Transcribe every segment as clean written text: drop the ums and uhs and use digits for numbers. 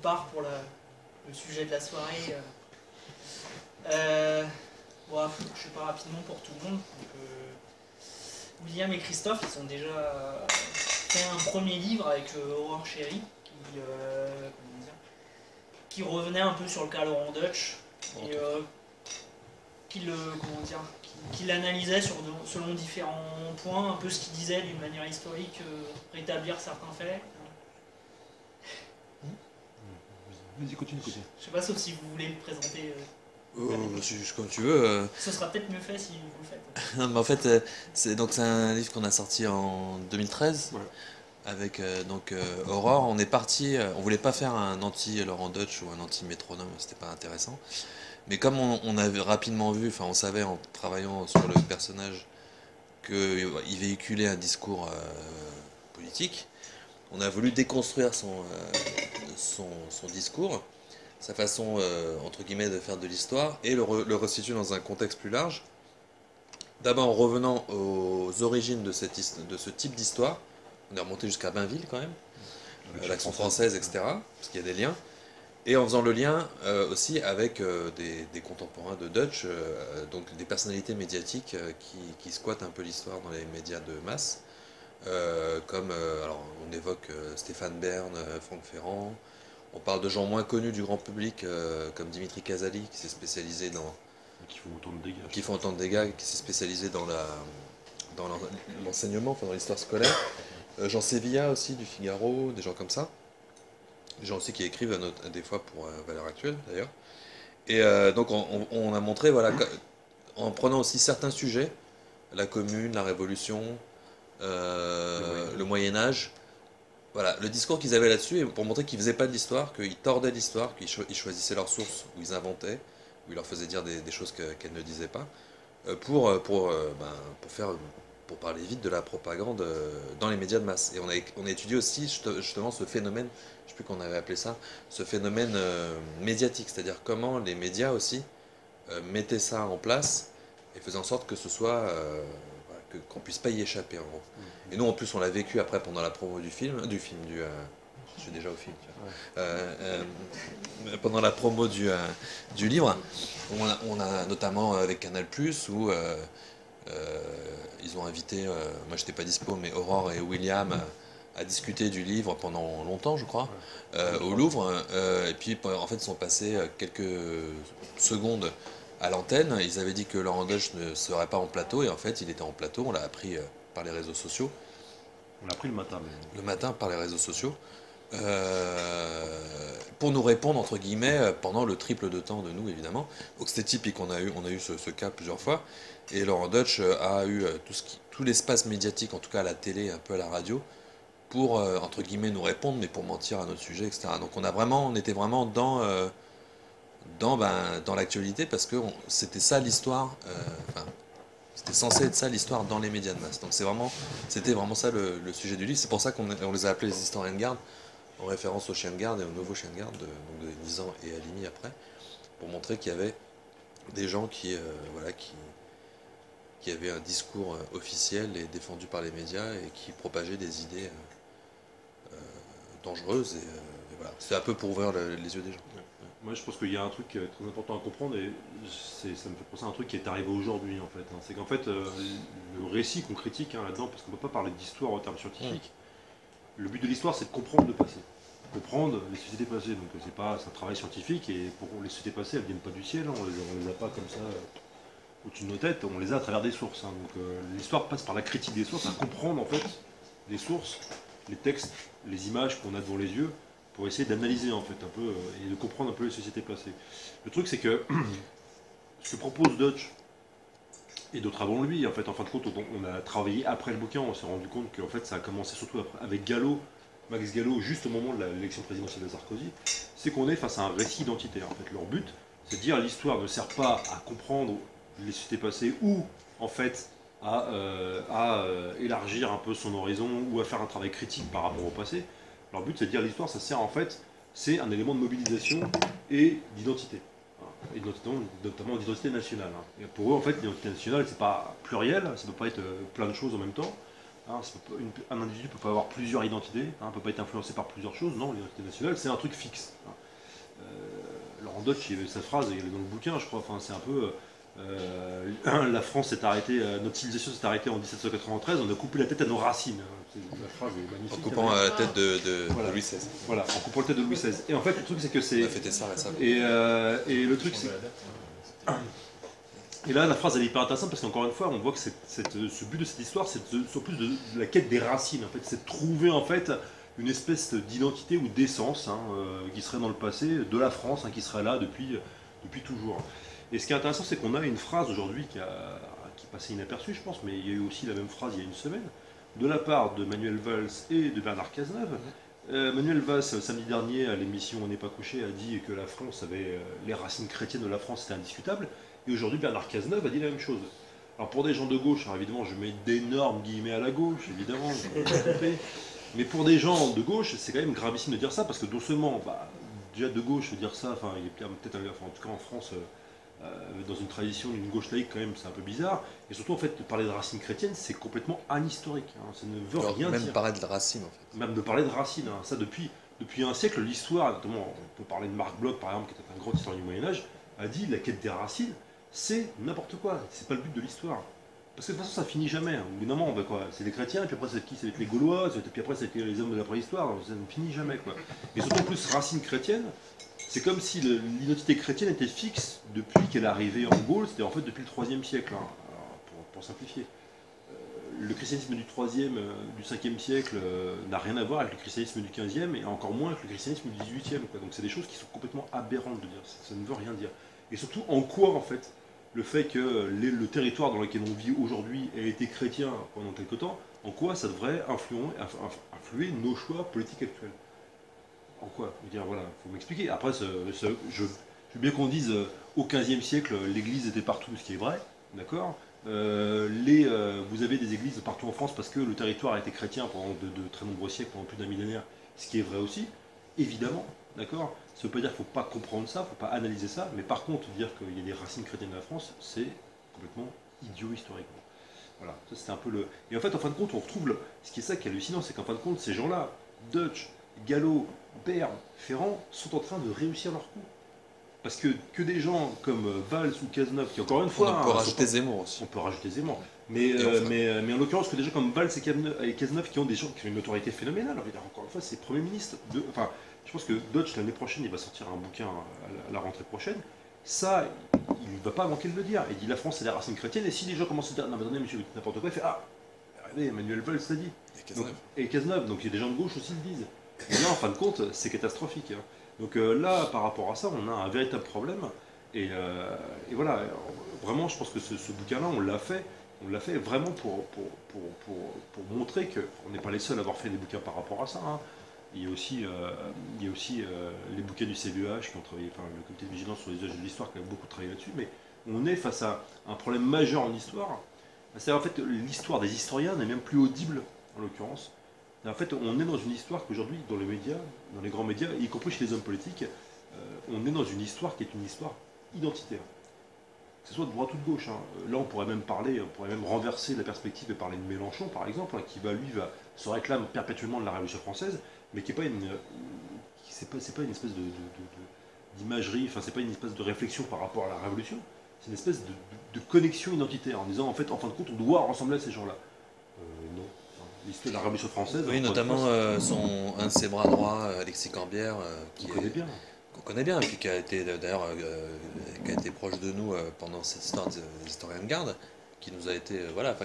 part pour le sujet de la soirée. Bon, je sais pas, rapidement pour tout le monde. Donc, William et Christophe, ils ont déjà fait un premier livre avec Aurore Chéry, qui revenait un peu sur le cas Laurent Deutsch, et qui l'analysait selon différents points, un peu ce qu'il disait d'une manière historique, rétablir certains faits. Vas-y, continue. Je sais pas, sauf si vous voulez le présenter. Comme tu veux. Ce sera peut-être mieux fait si vous le faites. Non, mais en fait, c'est un livre qu'on a sorti en 2013. Ouais. Avec Aurore. On est parti, on voulait pas faire un anti-Laurent Deutsch ou un anti-Métronome, c'était pas intéressant. Mais comme on avait rapidement vu, enfin on savait en travaillant sur le personnage qu'il véhiculait un discours politique, on a voulu déconstruire son discours, sa façon entre guillemets de faire de l'histoire et le restituer dans un contexte plus large. D'abord en revenant aux origines de ce type d'histoire. On est remonté jusqu'à Bainville quand même, l'action française, etc. Parce qu'il y a des liens. Et en faisant le lien aussi avec des contemporains de Deutsch, donc des personnalités médiatiques qui squattent un peu l'histoire dans les médias de masse. Alors on évoque Stéphane Bern, Franck Ferrand. On parle de gens moins connus du grand public, comme Dimitri Casali, qui s'est spécialisé dans... Qui font autant de dégâts. Qui font autant de dégâts, qui s'est spécialisé dans l'enseignement, enfin dans l'histoire scolaire. Jean Sévilla aussi, du Figaro, des gens comme ça. Des gens aussi qui écrivent des fois pour Valeurs Actuelles d'ailleurs. Et donc on a montré, voilà, en prenant aussi certains sujets, la Commune, la Révolution, le Moyen-Âge, voilà, le discours qu'ils avaient là-dessus, pour montrer qu'ils ne faisaient pas de l'histoire, qu'ils tordaient l'histoire, qu'ils choisissaient leurs sources, où ils inventaient, où ils leur faisaient dire des choses qu'elles ne disaient pas, pour parler vite de la propagande dans les médias de masse. Et on a étudié aussi justement ce phénomène, je ne sais plus qu'on avait appelé ça, ce phénomène médiatique, c'est-à-dire comment les médias aussi mettaient ça en place et faisaient en sorte que ce soit, qu'on puisse pas y échapper en gros. Et nous en plus on l'a vécu après pendant la promo je suis déjà au film, tu vois. Pendant la promo du livre, on a notamment avec Canal+, où ils ont invité, moi j'étais pas dispo, mais Aurore et William à discuter du livre pendant longtemps, je crois, au Louvre. Et puis en fait ils sont passés quelques secondes à l'antenne. Ils avaient dit que Laurent Deutsch ne serait pas en plateau, et en fait il était en plateau. On l'a appris par les réseaux sociaux. On l'a appris le matin même. Le matin par les réseaux sociaux. Pour nous répondre entre guillemets pendant le triple de temps de nous évidemment. Donc c'était typique, on a eu ce cas plusieurs fois. Et Laurent Deutsch a eu tout l'espace médiatique, en tout cas à la télé, un peu à la radio, pour entre guillemets nous répondre, mais pour mentir à notre sujet, etc. Donc on était vraiment dans l'actualité, parce que c'était ça l'histoire. C'était censé être ça l'histoire dans les médias de masse. Donc c'était vraiment ça le sujet du livre. C'est pour ça qu'on les a appelés les historiens de garde, en référence aux chiens de garde et aux nouveaux chiens de garde, donc de Nizan et Halimi après, pour montrer qu'il y avait des gens qui avaient un discours officiel et défendu par les médias, et qui propageaient des idées dangereuses. Et voilà. C'est un peu pour ouvrir les yeux des gens. Moi, je pense qu'il y a un truc très important à comprendre, et ça me fait penser à un truc qui est arrivé aujourd'hui, en fait. C'est qu'en fait, le récit qu'on critique là-dedans, parce qu'on ne peut pas parler d'histoire en termes scientifiques, le but de l'histoire, c'est de comprendre le passé. Comprendre les sociétés passées. Donc, c'est un travail scientifique, et pour les sociétés passées, elles ne viennent pas du ciel, on ne les a pas comme ça au-dessus de nos têtes, on les a à travers des sources. Donc, l'histoire passe par la critique des sources, à comprendre, en fait, les sources, les textes, les images qu'on a devant les yeux, pour essayer d'analyser en fait un peu et de comprendre un peu les sociétés passées. Le truc, c'est que ce que propose Deutsch et d'autres avant lui, en fait, en fin de compte, on a travaillé après le bouquin, on s'est rendu compte que en fait, ça a commencé surtout avec Gallo, Max Gallo, juste au moment de l'élection présidentielle de Sarkozy, c'est qu'on est face à un récit identitaire. En fait, leur but, c'est de dire l'histoire ne sert pas à comprendre les sociétés passées ou en fait à élargir un peu son horizon ou à faire un travail critique par rapport au passé. Leur but, c'est de dire l'histoire, ça sert en fait, c'est un élément de mobilisation et d'identité. Et notamment d'identité nationale. Et pour eux, en fait, l'identité nationale, c'est pas pluriel, ça ne peut pas être plein de choses en même temps. Un individu ne peut pas avoir plusieurs identités, ne peut pas être influencé par plusieurs choses. Non, l'identité nationale, c'est un truc fixe. en Dutch, il y avait cette phrase, il y avait dans le bouquin, je crois, enfin, c'est un peu... la France s'est arrêtée, notre civilisation s'est arrêtée en 1793, on a coupé la tête à nos racines. La phrase est magnifique. En coupant la tête de voilà. Louis XVI. Voilà, en coupant la tête de Louis XVI. Et en fait, le truc, c'est que c'est... On a fêté ça récemment. Et le truc, c'est... Et là, la phrase, elle est hyper intéressante parce qu'encore une fois, on voit que ce but de cette histoire, c'est sur plus de la quête des racines. En fait, c'est de trouver en fait une espèce d'identité ou d'essence qui serait dans le passé de la France, qui serait là depuis toujours. Et ce qui est intéressant, c'est qu'on a une phrase aujourd'hui qui passait inaperçue, je pense, mais il y a eu aussi la même phrase il y a une semaine, de la part de Manuel Valls et de Bernard Cazeneuve. Manuel Valls, samedi dernier, à l'émission On n'est pas couché, a dit que la France avait les racines chrétiennes de la France, c'était indiscutable. Et aujourd'hui, Bernard Cazeneuve a dit la même chose. Alors pour des gens de gauche, alors évidemment, je mets d'énormes guillemets à la gauche, évidemment, mais pour des gens de gauche, c'est quand même gravissime de dire ça, parce que non seulement, déjà de gauche, dire ça, enfin, il est peut-être, en tout cas en France, dans une tradition d'une gauche laïque, quand même, c'est un peu bizarre. Et surtout, en fait, de parler de racines chrétiennes, c'est complètement anhistorique. Ça ne veut rien dire. Même parler de racines, en fait. Même de parler de racines. Ça, depuis un siècle, l'histoire, notamment, on peut parler de Marc Bloch, par exemple, qui était un grand historien du Moyen-Âge, a dit la quête des racines, c'est n'importe quoi. C'est pas le but de l'histoire. Parce que de toute façon, ça finit jamais. Au bout d'un moment, c'est les chrétiens, et puis après, c'est qui? C'est les Gaulois, puis après, c'est les hommes de la préhistoire. Ça ne finit jamais, quoi. Et surtout, en plus, racines chrétiennes, c'est comme si l'identité chrétienne était fixe depuis qu'elle est arrivée en Gaule, c'était en fait depuis le IIIe siècle, pour simplifier. Le christianisme du 3e, du 5e siècle n'a rien à voir avec le christianisme du 15e et encore moins avec le christianisme du 18e. Donc c'est des choses qui sont complètement aberrantes de dire, ça ne veut rien dire. Et surtout, en quoi en fait le fait que le territoire dans lequel on vit aujourd'hui ait été chrétien pendant quelque temps, en quoi ça devrait influer nos choix politiques actuels? En quoi? Je veux dire, voilà, faut m'expliquer. Après, je veux bien qu'on dise au XVe siècle, l'Église était partout, ce qui est vrai, d'accord. Vous avez des églises partout en France parce que le territoire a été chrétien pendant de très nombreux siècles, pendant plus d'un millénaire, ce qui est vrai aussi, évidemment, d'accord. Ça ne veut pas dire qu'il ne faut pas comprendre ça, il ne faut pas analyser ça, mais par contre, dire qu'il y a des racines chrétiennes de la France, c'est complètement idiot historiquement. Voilà, ça c'était un peu le... Et en fait, en fin de compte, on retrouve... Ce qui est ça qui est hallucinant, c'est qu'en fin de compte, ces gens-là, Dutch, Gallo, Berne, Ferrand, sont en train de réussir leur coup. Parce que des gens comme Valls ou Cazeneuve, qui encore une fois... On peut rajouter Zemmour aussi. On peut rajouter Zemmour. Mais en l'occurrence, que des gens comme Valls et Cazeneuve qui ont une notoriété phénoménale, encore une fois, c'est Premier ministre. Enfin, je pense que Dutch, l'année prochaine, il va sortir un bouquin à la rentrée prochaine. Ça, il ne va pas manquer de le dire. Il dit la France, c'est des racines chrétiennes. Et si les gens commencent à dire, non mais attendez, monsieur, n'importe quoi, il fait, regardez, Emmanuel Valls l'a dit. Et Cazeneuve. Donc il y a des gens de gauche aussi le disent. Et là, en fin de compte, c'est catastrophique. Donc là, par rapport à ça, on a un véritable problème. Et voilà, vraiment, je pense que ce bouquin-là, on l'a fait vraiment pour montrer qu'on n'est pas les seuls à avoir fait des bouquins par rapport à ça. Il y a aussi les bouquins du CVEH qui ont travaillé, enfin le comité de vigilance sur les usages de l'histoire qui a beaucoup travaillé là-dessus, mais on est face à un problème majeur en histoire. C'est en fait l'histoire des historiens n'est même plus audible, en l'occurrence. En fait, on est dans une histoire qu'aujourd'hui, dans les médias, dans les grands médias, y compris chez les hommes politiques, on est dans une histoire qui est une histoire identitaire. Que ce soit de droite ou de gauche. Là, on pourrait même renverser la perspective et parler de Mélenchon, par exemple, qui se réclame perpétuellement de la Révolution française, mais qui n'est pas c'est pas une espèce d'imagerie, enfin, c'est pas une espèce de réflexion par rapport à la Révolution, c'est une espèce de connexion identitaire, en disant, en fait, en fin de compte, on doit ressembler à ces gens-là. Non. L'histoire de la Révolution française... Oui, notamment un de ses bras droits, Alexis Corbière, qu'on connaît bien. Qu'on connaît bien, et puis qui a été d'ailleurs qui a été proche de nous pendant cette histoire des historiens de garde, qui nous a été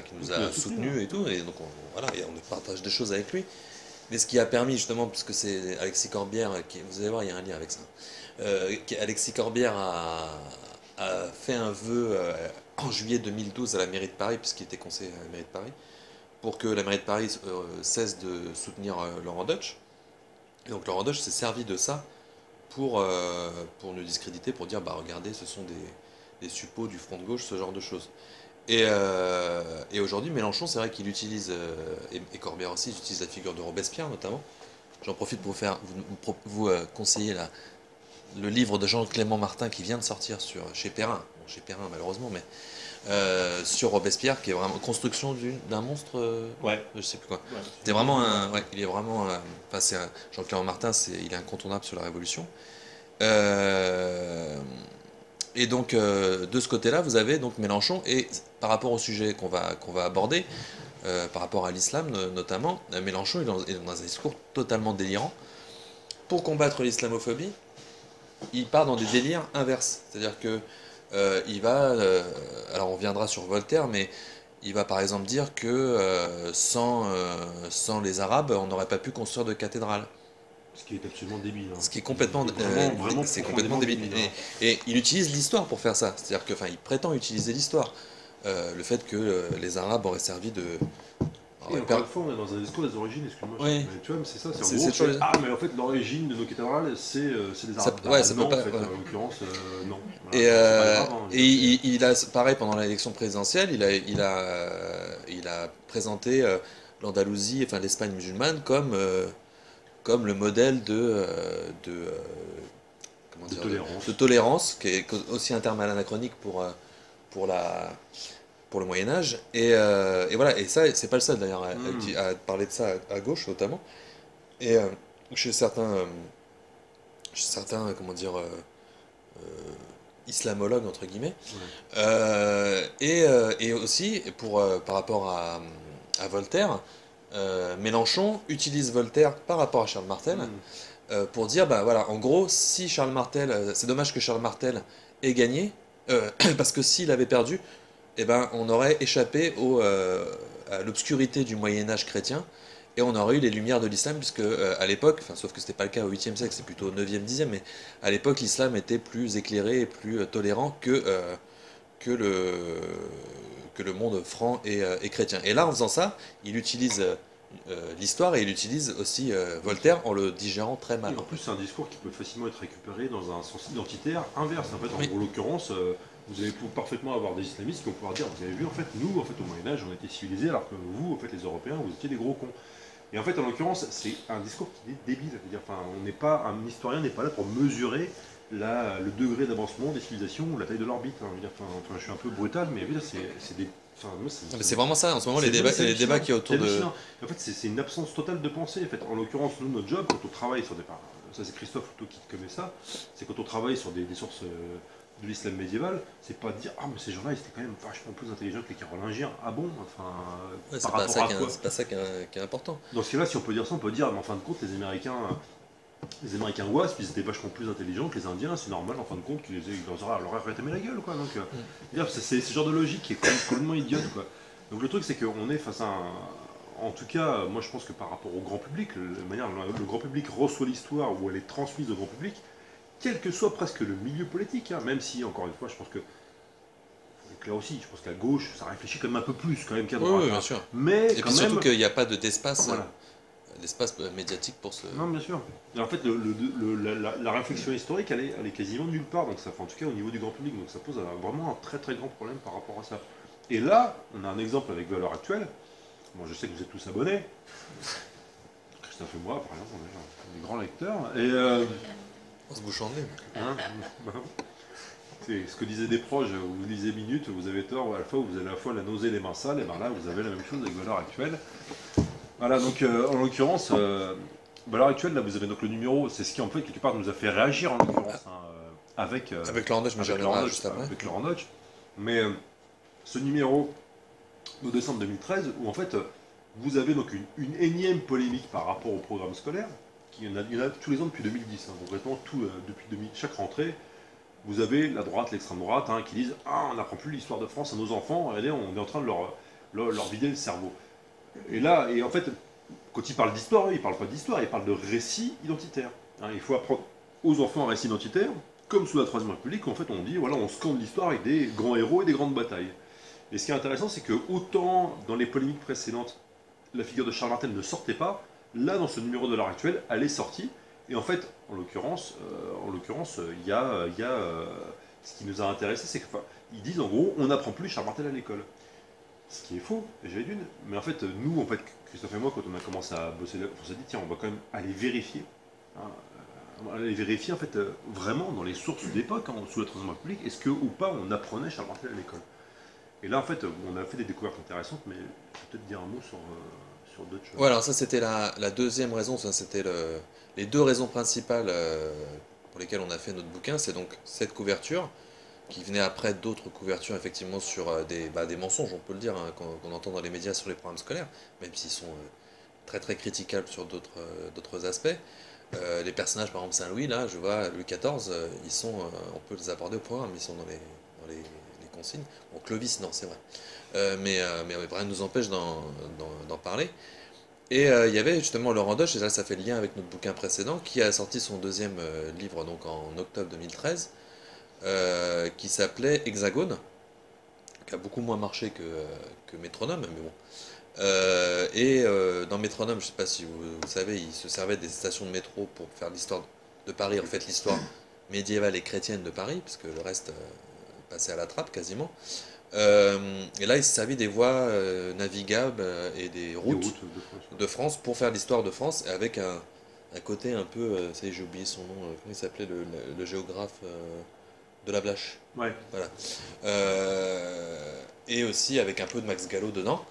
qui nous a soutenus et tout, et donc on partage des choses avec lui. Mais ce qui a permis justement, puisque c'est Alexis Corbière, vous allez voir, il y a un lien avec ça. Alexis Corbière a fait un vœu en juillet 2012 à la mairie de Paris, puisqu'il était conseiller à la mairie de Paris, pour que la mairie de Paris cesse de soutenir Laurent Deutsch. Et donc Laurent Deutsch s'est servi de ça pour nous discréditer, pour dire, regardez, ce sont des suppôts du front de gauche, ce genre de choses. Et aujourd'hui, Mélenchon, c'est vrai qu'il utilise, et Corbière aussi, ils utilisent la figure de Robespierre notamment. J'en profite pour vous conseiller le livre de Jean-Clément Martin qui vient de sortir chez Perrin, chez Perrin malheureusement, mais sur Robespierre, qui est vraiment construction d'un monstre, je sais plus quoi. Ouais, c'est vraiment il est vraiment, Jean-Clément Martin, il est incontournable sur la Révolution. Euh, et donc, de ce côté-là, vous avez donc Mélenchon, et par rapport au sujet qu'on va aborder, par rapport à l'islam notamment, Mélenchon est dans un discours totalement délirant. Pour combattre l'islamophobie, il part dans des délires inverses. C'est-à-dire que il va, alors on reviendra sur Voltaire, mais il va par exemple dire que sans les Arabes, on n'aurait pas pu construire de cathédrale. Ce qui est absolument débile. Hein. Ce qui est complètement, vraiment c'est complètement débile. hein. Et il utilise l'histoire pour faire ça. C'est-à-dire que, enfin, il prétend utiliser l'histoire. Le fait que les Arabes auraient servi de. Et encore une fois, on est dans un discours des origines, excuse-moi. Oui. Mais tu vois, mais c'est ça, c'est C'est en gros, toujours les- ah, mais en fait, l'origine de nos cathédrales, c'est les Arabes. ouais, ça peut non, pas- en fait, voilà. en l'occurrence, non. Et, Voilà, c'est pas grave, hein, et il a, pareil, pendant l'élection présidentielle, il a présenté l'Andalousie, enfin l'Espagne musulmane, comme le modèle comment de dire, tolérance. de tolérance, qui est aussi un terme anachronique pour le Moyen Âge. Et voilà, et ça, c'est pas le seul d'ailleurs à parler de ça à gauche notamment. Et chez certains, comment dire, islamologues entre guillemets. Ouais. Et aussi par rapport à Voltaire, Mélenchon utilise Voltaire par rapport à Charles Martel pour dire, bah voilà, en gros, si Charles Martel, c'est dommage que Charles Martel ait gagné, parce que s'il avait perdu, eh ben, on aurait échappé à l'obscurité du Moyen Âge chrétien, et on aurait eu les lumières de l'islam, puisque à l'époque, enfin, sauf que c'était pas le cas au 8e siècle, c'est plutôt au 9e, 10e, mais à l'époque, l'islam était plus éclairé et plus tolérant que le monde franc et chrétien. Et là, en faisant ça, il utilise l'histoire et il utilise aussi Voltaire en le digérant très mal. Et en plus, c'est un discours qui peut facilement être récupéré dans un sens identitaire inverse. En fait, en l'occurrence, vous allez parfaitement avoir des islamistes qui vont pouvoir dire, vous avez vu, en fait, nous, en fait, au Moyen-Âge, on était civilisés, alors que vous, en fait, les Européens, vous étiez des gros cons. Et en fait, en l'occurrence, c'est un discours qui est débile. C'est-à-dire, enfin, un historien n'est pas là pour mesurer le degré d'avancement des civilisations ou la taille de l'orbite. Hein. Je suis un peu brutal, mais c'est des. Enfin, moi, c'est vraiment ça, en ce moment, les débats qui y a autour de. En fait, c'est une absence totale de pensée. En fait, en l'occurrence, nous, notre job, quand on travaille sur des. Ça, c'est Christophe plutôt qui connaît ça. C'est quand on travaille sur des sources de l'islam médiéval, c'est pas de dire ah mais ces gens-là ils étaient quand même vachement plus intelligents que les Carolingiens. Ah bon, enfin Ouais, par rapport à quoi? c'est pas ça qui est important. Dans ce cas-là, si on peut dire ça, on peut dire mais en fin de compte les Américains WASP, ils étaient vachement plus intelligents que les Indiens, c'est normal en fin de compte qu'ils leur auraient rétamé la gueule quoi. Donc c'est ce genre de logique qui est complètement idiote quoi. Donc le truc c'est qu'on est face à en tout cas, moi je pense que par rapport au grand public, la manière dont le grand public reçoit l'histoire ou elle est transmise au grand public, quel que soit presque le milieu politique, hein, même si, encore une fois, je pense que, là aussi, je pense qu'à gauche, ça réfléchit quand même un peu plus quand même qu'à droite. Oui, bien sûr. Mais et puis surtout qu'il n'y a pas d'espace médiatique pour ce... Non, bien sûr. Et en fait, la réflexion historique, elle est quasiment nulle part, donc ça fait en tout cas au niveau du grand public, donc ça pose vraiment un très très grand problème par rapport à ça. Et là, on a un exemple avec Valeurs Actuelles. Bon, je sais que vous êtes tous abonnés. Christophe et moi, par exemple, on est des grands lecteurs. Et... On se bouche en nez. Hein c'est ce que disaient des proches, vous lisez Minute, vous avez tort, à la fois vous avez à la fois la nausée et les mains sales, et bien là vous avez la même chose avec Valeurs Actuelles. Voilà, donc en l'occurrence, Valeurs Actuelles, là vous avez donc le numéro, c'est ce qui en fait quelque part nous a fait réagir en l'occurrence, avec Laurent Deutsch, mais j'y reviendrai juste après. Avec Laurent Deutsch. Mais ce numéro de décembre 2013, où en fait vous avez donc une énième polémique par rapport au programme scolaire. Il y en a tous les ans depuis 2010, hein, concrètement, depuis chaque rentrée, vous avez la droite, l'extrême droite, hein, qui disent « Ah, on n'apprend plus l'histoire de France à nos enfants, regardez, on est en train de leur vider le cerveau. » Et là, en fait, quand ils parlent d'histoire, ils ne parlent pas d'histoire, ils parlent de récit identitaire. Hein, il faut apprendre aux enfants un récit identitaire, comme sous la Troisième République, en fait, on dit, voilà, on scande l'histoire avec des grands héros et des grandes batailles. Et ce qui est intéressant, c'est que autant dans les polémiques précédentes, la figure de Charles Martel ne sortait pas, là, dans ce numéro de l'heure actuelle, elle est sortie. Et en fait, en l'occurrence, il y a ce qui nous a intéressé, c'est qu'ils disent en gros, on n'apprend plus Charles Martel à l'école. Ce qui est faux, déjà d'une. Mais en fait, nous, en fait, Christophe et moi, quand on a commencé à bosser là, on s'est dit, tiens, on va quand même aller vérifier. Hein, aller vérifier, en fait, vraiment, dans les sources d'époque, hein, sous la Troisième République, est-ce que ou pas on apprenait Charles Martel à l'école. Et là, en fait, on a fait des découvertes intéressantes, mais je vais peut-être dire un mot sur d'autres choses. Ouais, alors ça c'était la deuxième raison, ça c'était les deux raisons principales pour lesquels on a fait notre bouquin, c'est donc cette couverture, qui venait après d'autres couvertures, effectivement, sur des mensonges, on peut le dire, hein, qu'on entend dans les médias sur les programmes scolaires, même s'ils sont très très critiquables sur d'autres aspects. Les personnages, par exemple Saint-Louis, là, je vois Louis XIV, ils sont, on peut les aborder au programme, ils sont dans les consignes. Bon, Clovis, non, c'est vrai. Mais rien ne nous empêche d'en parler. Et il y avait justement Laurent Deutsch, et là ça fait lien avec notre bouquin précédent, qui a sorti son deuxième livre donc en octobre 2013, qui s'appelait Hexagone, qui a beaucoup moins marché que Métronome, mais bon. Dans Métronome, je ne sais pas si vous savez, il se servait des stations de métro pour faire l'histoire de Paris, en fait l'histoire médiévale et chrétienne de Paris, parce que le reste passait à la trappe quasiment. Et là, il se servait des voies navigables et des routes de France pour faire l'histoire de France, avec un côté un peu, j'ai oublié son nom, comment il s'appelait le géographe de la Blache. Ouais. Voilà. Et aussi avec un peu de Max Gallo dedans.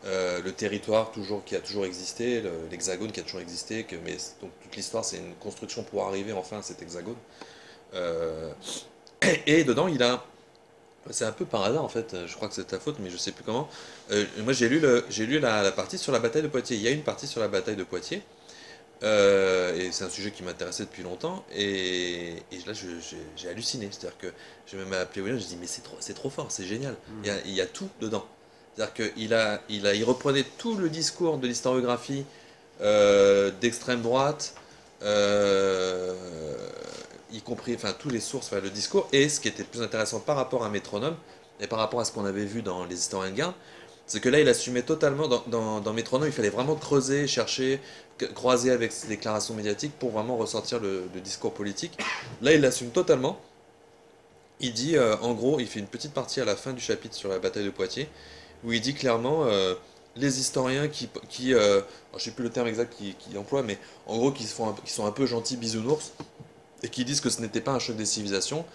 Le territoire qui a toujours existé, l'hexagone qui a toujours existé, mais donc toute l'histoire c'est une construction pour arriver enfin à cet hexagone. Et dedans c'est un peu par hasard en fait, je crois que c'est ta faute, mais je sais plus comment. Moi j'ai lu la partie sur la bataille de Poitiers. Il y a une partie sur la bataille de Poitiers, et c'est un sujet qui m'intéressait depuis longtemps, et là j'ai halluciné. C'est-à-dire que j'ai même appelé William, je dis mais c'est trop fort, c'est génial. Il y a tout dedans. C'est-à-dire qu'il reprenait tout le discours de l'historiographie d'extrême droite, y compris, enfin, toutes les sources, enfin, le discours, et ce qui était plus intéressant par rapport à Métronome, et par rapport à ce qu'on avait vu dans Les Historiens de Garde, c'est que là, il assumait totalement, dans Métronome, il fallait vraiment creuser, chercher, croiser avec ses déclarations médiatiques pour vraiment ressortir le discours politique. Là, il l'assume totalement. Il dit, en gros, il fait une petite partie à la fin du chapitre sur la bataille de Poitiers, où il dit clairement les historiens alors, je sais plus le terme exact qu'il emploie, mais en gros qui sont un peu gentils bisounours et qui disent que ce n'était pas un choc des civilisations,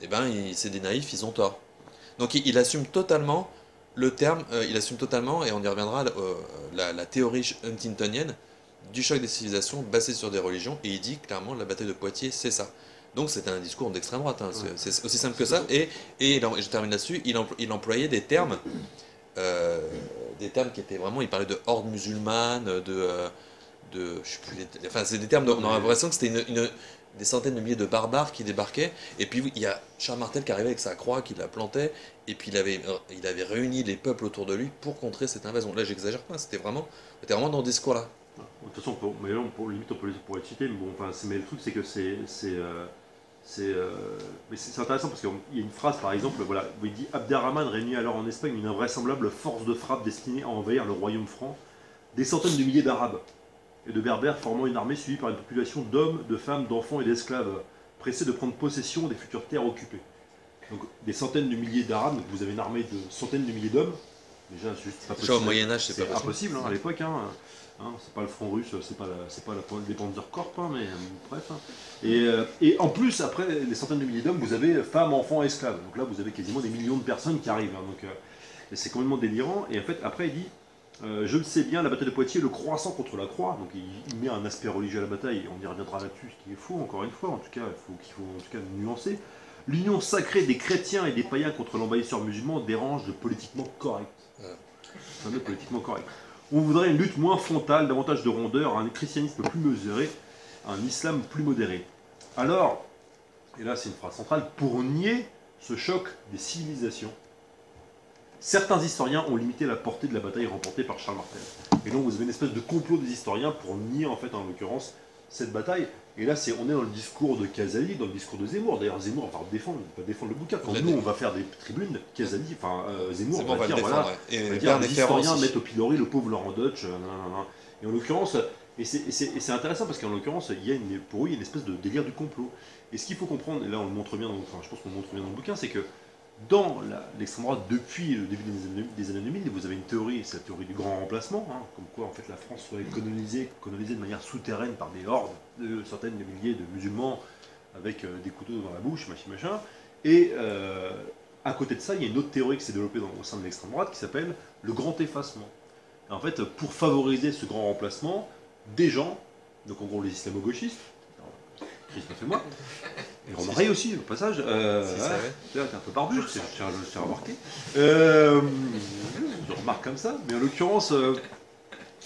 eh ben c'est des naïfs, ils ont tort. Donc il assume totalement le terme, il assume totalement, et on y reviendra, la théorie huntingtonienne du choc des civilisations basée sur des religions, et il dit clairement la bataille de Poitiers c'est ça. Donc c'était un discours d'extrême droite, hein. C'est aussi simple que ça, et je termine là-dessus, il employait des termes qui étaient vraiment, il parlait de horde musulmane, je sais plus, enfin c'est des termes, on a l'impression que c'était des centaines de milliers de barbares qui débarquaient, et puis il y a Charles Martel qui arrivait avec sa croix, qui la plantait, et puis il avait réuni les peuples autour de lui pour contrer cette invasion. Là j'exagère pas, c'était vraiment dans ce discours-là. De toute façon, limite on pourrait le citer, mais bon, enfin, mais le truc c'est que mais c'est intéressant parce qu'il y a une phrase par exemple, voilà, où il dit Abderrahman réunit alors en Espagne une invraisemblable force de frappe destinée à envahir le royaume franc, des centaines de milliers d'Arabes et de Berbères formant une armée suivie par une population d'hommes, de femmes, d'enfants et d'esclaves, pressés de prendre possession des futures terres occupées. Donc des centaines de milliers d'Arabes, vous avez une armée de centaines de milliers d'hommes, déjà c'est juste pas possible. Au Moyen-Âge c'est pas impossible à l'époque, c'est pas le front russe, c'est pas les Panzerkorps, mais bref. Et en plus, après les centaines de milliers d'hommes, vous avez femmes, enfants, esclaves. Donc là, vous avez quasiment des millions de personnes qui arrivent. Et c'est complètement délirant. Et en fait, après, il dit je le sais bien, la bataille de Poitiers, le croissant contre la croix. Donc il met un aspect religieux à la bataille, et on y reviendra là-dessus, ce qui est faux, encore une fois. En tout cas, il faut en tout cas nuancer. L'union sacrée des chrétiens et des païens contre l'envahisseur musulman dérange de politiquement correct. Fameux politiquement correct. On voudrait une lutte moins frontale, davantage de rondeur, un christianisme plus mesuré, un islam plus modéré. Alors, et là c'est une phrase centrale, pour nier ce choc des civilisations, certains historiens ont limité la portée de la bataille remportée par Charles Martel. Et donc vous avez une espèce de complot des historiens pour nier en fait en l'occurrence cette bataille. Et là on est dans le discours de Casali, dans le discours de Zemmour. D'ailleurs Zemmour va défendre le bouquin. Quand nous on va faire des tribunes, Casali, Zemmour va dire voilà, et dire les historiens mettent au pilori le pauvre Laurent Deutsch. Et en l'occurrence, et c'est intéressant parce qu'en l'occurrence pour eux il y a une espèce de délire du complot. Et ce qu'il faut comprendre, et là on le montre bien, je pense qu'on le montre bien dans le bouquin, c'est que dans l'extrême droite, depuis le début des années 2000, vous avez une théorie, c'est la théorie du grand remplacement, comme quoi en fait la France serait colonisée de manière souterraine par des hordes de centaines de milliers de musulmans avec des couteaux dans la bouche, machin. Et à côté de ça, il y a une autre théorie qui s'est développée au sein de l'extrême droite qui s'appelle le grand effacement. Et en fait, pour favoriser ce grand remplacement, des gens, donc en gros les islamo-gauchistes, Christophe et moi. Et Romain aussi, au passage. T'es un peu barbu, je tiens à remarquer. Je remarque comme ça, mais en l'occurrence,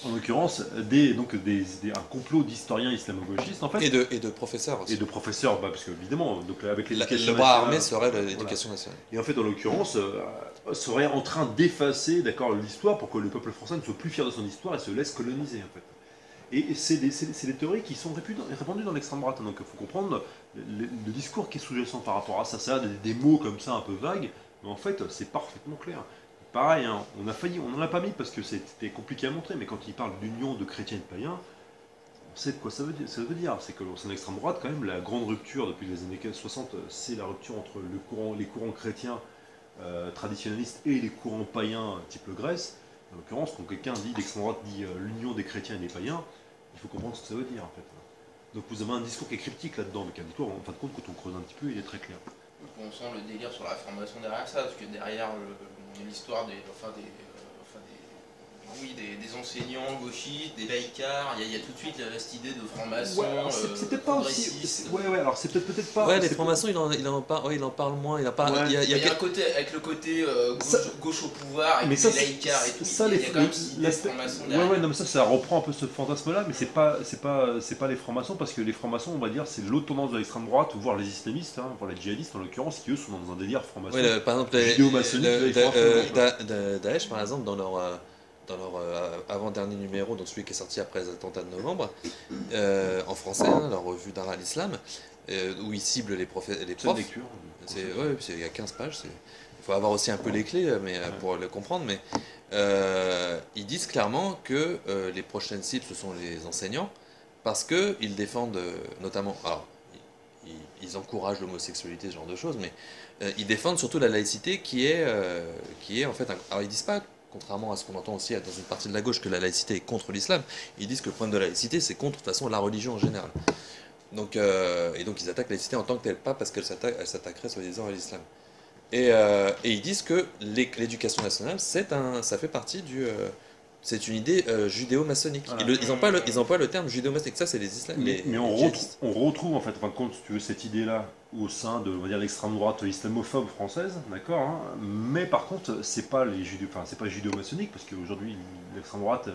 un complot d'historiens islamo-gauchistes en fait. Et de professeurs aussi. Et de professeurs, parce que évidemment, donc avec le bras armé serait l'éducation nationale. Et en fait, en l'occurrence, serait en train d'effacer, d'accord, l'histoire pour que le peuple français ne soit plus fier de son histoire et se laisse coloniser en fait. Et c'est des théories qui sont répandues dans l'extrême droite. Donc il faut comprendre le discours qui est sous-jacent par rapport à ça. Ça a des mots comme ça un peu vagues, mais en fait c'est parfaitement clair. Pareil, hein, on n'en a pas mis parce que c'était compliqué à montrer, mais quand il parle d'union de chrétiens et de païens, on sait de quoi ça veut dire. C'est que c'est l'extrême droite, quand même, la grande rupture depuis les années 60, c'est la rupture entre les courants chrétiens traditionnalistes et les courants païens type le Grèce. En l'occurrence, quand quelqu'un dit, l'extrême droite dit l'union des chrétiens et des païens, il faut comprendre ce que ça veut dire en fait. Donc vous avez un discours qui est cryptique là-dedans, mais qui est un discours, en fin de compte, quand on creuse un petit peu, il est très clair. On sent le délire sur la formation derrière ça, parce que derrière l'histoire des enseignants gauchistes, des laïcards, il y a tout de suite cette idée de franc-maçon. Ouais, c'est peut-être pas aussi. Alors c'est peut-être pas. Ouais, les francs-maçons, il en parle moins. Il y a un côté avec le côté gauche au pouvoir, avec les laïcards et tout. Il y a quand même cette idée de franc-maçon derrière. Ouais, non, mais ça reprend un peu ce fantasme-là, mais c'est pas les francs-maçons, parce que les francs-maçons, on va dire, c'est l'autre tendance de l'extrême droite, voire les islamistes, voire les djihadistes en l'occurrence, qui eux sont dans un délire franc-maçon. Ouais, par exemple, Daesh, par exemple, dans leur avant-dernier numéro, donc celui qui est sorti après les attentats de novembre, en français, leur revue d'art à l'islam, où ils ciblent les profs. Lecture. Il y a 15 pages. Il faut avoir aussi un peu les clés pour le comprendre, mais ils disent clairement que les prochaines cibles, ce sont les enseignants, parce qu'ils défendent notamment... Alors, ils encouragent l'homosexualité, ce genre de choses, mais ils défendent surtout la laïcité qui est en fait... Alors, ils disent pas, contrairement à ce qu'on entend aussi dans une partie de la gauche, que la laïcité est contre l'islam. Ils disent que le problème de la laïcité, c'est contre, de toute façon, la religion en général. Donc ils attaquent la laïcité en tant que telle, pas parce qu'elle s'attaquerait soi-disant à l'islam. Et ils disent que l'éducation nationale, ça fait partie c'est une idée judéo-maçonnique. Voilà. Ils emploient le terme judéo-maçonnique. Ça, c'est les islamistes. Mais on retrouve en fait, compte, si tu veux, cette idée-là au sein de, on va dire, l'extrême droite islamophobe française, d'accord. Hein, mais par contre, c'est pas judéo-maçonnique, parce qu'aujourd'hui, l'extrême droite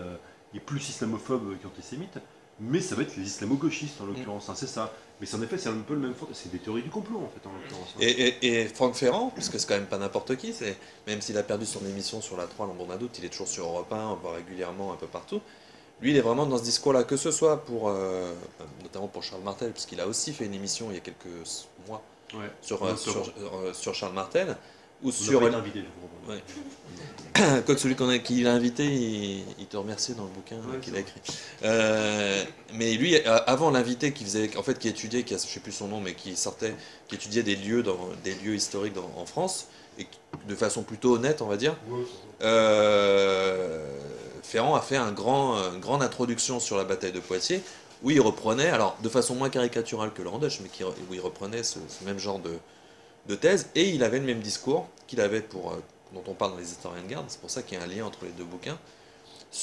est plus islamophobe qu'antisémite. Mais ça va être les islamo-gauchistes en l'occurrence, c'est ça. Mais en effet, c'est un peu le même. C'est des théories du complot en fait en l'occurrence. Et Franck Ferrand, parce que c'est quand même pas n'importe qui, même s'il a perdu son émission sur la 3, l'ombre d'un doute, il est toujours sur Europe 1, on voit régulièrement un peu partout. Lui, il est vraiment dans ce discours-là, que ce soit notamment pour Charles Martel, puisqu'il a aussi fait une émission il y a quelques mois sur Charles Martel, ou sur. Quoique celui qui l'a invité, il te remercie dans le bouquin qu'il a écrit. Mais lui, avant l'invité qui étudiait, je sais plus son nom, mais qui étudiait des lieux historiques en France, et de façon plutôt honnête, on va dire. Ferrand a fait une grande introduction sur la bataille de Poitiers, où il reprenait, alors de façon moins caricaturale que Laurent Deutsch, mais où il reprenait ce même genre de thèse, et il avait le même discours qu'il avait dont on parle dans les historiens de garde, c'est pour ça qu'il y a un lien entre les deux bouquins,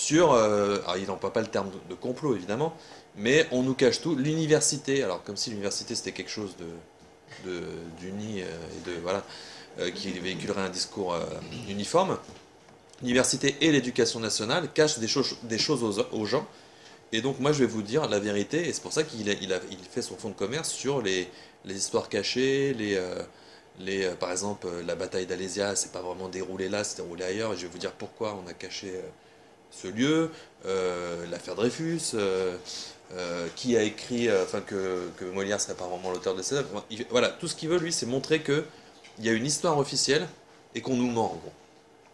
alors il n'emploie pas le terme de complot évidemment, mais on nous cache tout, l'université, alors comme si l'université c'était quelque chose d'uni qui véhiculerait un discours uniforme, l'université et l'éducation nationale cachent des choses aux gens, et donc moi je vais vous dire la vérité, et c'est pour ça qu'il fait son fonds de commerce sur les histoires cachées, par exemple, la bataille d'Alésia, c'est pas vraiment déroulé là, c'est déroulé ailleurs, et je vais vous dire pourquoi on a caché ce lieu, l'affaire Dreyfus, qui a écrit que Molière serait pas vraiment l'auteur de ces œuvres. Voilà, tout ce qu'il veut, lui, c'est montrer qu'il y a une histoire officielle et qu'on nous ment, en gros.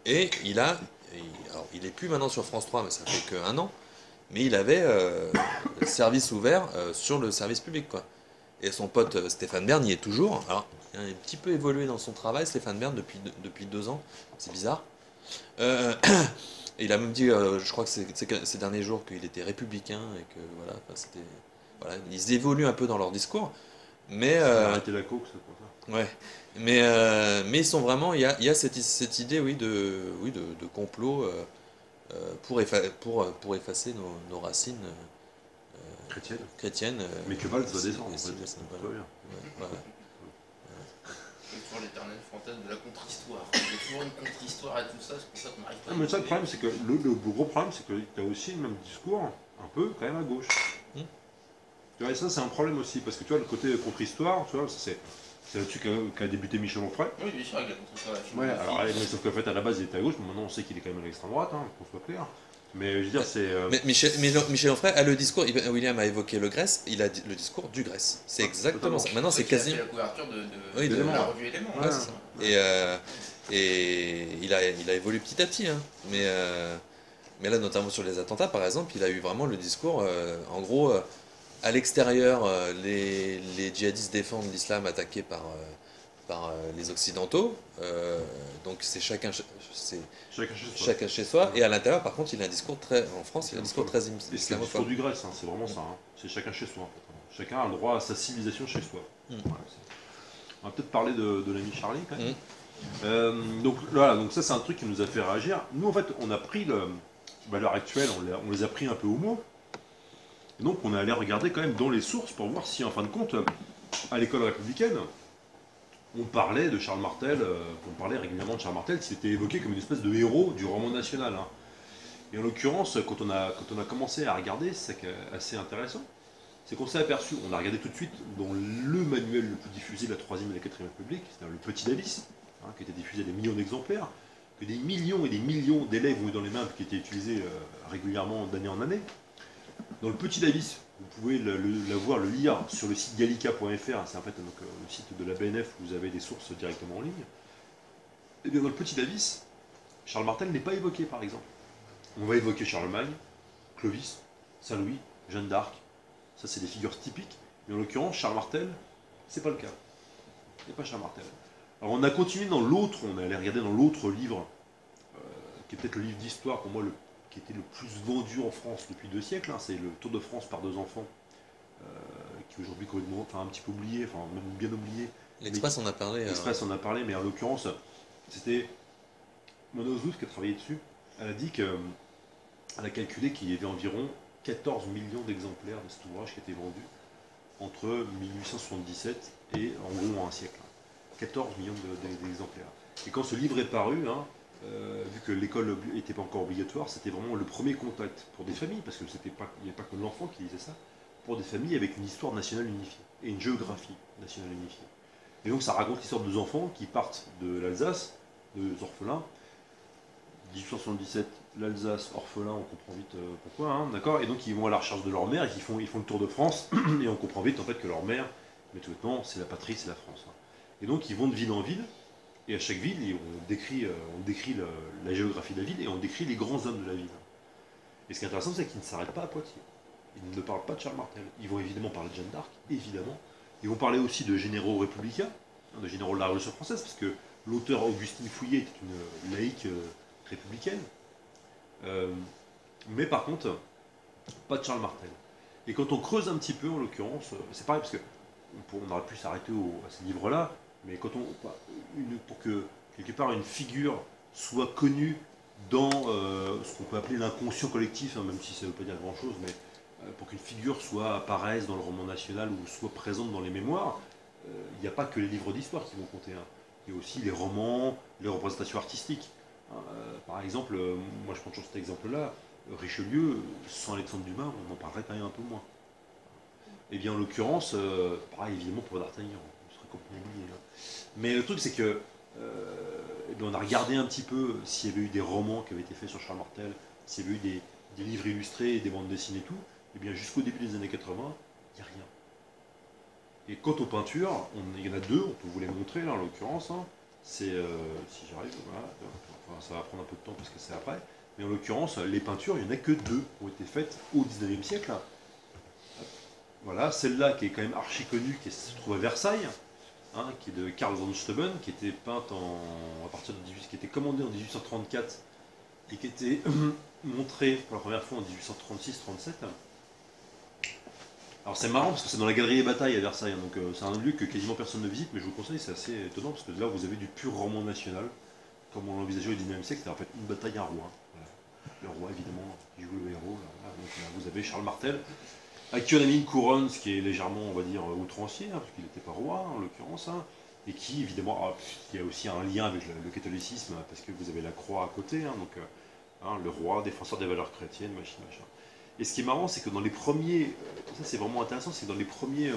Et alors, il est plus maintenant sur France 3, mais ça fait qu'1 an, mais il avait le service ouvert sur le service public, quoi. Et son pote Stéphane Bern y est toujours. Alors, il a un petit peu évolué dans son travail, Stéphane Bern, depuis 2 ans. C'est bizarre. Et il a même dit, je crois que ces derniers jours, qu'il était républicain et que voilà, ils évoluent un peu dans leur discours. Mais arrêter la coke, c'est pour ça. Ouais. Mais ils sont vraiment, il y a cette idée, de complot pour effacer nos racines chrétienne. Mais que Valls va descendre, en fait. C'est toujours l'éternel fantasme de la contre-histoire. Il y a toujours une contre-histoire à tout ça, c'est pour ça qu'on n'arrive pas à... Mais ça, le problème, c'est que le gros problème, c'est que tu as aussi le même discours, un peu, quand même, à gauche. Tu vois, et ça, c'est un problème aussi, parce que tu vois, le côté contre-histoire, tu vois, c'est là-dessus qu'a débuté Michel Onfray. Oui, bien sûr, avec la contre-histoire. Ouais, alors, mais sauf qu'en fait, à la base, il était à gauche, mais maintenant, on sait qu'il est quand même à l'extrême droite, hein, qu'on soit clair. Mais je veux dire, c'est. Mais Michel Onfray a le discours. William a évoqué le Grèce. Il a dit le discours du Grèce. C'est exactement ça. Maintenant, c'est quasiment. Il a fait la couverture de la revue Éléments. Ouais, c'est ça. Et il a évolué petit à petit. Hein. Mais là, notamment sur les attentats, par exemple, il a eu vraiment le discours. En gros, à l'extérieur, les djihadistes défendent l'islam attaqué par les Occidentaux. Donc c'est chacun chez soi. Et à l'intérieur, par contre, il a un discours en France, il a un discours très islamophobe. C'est le discours du Grèce, hein, c'est vraiment ça. Hein. C'est chacun chez soi, en fait. Chacun a le droit à sa civilisation chez soi. Voilà, on va peut-être parler de l'ami Charlie, quand même. Donc voilà, donc ça c'est un truc qui nous a fait réagir. Nous, en fait, on a pris à l'heure actuelle, on les a pris un peu au mot. Et donc on est allé regarder quand même dans les sources pour voir si, en fin de compte, à l'école républicaine, on parlait de Charles Martel, on parlait régulièrement de Charles Martel, qui était évoqué comme une espèce de héros du roman national. Hein. Et en l'occurrence, quand on a commencé à regarder, c'est assez intéressant, c'est qu'on s'est aperçu, on a regardé tout de suite dans le manuel le plus diffusé de la 3e et la 4e République, c'est-à-dire le Petit Davis, hein, qui était diffusé à des millions d'exemplaires, que des millions et des millions d'élèves ont eu dans les mains, qui était utilisé régulièrement d'année en année. Dans le Petit Davis, vous pouvez le lire sur le site gallica.fr, c'est en fait donc, le site de la BNF où vous avez des sources directement en ligne. Et bien dans le Petit Davis, Charles Martel n'est pas évoqué par exemple. On va évoquer Charlemagne, Clovis, Saint-Louis, Jeanne d'Arc, ça c'est des figures typiques, mais en l'occurrence Charles Martel, c'est pas le cas. C'est pas Charles Martel. Alors on a continué dans l'autre, on est allé regarder dans l'autre livre, qui est peut-être le livre d'histoire pour moi qui était le plus vendu en France depuis 2 siècles, hein, c'est le Tour de France par 2 enfants, qui est aujourd'hui complètement, un petit peu oublié, enfin même bien oublié. L'Express en a parlé. L'Express en a parlé, mais en l'occurrence, c'était Mona Ozouf qui a travaillé dessus. Elle a dit qu'elle a calculé qu'il y avait environ 14 millions d'exemplaires de cet ouvrage qui était vendu entre 1877 et en gros un siècle. 14 millions d'exemplaires. Et quand ce livre est paru, hein, vu que l'école n'était pas encore obligatoire, c'était vraiment le premier contact pour des familles, parce qu'il n'y avait pas que l'enfant qui lisait ça, pour des familles avec une histoire nationale unifiée et une géographie nationale unifiée. Et donc ça raconte l'histoire de 2 enfants qui partent de l'Alsace, 2 orphelins. 1877, l'Alsace, orphelin, on comprend vite pourquoi, hein, d'accord. Et donc ils vont à la recherche de leur mère et ils font le tour de France, et on comprend vite en fait que leur mère, mais tout simplement, c'est la patrie, c'est la France. Hein. Et donc ils vont de ville en ville. Et à chaque ville, on décrit la géographie de la ville et on décrit les grands hommes de la ville. Et ce qui est intéressant, c'est qu'ils ne s'arrêtent pas à Poitiers. Ils ne parlent pas de Charles Martel. Ils vont évidemment parler de Jeanne d'Arc, évidemment. Ils vont parler aussi de généraux républicains, de généraux de la Révolution française, parce que l'auteur Augustine Fouillet était une laïque républicaine. Mais par contre, pas de Charles Martel. Et quand on creuse un petit peu, en l'occurrence, c'est pareil, parce qu'on aurait pu s'arrêter à ces livres-là, mais quand pour que, quelque part, une figure soit connue dans ce qu'on peut appeler l'inconscient collectif, hein, même si ça ne veut pas dire grand-chose, mais pour qu'une figure apparaisse dans le roman national ou soit présente dans les mémoires, il n'y a pas que les livres d'histoire qui vont compter. Hein. Il y a aussi les romans, les représentations artistiques. Hein. Par exemple, moi je prends toujours cet exemple-là, Richelieu, sans Alexandre Dumas, on en parlerait quand même un peu moins. Et bien en l'occurrence, pareil évidemment pour D'Artagnan. Mais le truc, c'est que on a regardé un petit peu s'il y avait eu des romans qui avaient été faits sur Charles Martel, s'il y avait eu des livres illustrés, des bandes dessinées et tout. Et bien jusqu'au début des années 80, il n'y a rien. Et quant aux peintures, il y en a 2, on peut vous les montrer là en l'occurrence. Hein. C'est, si j'arrive, voilà, enfin, ça va prendre un peu de temps parce que c'est après. Mais en l'occurrence, les peintures, il n'y en a que 2 qui ont été faites au 19e siècle. Voilà, celle-là qui est quand même archi connue, qui se trouve à Versailles, hein, qui est de Karl von Steuben, qui était peinte qui était commandée en 1834 et qui était montrée pour la première fois en 1836-37. Alors c'est marrant parce que c'est dans la galerie des batailles à Versailles, hein, donc c'est un lieu que quasiment personne ne visite, mais je vous conseille, c'est assez étonnant parce que là vous avez du pur roman national, comme on l'envisageait au 19e siècle, c'est en fait une bataille à roi. Voilà. Le roi évidemment qui joue le héros, là, donc là, vous avez Charles Martel. à qui on a mis une couronne, ce qui est légèrement, on va dire, outrancier, hein, parce qu'il n'était pas roi, en l'occurrence, hein, et qui, évidemment, il y a aussi un lien avec le catholicisme, parce que vous avez la croix à côté, hein, donc le roi, défenseur des valeurs chrétiennes, machin. Et ce qui est marrant, c'est que dans les premiers, ça c'est vraiment intéressant, c'est que dans les premiers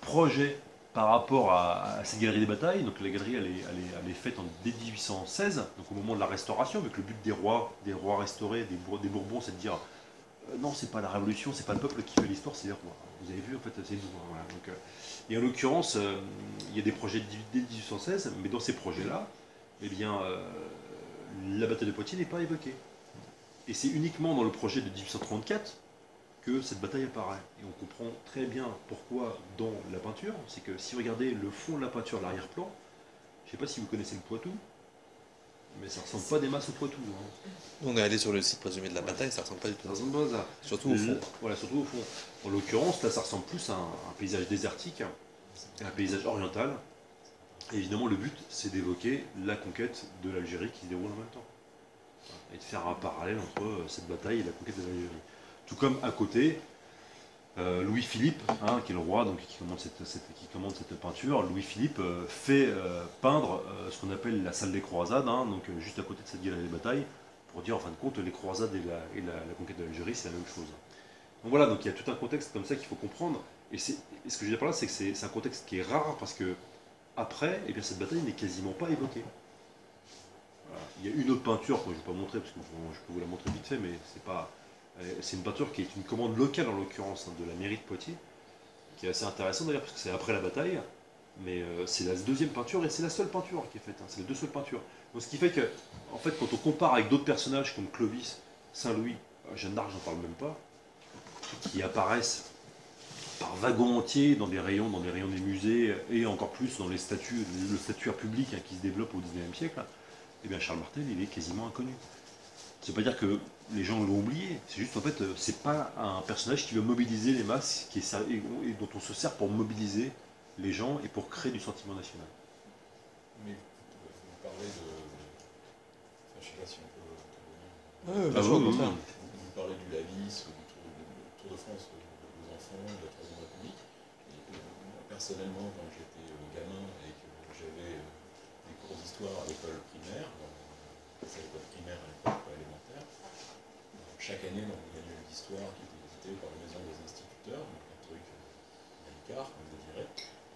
projets par rapport à cette galerie des batailles, donc la galerie elle est faite dès 1816, donc au moment de la Restauration, avec le but des rois restaurés, des Bourbons, c'est de dire non, c'est pas la Révolution, c'est pas le peuple qui fait l'histoire, c'est les rois. Vous avez vu, en fait, c'est nous. Voilà. Donc, et en l'occurrence, il y a des projets dès 1816, mais dans ces projets-là, eh bien, la bataille de Poitiers n'est pas évoquée. Et c'est uniquement dans le projet de 1834 que cette bataille apparaît. Et on comprend très bien pourquoi dans la peinture. C'est que si vous regardez le fond de la peinture, l'arrière-plan, je ne sais pas si vous connaissez le Poitou, mais ça ne ressemble pas des masses au Poitou. Hein. On est allé sur le site présumé de la bataille, ça ne ressemble pas du tout. Ça ressemble pas à ça. Surtout au fond. Voilà, surtout au fond. En l'occurrence, là, ça ressemble plus à un paysage désertique, un paysage oriental. Et évidemment, le but, c'est d'évoquer la conquête de l'Algérie qui se déroule en même temps. Et de faire un parallèle entre cette bataille et la conquête de l'Algérie. Tout comme à côté, Louis-Philippe, hein, qui est le roi donc, qui commande cette peinture, Louis-Philippe fait peindre ce qu'on appelle la salle des croisades, hein, donc juste à côté de cette galerie des batailles, pour dire en fin de compte les croisades et la conquête de l'Algérie, c'est la même chose. Donc voilà, donc il y a tout un contexte comme ça qu'il faut comprendre. Et ce que je veux dire par là, c'est que c'est un contexte qui est rare parce que après, eh bien, cette bataille n'est quasiment pas évoquée. Voilà. Il y a une autre peinture que je ne vais pas montrer parce que je peux vous la montrer vite fait, mais c'est une peinture qui est une commande locale en l'occurrence, hein, de la mairie de Poitiers, qui est assez intéressante d'ailleurs parce que c'est après la bataille, mais c'est la deuxième peinture et c'est la seule peinture qui est faite, hein, c'est les deux seules peintures. Donc ce qui fait que, en fait, quand on compare avec d'autres personnages comme Clovis, Saint-Louis, Jeanne d'Arc, j'en parle même pas, qui apparaissent par wagons entiers dans des rayons des musées et encore plus dans le statuaire public, hein, qui se développe au XIXe siècle, eh bien Charles Martel, il est quasiment inconnu. Ça ne veut pas dire que les gens l'ont oublié, c'est juste en fait, c'est pas un personnage qui veut mobiliser les masses et dont on se sert pour mobiliser les gens et pour créer du sentiment national. Mais vous parlez de. Enfin, je ne sais pas si on peut. Vous parlez du Lavis, du Tour de France aux enfants, de la Troisième République. Et, moi, personnellement, quand j'étais gamin et que j'avais des cours d'histoire à l'école primaire, c'est l'école primaire à l'époque pas élémentaire, chaque année dans le manuel d'histoire qui était édité par la maison des instituteurs, donc un truc Galicard, comme vous direz,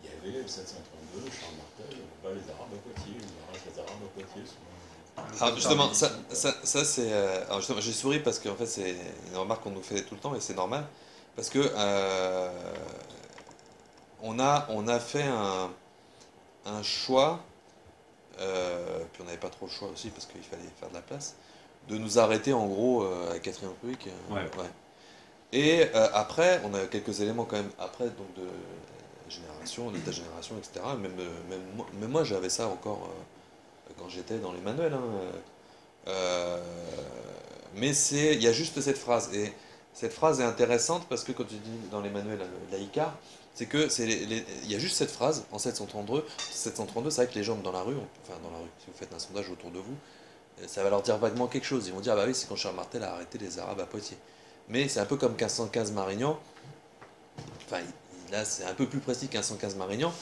il y avait 732, Charles Martel, bat les Arabes à Poitiers, ou arrache les Arabes à Poitiers. Alors justement, ça c'est. Alors justement, j'ai souri parce qu'en fait c'est une remarque qu'on nous fait tout le temps et c'est normal. Parce que on a fait un choix, puis on n'avait pas trop le choix aussi parce qu'il fallait faire de la place, de nous arrêter en gros à la 4ème République. Ouais. Et après, on a quelques éléments quand même après, donc de génération, d'état génération, etc. Même moi j'avais ça encore quand j'étais dans les manuels. Hein. Mais il y a juste cette phrase. Et cette phrase est intéressante parce que quand tu dis dans les manuels laïcars, c'est que il y a juste cette phrase en 732. 732, c'est vrai que les gens dans la rue, si vous faites un sondage autour de vous, ça va leur dire vaguement quelque chose. Ils vont dire, ah bah oui, c'est quand Charles Martel a arrêté les Arabes à Poitiers. Mais c'est un peu comme 1515 Marignan. Enfin, là, c'est un peu plus précis, 1515 Marignan.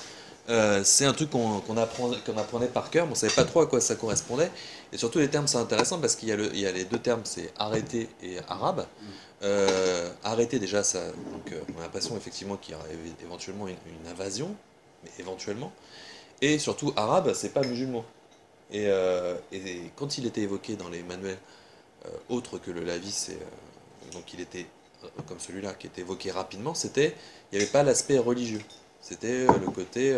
C'est un truc qu'on apprenait par cœur, mais on ne savait pas trop à quoi ça correspondait. Et surtout, les termes, c'est intéressant parce qu'il y a les deux termes, c'est arrêté et arabe. Arrêté, déjà, on a l'impression effectivement qu'il y aurait éventuellement une invasion, mais éventuellement. Et surtout, arabe, c'est pas musulman. Et quand il était évoqué dans les manuels autres que le Lavis, donc il était comme celui-là qui était évoqué rapidement, il n'y avait pas l'aspect religieux. C'était le côté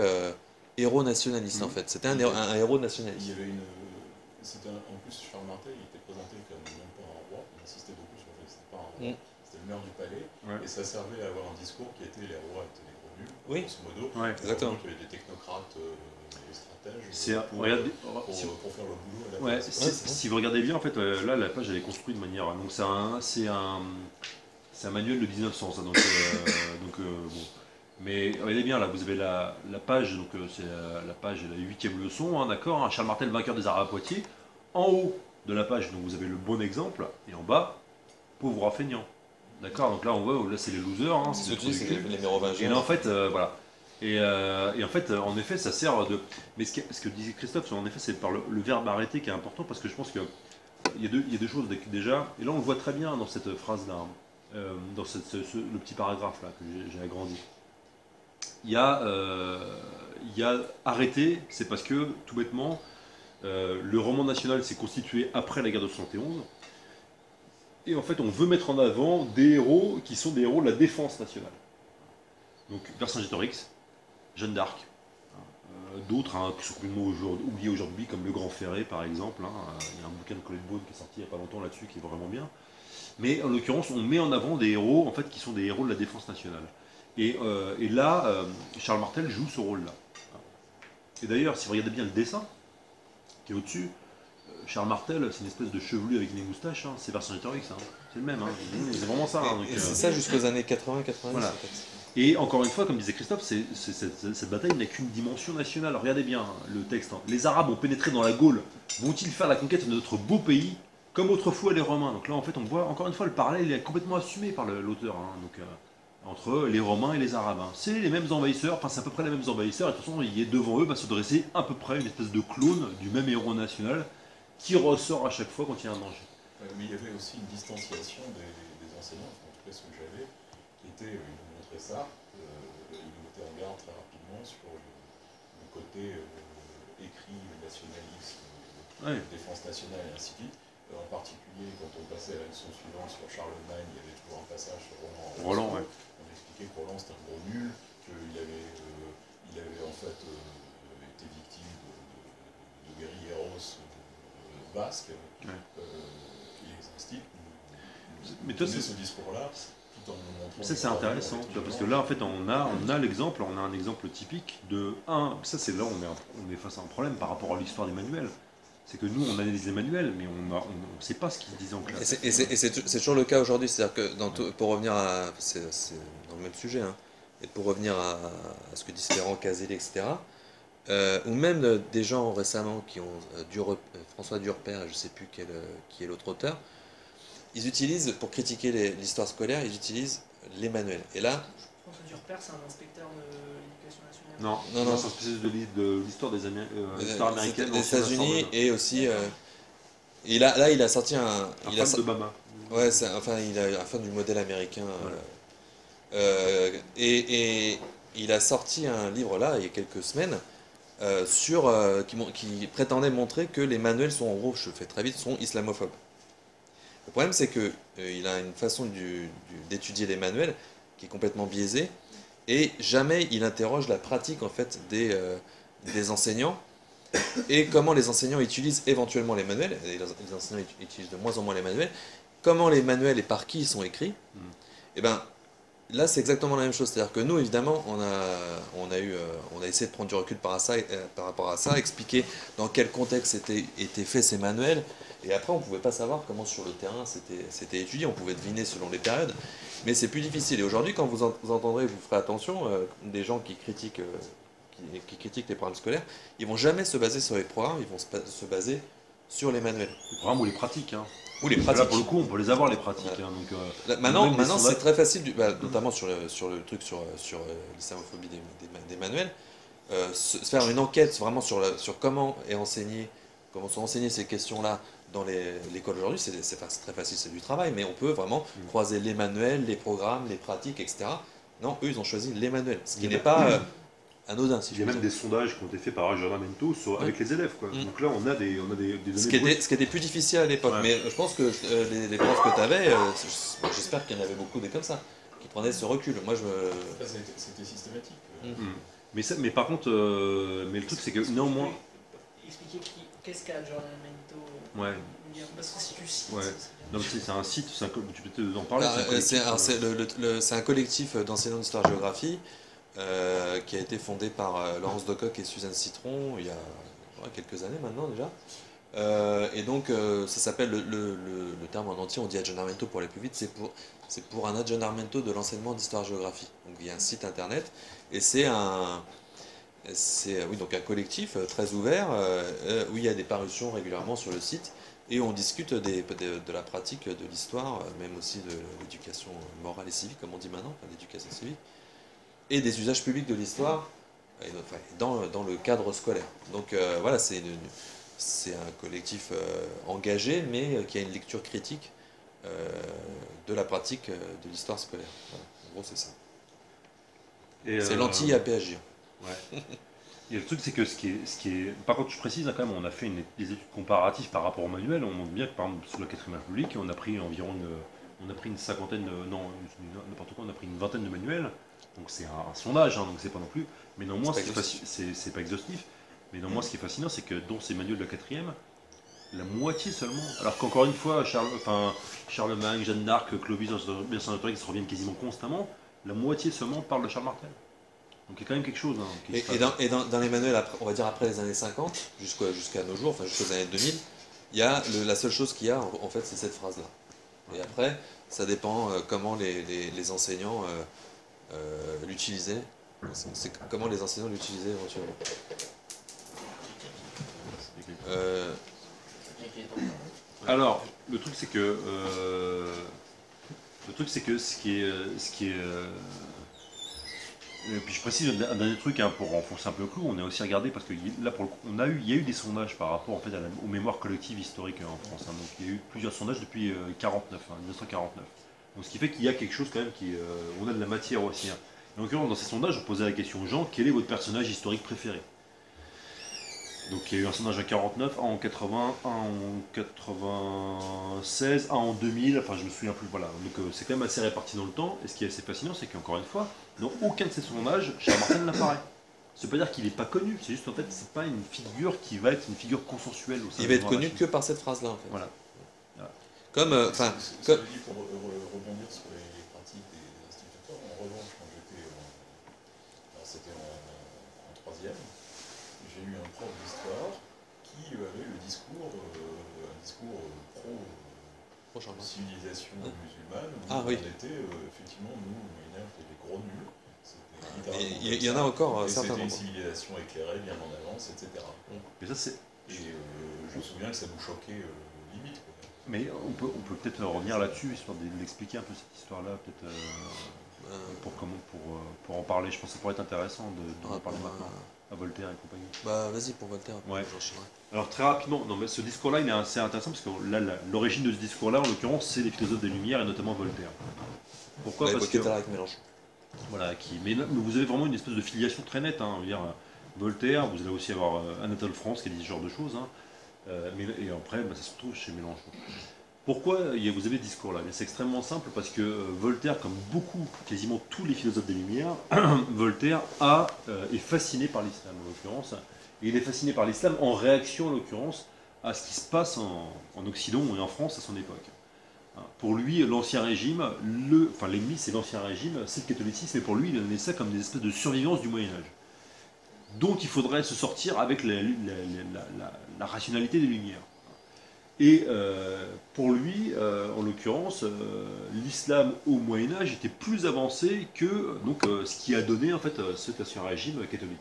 héros nationaliste en fait. C'était un héros nationaliste. En plus, Charles Martel, il était présenté comme même pas un roi. Il insistait beaucoup sur le fait que c'était pas un roi. C'était le maire du palais. Ouais. Et ça servait à avoir un discours qui était les rois étaient des gros nuls, grosso modo. Ouais, exactement. Il y avait des technocrates, des stratèges pour faire le boulot à la place. Si vous regardez bien, en fait, là, la page, elle est construite de manière. Donc, c'est un manuel de 1900, ça. Donc, bon. Mais regardez bien, là, vous avez la page, donc c'est la page, la 8e leçon, hein, d'accord, hein, Charles Martel, vainqueur des Arabes à Poitiers. En haut de la page, donc vous avez le bon exemple, et en bas, pauvre roi feignant. D'accord, donc là on voit, là c'est les losers, hein, c'est les mérovingiens. Et là en fait, voilà. Et en fait, en effet, ça sert de. Mais ce que disait Christophe, en effet, c'est par le verbe arrêter qui est important parce que je pense que il y a deux choses déjà. Et là on le voit très bien dans cette phrase-là, dans le petit paragraphe là que j'ai agrandi. Il y a arrêter, c'est parce que tout bêtement, le roman national s'est constitué après la guerre de 71. Et en fait, on veut mettre en avant des héros qui sont des héros de la défense nationale. Donc, Vercingétorix, Jeanne d'Arc, d'autres qui sont complètement oubliés aujourd'hui, comme Le Grand Ferré, par exemple. Il y a un bouquin de Colette Beaune qui est sorti il n'y a pas longtemps là-dessus, qui est vraiment bien. Mais en l'occurrence, on met en avant des héros en fait, qui sont des héros de la défense nationale. Et là, Charles Martel joue ce rôle-là. Et d'ailleurs, si vous regardez bien le dessin, qui est au-dessus, Charles Martel, c'est une espèce de chevelu avec des moustaches, hein. C'est Vercingétorix, hein. C'est le même, hein. C'est vraiment ça. Hein. Et c'est ça jusqu'aux années 80-90. Voilà. En fait. Et encore une fois, comme disait Christophe, cette bataille n'a qu'une dimension nationale. Regardez bien hein, le texte. Hein. Les Arabes ont pénétré dans la Gaule. Vont-ils faire la conquête de notre beau pays comme autrefois les Romains? Donc là, en fait, on voit encore une fois le parallèle il est complètement assumé par l'auteur. Hein. Donc, entre les Romains et les Arabes. Hein. C'est les mêmes envahisseurs, enfin c'est à peu près les mêmes envahisseurs. Et de toute façon, il est devant eux va se dresser à peu près une espèce de clone du même héros national qui ressort à chaque fois quand il y a un danger. Mais il y avait aussi une distanciation des enseignants, en tout cas ce que j'avais, qui était, ils nous montraient ça, ils nous mettaient en garde très rapidement sur le côté écrit, nationaliste, défense nationale et ainsi de suite. En particulier, quand on passait à la leçon suivante sur Charlemagne, il y avait toujours un passage sur Roland. Ouais. On expliquait que Roland c'était un gros nul, qu'il avait en fait été victime de guerrilleros basques, et les instits mais toi, ce discours-là, tout en nous montrant. Ça c'est intéressant, tu vois, parce que là en fait on a l'exemple, on a un exemple typique de ça c'est là on est face à un problème par rapport à l'histoire des manuels. C'est que nous, on analyse les manuels, mais on ne sait pas ce qu'ils disent en classe. Et c'est toujours le cas aujourd'hui. C'est-à-dire que, pour revenir à... C'est dans le même sujet, hein, et pour revenir à ce que disent Ferrand, Caselli, etc., ou même des gens récemment qui ont... François Durper, je ne sais plus qui est l'autre auteur, ils utilisent, pour critiquer l'histoire scolaire, ils utilisent les manuels. Et là... François Durper, c'est un inspecteur de l'éducation nationale. Non, c'est un spécialiste de l'histoire l'histoire américaine. Des États-Unis et aussi. Il a sorti un. Un fan de Bama. Ouais, il a un fan du modèle américain. Ouais. Et il a sorti un livre là, il y a quelques semaines, qui prétendait montrer que les manuels sont, en gros, je fais très vite, sont islamophobes. Le problème, c'est qu'il a une façon d'étudier les manuels qui est complètement biaisée. Et jamais il interroge la pratique en fait des enseignants et comment les enseignants utilisent éventuellement les manuels. Et les enseignants utilisent de moins en moins les manuels. Comment les manuels et par qui ils sont écrits. Et ben là c'est exactement la même chose. C'est-à-dire que nous évidemment on a essayé de prendre du recul par rapport à ça, expliquer dans quel contexte étaient faits ces manuels. Et après on ne pouvait pas savoir comment sur le terrain c'était étudié. On pouvait deviner selon les périodes. Mais c'est plus difficile. Et aujourd'hui, quand vous entendrez, vous ferez attention, des gens qui critiquent les programmes scolaires, ils vont jamais se baser sur les programmes, ils vont se baser sur les manuels. Les programmes ou les pratiques. Hein. Ou les pratiques. Là, pour le coup, on peut les avoir, les pratiques. Ouais. Hein, donc, maintenant c'est très facile, notamment sur le truc sur l'islamophobie des manuels, se faire une enquête vraiment sur comment sont enseignées ces questions-là dans l'école aujourd'hui, c'est très facile, c'est du travail, mais on peut vraiment croiser les manuels, les programmes, les pratiques, etc. Non, eux, ils ont choisi les manuels, ce qui n'est pas anodin. Si il y a même des sondages qui ont été faits par Aggiornamento avec les élèves. Quoi. Donc là, on a des données. Ce qui était plus difficile à l'époque, mais je pense que les profs que tu avais, j'espère qu'il y en avait beaucoup des comme ça, qui prenaient ce recul. Moi, C'était systématique. Mais par contre, mais le truc, c'est que néanmoins... Expliquer qu'est-ce qu'a Aggiornamento. Ouais. Parce que si tu cites. Ouais. Non, c'est un site, tu peux en parler. C'est un collectif d'enseignants d'histoire-géographie qui a été fondé par Laurence Decoq et Suzanne Citron il y a quelques années maintenant déjà. Et donc ça s'appelle, le terme en entier, on dit aggiornamento pour aller plus vite, c'est pour un aggiornamento de l'enseignement d'histoire-géographie. Donc il y a un site internet et c'est donc un collectif très ouvert où il y a des parutions régulièrement sur le site Et on discute de la pratique de l'histoire, même aussi de l'éducation morale et civique, comme on dit maintenant, enfin, l'éducation civique, et des usages publics de l'histoire dans le cadre scolaire. Donc voilà, c'est un collectif engagé, mais qui a une lecture critique de la pratique de l'histoire scolaire. Voilà. En gros, c'est ça. C'est l'anti-APHG. Ouais. Et le truc, c'est que ce qui est... Par contre, je précise, quand même, on a fait des études comparatives par rapport au manuel. On montre bien que, par exemple, sous la 4ème République, on a pris environ une cinquantaine, non, n'importe quoi, on a pris une vingtaine de manuels. Donc c'est un sondage, hein, donc c'est pas non plus. Mais néanmoins, c'est pas exhaustif. Mais néanmoins, ce qui est fascinant, c'est que dans ces manuels de la 4ème, la moitié seulement. Alors qu'encore une fois, Charlemagne, Jeanne d'Arc, Clovis, Vercingétorix, qui se reviennent quasiment constamment, la moitié seulement parle de Charles Martel. Donc il y a quand même quelque chose. Hein, et dans les manuels, on va dire après les années 50, jusqu'à nos jours, enfin jusqu'aux années 2000, il y a la seule chose qu'il y a, en fait, c'est cette phrase-là. Et après, ça dépend comment les enseignants l'utilisaient. C'est comment les enseignants l'utilisaient éventuellement. Alors, le truc c'est que ce qui est et puis je précise un dernier truc, hein, pour renforcer un peu le clou, on a aussi regardé parce que là pour le coup, il y a eu des sondages par rapport en fait aux mémoires collectives historiques en France. Hein, donc il y a eu plusieurs sondages depuis 1949. Donc ce qui fait qu'il y a quelque chose quand même on a de la matière aussi. Hein. Et en l'occurrence, dans ces sondages, on posait la question aux gens, quel est votre personnage historique préféré? Donc il y a eu un sondage en 49, un en 80, un en 96, un en 2000, enfin je me souviens plus, voilà. Donc c'est quand même assez réparti dans le temps, et ce qui est assez fascinant, c'est qu'encore une fois, dans aucun de ces sondages, Charles Martel n'apparaît. Ça veut pas dire qu'il n'est pas connu, c'est juste en fait, c'est pas une figure qui va être une figure consensuelle au sein. Il va être connu que par cette phrase-là en fait. Voilà. Comme, enfin, pour rebondir sur les pratiques des instituteurs, en revanche, quand j'étais c'était en troisième, j'ai eu un prof d'histoire qui avait un discours pro-civilisation musulmane, où on était effectivement, nous, au Moyen-Âge, des gros nuls. Il y en a encore certains. C'était une civilisation éclairée bien en avance, etc. Et ça, c'est... je me souviens que ça nous choquait limite. Quoi. Mais on peut peut-être revenir là-dessus, histoire d'expliquer un peu cette histoire-là, peut-être pour en parler. Je pense que ça pourrait être intéressant de parler maintenant. À Voltaire et compagnie. Bah vas-y pour Voltaire. Ouais. Alors très rapidement, non mais ce discours-là il est assez intéressant parce que l'origine de ce discours-là en l'occurrence c'est les philosophes des Lumières et notamment Voltaire. Pourquoi? Parce que avec Mélenchon. Voilà, mais vous avez vraiment une espèce de filiation très nette. Hein, dire, Voltaire, vous allez aussi avoir Anatole France qui dit ce genre de choses. Hein, et après, ça se retrouve chez Mélenchon. Pourquoi vous avez ce discours-là? C'est extrêmement simple parce que Voltaire, comme quasiment tous les philosophes des Lumières, Voltaire est fasciné par l'islam en l'occurrence. Et il est fasciné par l'islam en réaction en l'occurrence à ce qui se passe en Occident et en France à son époque. Pour lui, l'ancien régime, l'ennemi c'est l'ancien régime, c'est le catholicisme, et pour lui il donnait ça comme des espèces de survivance du Moyen-Âge. Donc il faudrait se sortir avec la rationalité des Lumières. Et pour lui, en l'occurrence, l'islam au Moyen-Âge était plus avancé que ce qui a donné en fait cet ancien régime catholique.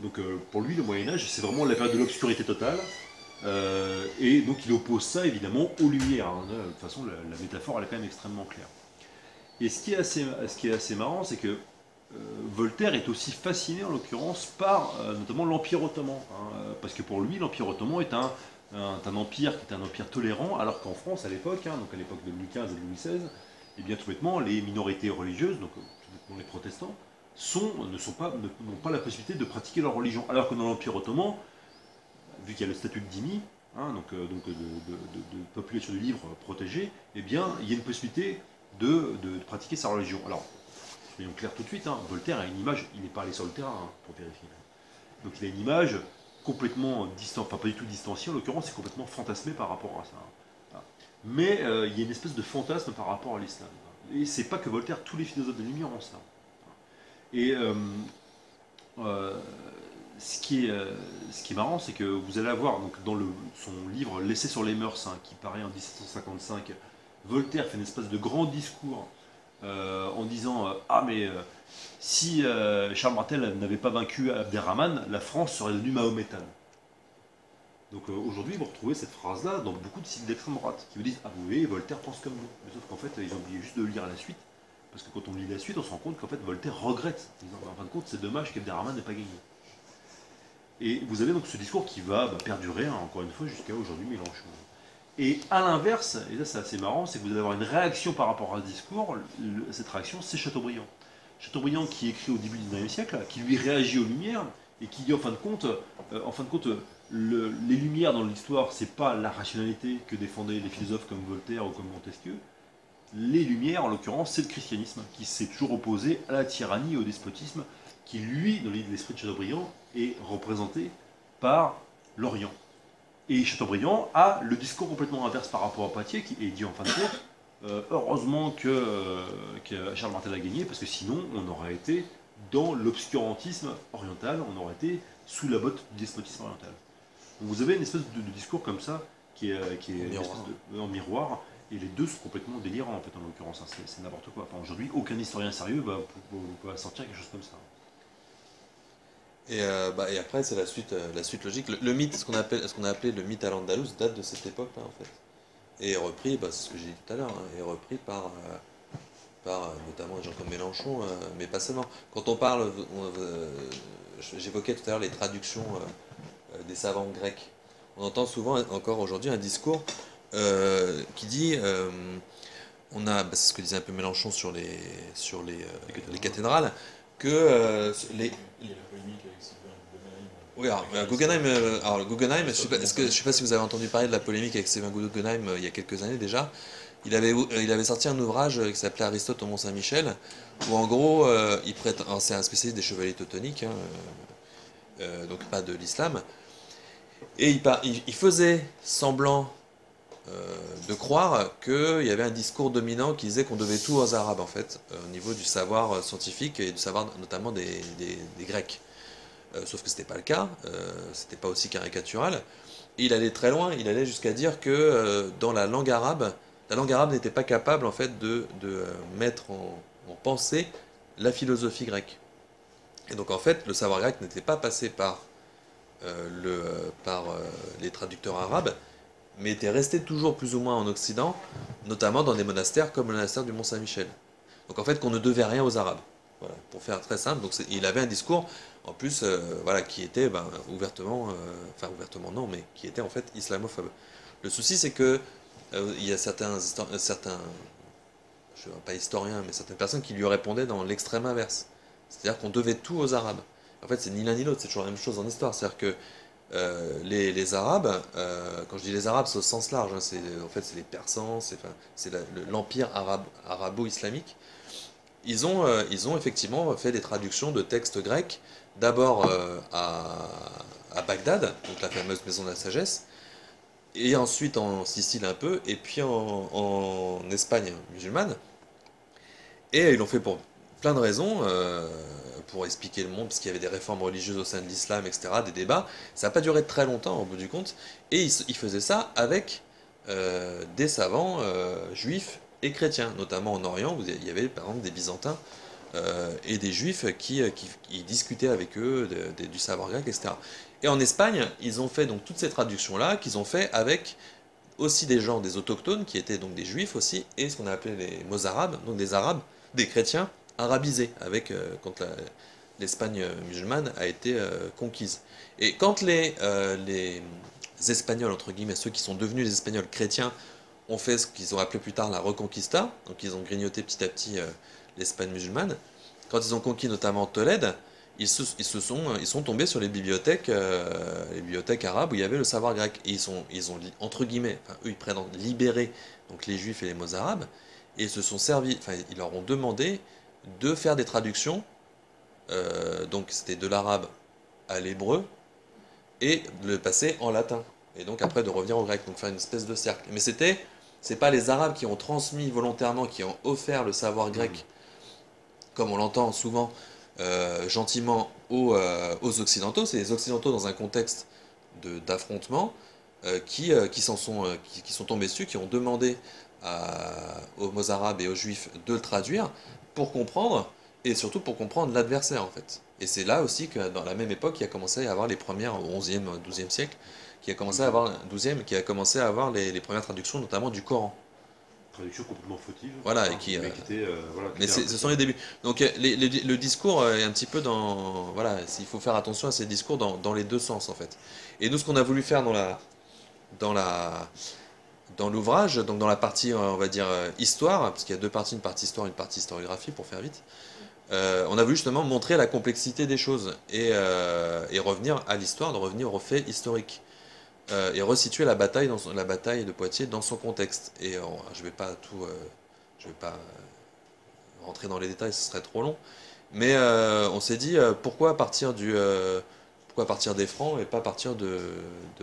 Donc pour lui, le Moyen-Âge, c'est vraiment la période de l'obscurité totale. Et donc il oppose ça évidemment aux Lumières. Hein. De toute façon, la métaphore elle est quand même extrêmement claire. Et ce qui est assez marrant, c'est que Voltaire est aussi fasciné en l'occurrence par notamment l'Empire ottoman. Hein, parce que pour lui, l'Empire ottoman est un empire qui est un empire tolérant, alors qu'en France à l'époque, hein, donc à l'époque de Louis XV et de Louis XVI, et bien tout bêtement, les minorités religieuses, donc tout bêtement les protestants, n'ont pas la possibilité de pratiquer leur religion. Alors que dans l'Empire ottoman, vu qu'il y a le statut de dhimmi, hein, de population du livre protégée, eh bien, il y a une possibilité de pratiquer sa religion. Alors, soyons clairs tout de suite, hein, Voltaire a une image, il n'est pas allé sur le terrain hein, pour vérifier. Donc il a une image complètement pas du tout distanciée, en l'occurrence, c'est complètement fantasmé par rapport à ça. Hein. Voilà. Mais il y a une espèce de fantasme par rapport à l'islam. Et c'est pas que Voltaire, tous les philosophes de Lumière ont ça. Et ce qui est marrant, c'est que vous allez avoir donc, dans son livre L'essai sur les mœurs, hein, qui paraît en 1755, Voltaire fait une espèce de grand discours en disant si Charles Martel n'avait pas vaincu Abderrahmane, la France serait devenue mahométane. Donc aujourd'hui, vous retrouvez cette phrase-là dans beaucoup de sites d'extrême droite qui vous disent ah vous voyez, Voltaire pense comme nous. Mais sauf qu'en fait, ils ont oublié juste de lire la suite, parce que quand on lit la suite, on se rend compte qu'en fait Voltaire regrette. En disant, en fin de compte, c'est dommage qu'Abderrahmane n'ait pas gagné. Et vous avez donc ce discours qui va perdurer, hein, encore une fois, jusqu'à aujourd'hui Mélenchon. Et à l'inverse, et là c'est assez marrant, c'est que vous allez avoir une réaction par rapport à ce discours. Cette réaction, c'est Chateaubriand. Chateaubriand qui écrit au début du XIXe siècle, qui lui réagit aux Lumières, et qui dit en fin de compte, les Lumières dans l'histoire, c'est pas la rationalité que défendaient les philosophes comme Voltaire ou comme Montesquieu. Les Lumières, en l'occurrence, c'est le christianisme, qui s'est toujours opposé à la tyrannie et au despotisme, qui lui, dans l'esprit de Chateaubriand, est représenté par l'Orient. Et Chateaubriand a le discours complètement inverse par rapport à Poitiers, qui est dit en fin de compte, heureusement que Charles Martel a gagné, parce que sinon on aurait été dans l'obscurantisme oriental, on aurait été sous la botte du despotisme oriental. Donc vous avez une espèce de discours comme ça, qui est en miroir, et les deux sont complètement délirants en fait en l'occurrence, hein, c'est n'importe quoi. Enfin, aujourd'hui, aucun historien sérieux va sortir quelque chose comme ça. Et après, c'est la suite logique. Le mythe, ce qu'on a appelé le mythe al-Andalus, date de cette époque-là, en fait. Et est repris, c'est ce que j'ai dit tout à l'heure, hein, est repris par notamment des gens comme Mélenchon, mais pas seulement. Quand on parle, j'évoquais tout à l'heure les traductions des savants grecs. On entend souvent, encore aujourd'hui, un discours qui dit, c'est ce que disait un peu Mélenchon sur les cathédrales, que les... Oui, alors Guggenheim, je ne sais pas si vous avez entendu parler de la polémique avec Sylvain Guggenheim il y a quelques années déjà. Il avait sorti un ouvrage qui s'appelait Aristote au Mont-Saint-Michel, où en gros, c'est un spécialiste des chevaliers teutoniques, hein, donc pas de l'islam, et il faisait semblant de croire qu'il y avait un discours dominant qui disait qu'on devait tout aux Arabes, en fait, au niveau du savoir scientifique et du savoir notamment des Grecs. Sauf que c'était pas le cas, c'était pas aussi caricatural. Et il allait très loin, il allait jusqu'à dire que dans la langue arabe n'était pas capable en fait de mettre en pensée la philosophie grecque. Et donc en fait, le savoir grec n'était pas passé par les traducteurs arabes, mais était resté toujours plus ou moins en Occident, notamment dans des monastères comme le monastère du Mont-Saint-Michel. Donc en fait, qu'on ne devait rien aux Arabes. Voilà, pour faire très simple, donc il avait un discours en plus qui était ouvertement non, mais qui était en fait islamophobe. Le souci c'est que il y a certains, je ne suis pas historien, mais certaines personnes qui lui répondaient dans l'extrême inverse. C'est-à-dire qu'on devait tout aux Arabes. En fait, c'est ni l'un ni l'autre, c'est toujours la même chose en histoire. C'est-à-dire que les Arabes, quand je dis les Arabes, c'est au sens large, hein, c'est les Persans, c'est l'empire arabo-islamique. Ils ont effectivement fait des traductions de textes grecs, d'abord à Bagdad, donc la fameuse maison de la sagesse, et ensuite en Sicile un peu, et puis en Espagne musulmane. Et ils l'ont fait pour plein de raisons, pour expliquer le monde, parce qu'il y avait des réformes religieuses au sein de l'islam, etc., des débats. Ça n'a pas duré très longtemps au bout du compte, et ils faisaient ça avec des savants juifs et chrétiens, notamment en Orient, il y avait par exemple des Byzantins et des Juifs qui discutaient avec eux du savoir grec, etc. Et en Espagne, ils ont fait donc toutes ces traductions-là, qu'ils ont fait avec aussi des gens, des autochtones, qui étaient donc des Juifs aussi, et ce qu'on a appelé les Mozarabes, donc des Arabes, des chrétiens arabisés, quand l'Espagne musulmane a été conquise. Et quand les Espagnols, entre guillemets, ceux qui sont devenus les Espagnols chrétiens, ont fait ce qu'ils ont appelé plus tard la Reconquista, donc ils ont grignoté petit à petit l'Espagne musulmane. Quand ils ont conquis notamment Tolède, ils sont tombés sur les bibliothèques arabes où il y avait le savoir grec. Et ils ont entre guillemets, eux ils prétendent libérer donc les Juifs et les Mozarabes, et ils leur ont demandé de faire des traductions, donc c'était de l'arabe à l'hébreu, et de le passer en latin. Et donc après de revenir au grec, donc faire une espèce de cercle. Mais c'est pas les Arabes qui ont transmis volontairement, qui ont offert le savoir grec, comme on l'entend souvent gentiment aux Occidentaux. C'est les Occidentaux dans un contexte d'affrontement qui sont tombés dessus, qui ont demandé aux Mozarabes et aux Juifs de le traduire pour comprendre et surtout pour comprendre l'adversaire en fait. Et c'est là aussi que dans la même époque, il a commencé à avoir les premières, au 11e, 12e siècle, qui a commencé à avoir, 12e, qui a commencé à avoir les premières traductions, notamment du Coran. Traduction complètement fautive. Voilà, et qui, mais ce sont les débuts. Donc le discours est un petit peu dans, voilà, il faut faire attention à ces discours dans les deux sens en fait. Et nous, ce qu'on a voulu faire dans l'ouvrage, donc dans la partie, on va dire, histoire, parce qu'il y a deux parties, une partie histoire, une partie historiographie, pour faire vite, on a voulu justement montrer la complexité des choses et revenir à l'histoire, de revenir aux faits historiques. Et resituer la bataille de Poitiers dans son contexte. Et je vais pas rentrer dans les détails, ce serait trop long. Mais on s'est dit pourquoi partir des Francs et pas partir de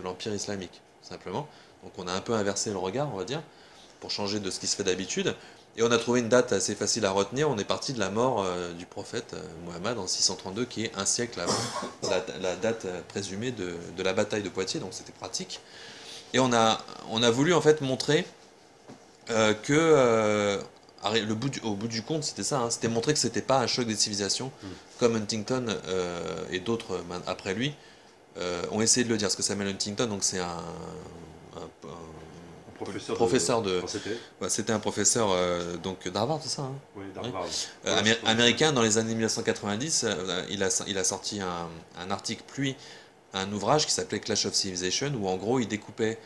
l'Empire islamique, simplement. Donc on a un peu inversé le regard, on va dire, pour changer de ce qui se fait d'habitude. Et on a trouvé une date assez facile à retenir. On est parti de la mort du prophète Mohammed en 632, qui est un siècle avant la date présumée de la bataille de Poitiers, donc c'était pratique. Et on a voulu en fait montrer que, au bout du compte, c'était ça, hein, c'était montrer que c'était pas un choc des civilisations, comme Huntington et d'autres après lui ont essayé de le dire. Parce que Samuel Huntington, donc c'est un professeur de c'était un professeur donc d'Harvard, c'est ça, hein, oui, d'Harvard. Oui. Américain dans les années 1990. Il a sorti un article puis un ouvrage qui s'appelait Clash of Civilization, où en gros il découpait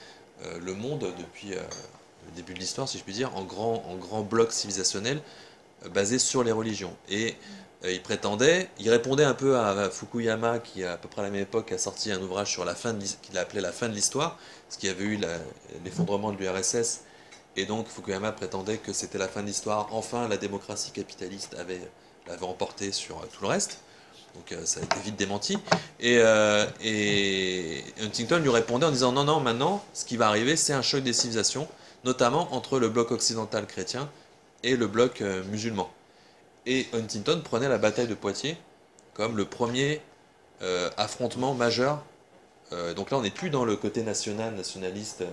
le monde depuis le début de l'histoire, si je puis dire, en grands blocs civilisationnels basés sur les religions. Et il répondait un peu à Fukuyama, qui à peu près à la même époque a sorti un ouvrage sur qu'il a appelé La fin de l'histoire, parce qu'il y avait eu l'effondrement de l'URSS, et donc Fukuyama prétendait que c'était la fin de l'histoire. Enfin, la démocratie capitaliste l'avait emporté sur tout le reste. Donc ça a été vite démenti. Et Huntington lui répondait en disant non, maintenant, ce qui va arriver, c'est un choc des civilisations, notamment entre le bloc occidental chrétien et le bloc musulman. Et Huntington prenait la bataille de Poitiers comme le premier affrontement majeur. Donc là, on n'est plus dans le côté nationaliste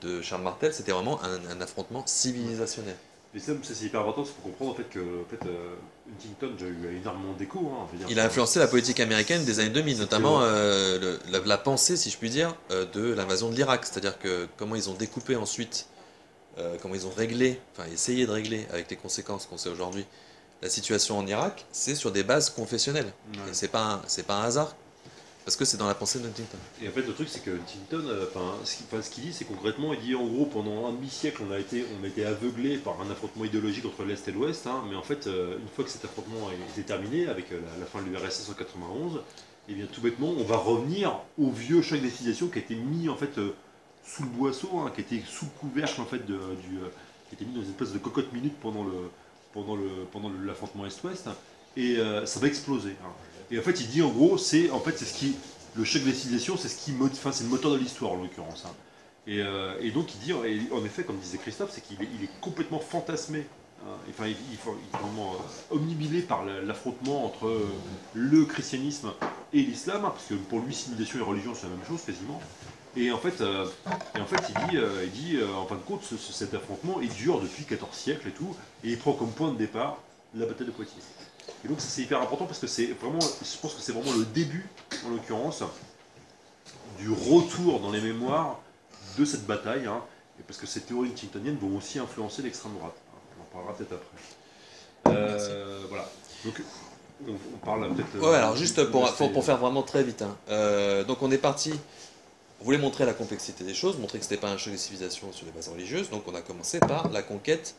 de Charles Martel, c'était vraiment un affrontement civilisationnel. Mais ça, c'est hyper important, parce qu'il faut comprendre en fait, que Huntington a eu énormément d'écho. Hein, il a influencé la politique américaine des années 2000, notamment la pensée, si je puis dire, de l'invasion de l'Irak. C'est-à-dire que comment ils ont découpé ensuite, comment ils ont essayé de régler, avec les conséquences qu'on sait aujourd'hui, la situation en Irak, c'est sur des bases confessionnelles. Ouais. Et c'est pas un hasard. Parce que c'est dans la pensée d'Huntington. Et en fait, le truc, c'est que Huntington, ce qu'il dit, c'est concrètement, il dit en gros, pendant un demi-siècle, on a été aveuglés par un affrontement idéologique entre l'Est et l'Ouest, hein, mais en fait, une fois que cet affrontement était terminé, avec la fin de l'URSS en 91, et bien tout bêtement, on va revenir au vieux choc des civilisations qui a été mis en fait sous le boisseau, hein, qui a été sous le couvercle en fait qui a été mis dans une espèce de cocotte minute pendant l'affrontement Est-Ouest, et ça va exploser. Hein. Et en fait, il dit en gros, le choc des civilisations, c'est c'est le moteur de l'histoire en l'occurrence. Hein. Et donc il dit, en effet, comme disait Christophe, c'est qu'il est complètement fantasmé. Hein. Enfin, il est vraiment omnibilé par l'affrontement entre le christianisme et l'islam, hein, parce que pour lui, civilisation et religion, c'est la même chose quasiment. Et en fait, il dit, en fin de compte, cet affrontement, il dure depuis 14 siècles et tout, et il prend comme point de départ la bataille de Poitiers. Et donc ça c'est hyper important parce que je pense que c'est vraiment le début, en l'occurrence, du retour dans les mémoires de cette bataille, hein, et parce que ces théories huntingtoniennes vont aussi influencer l'extrême droite. Hein, on en parlera peut-être après. Voilà. Donc on parle peut-être... Ouais, alors juste pour faire vraiment très vite. Hein. Donc on est parti, on voulait montrer la complexité des choses, montrer que ce n'était pas un choc des civilisations sur les bases religieuses, donc on a commencé par la conquête.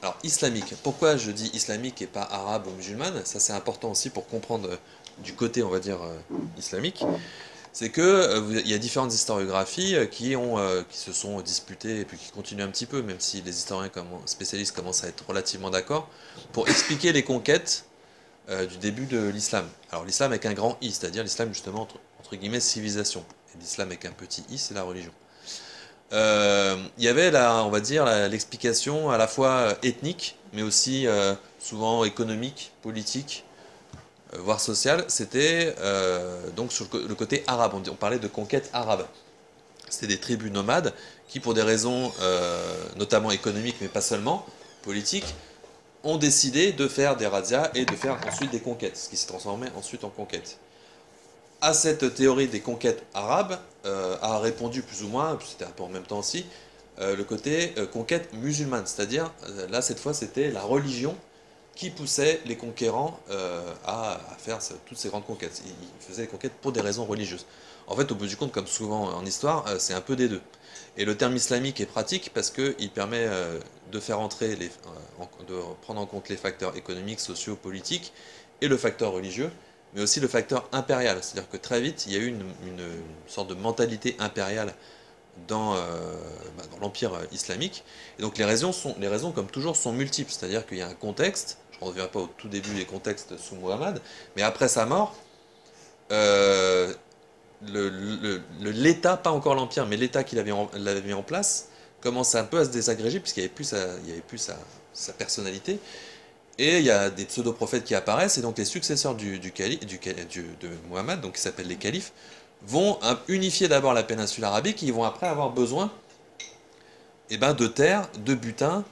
Alors, islamique. Pourquoi je dis islamique et pas arabe ou musulmane? Ça, c'est important aussi pour comprendre du côté, on va dire, islamique. C'est que il y a différentes historiographies qui se sont disputées et puis qui continuent un petit peu, même si les historiens spécialistes commencent à être relativement d'accord, pour expliquer les conquêtes du début de l'islam. Alors, l'islam avec un grand I, c'est-à-dire l'islam justement entre guillemets civilisation. Et l'islam avec un petit I, c'est la religion. Il y avait on va dire l'explication à la fois ethnique, mais aussi souvent économique, politique, voire sociale. C'était donc sur le côté arabe. On parlait de conquête arabe. C'était des tribus nomades qui, pour des raisons notamment économiques, mais pas seulement, politiques, ont décidé de faire des razzias et de faire ensuite des conquêtes, ce qui s'est transformé ensuite en conquêtes. À cette théorie des conquêtes arabes a répondu plus ou moins, c'était un peu en même temps aussi, le côté conquête musulmane, c'est-à-dire là cette fois c'était la religion qui poussait les conquérants à faire toutes ces grandes conquêtes. Ils faisaient les conquêtes pour des raisons religieuses. En fait, au bout du compte, comme souvent en histoire, c'est un peu des deux. Et le terme islamique est pratique parce qu'il permet de faire entrer, de prendre en compte les facteurs économiques, sociaux, politiques et le facteur religieux, mais aussi le facteur impérial. C'est-à-dire que très vite, il y a eu une sorte de mentalité impériale dans l'empire islamique. Et donc les raisons, comme toujours, sont multiples. C'est-à-dire qu'il y a un contexte, je ne reviens pas au tout début des contextes sous Muhammad, mais après sa mort, l'État, pas encore l'Empire, mais l'État qu'il avait mis en place, commence un peu à se désagréger puisqu'il n'y avait plus sa personnalité. Et il y a des pseudo-prophètes qui apparaissent, et donc les successeurs de Muhammad, donc qui s'appellent les califes, vont unifier d'abord la péninsule arabique, et ils vont après avoir besoin de terres, de butin,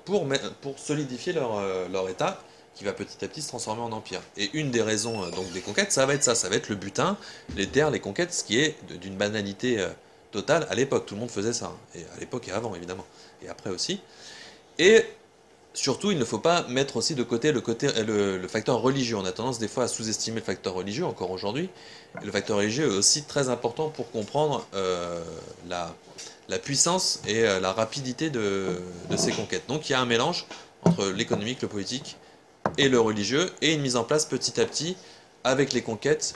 pour solidifier leur État, qui va petit à petit se transformer en empire. Et une des raisons donc des conquêtes, ça va être le butin, les terres, les conquêtes, ce qui est d'une banalité totale à l'époque. Tout le monde faisait ça, et à l'époque et avant évidemment, et après aussi. Et surtout, il ne faut pas mettre aussi de côté le facteur religieux. On a tendance des fois à sous-estimer le facteur religieux, encore aujourd'hui. Le facteur religieux est aussi très important pour comprendre la puissance et la rapidité de ces conquêtes. Donc il y a un mélange entre l'économique, le politique et le religieux, et une mise en place petit à petit avec les conquêtes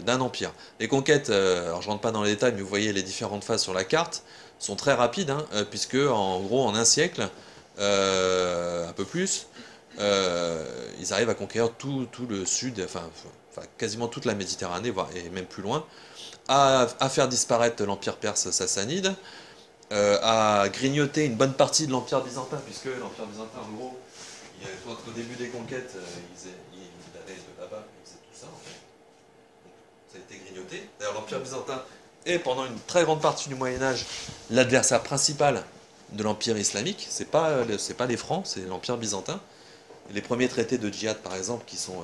d'un empire. Les conquêtes, alors je ne rentre pas dans les détails, mais vous voyez les différentes phases sur la carte, sont très rapides, puisque en gros en un siècle, un peu plus, ils arrivent à conquérir tout le sud, enfin quasiment toute la Méditerranée, voire, et même plus loin, à faire disparaître l'empire perse sassanide, à grignoter une bonne partie de l'empire byzantin, puisque l'empire byzantin, en gros, au début des conquêtes, ils allaient de là-bas, ils faisaient tout ça, en fait. Donc, ça a été grignoté. D'ailleurs, l'empire byzantin est, pendant une très grande partie du Moyen-Âge, l'adversaire principal de l'empire islamique. C'est pas les Francs, c'est l'empire byzantin. Les premiers traités de djihad, par exemple, qui sont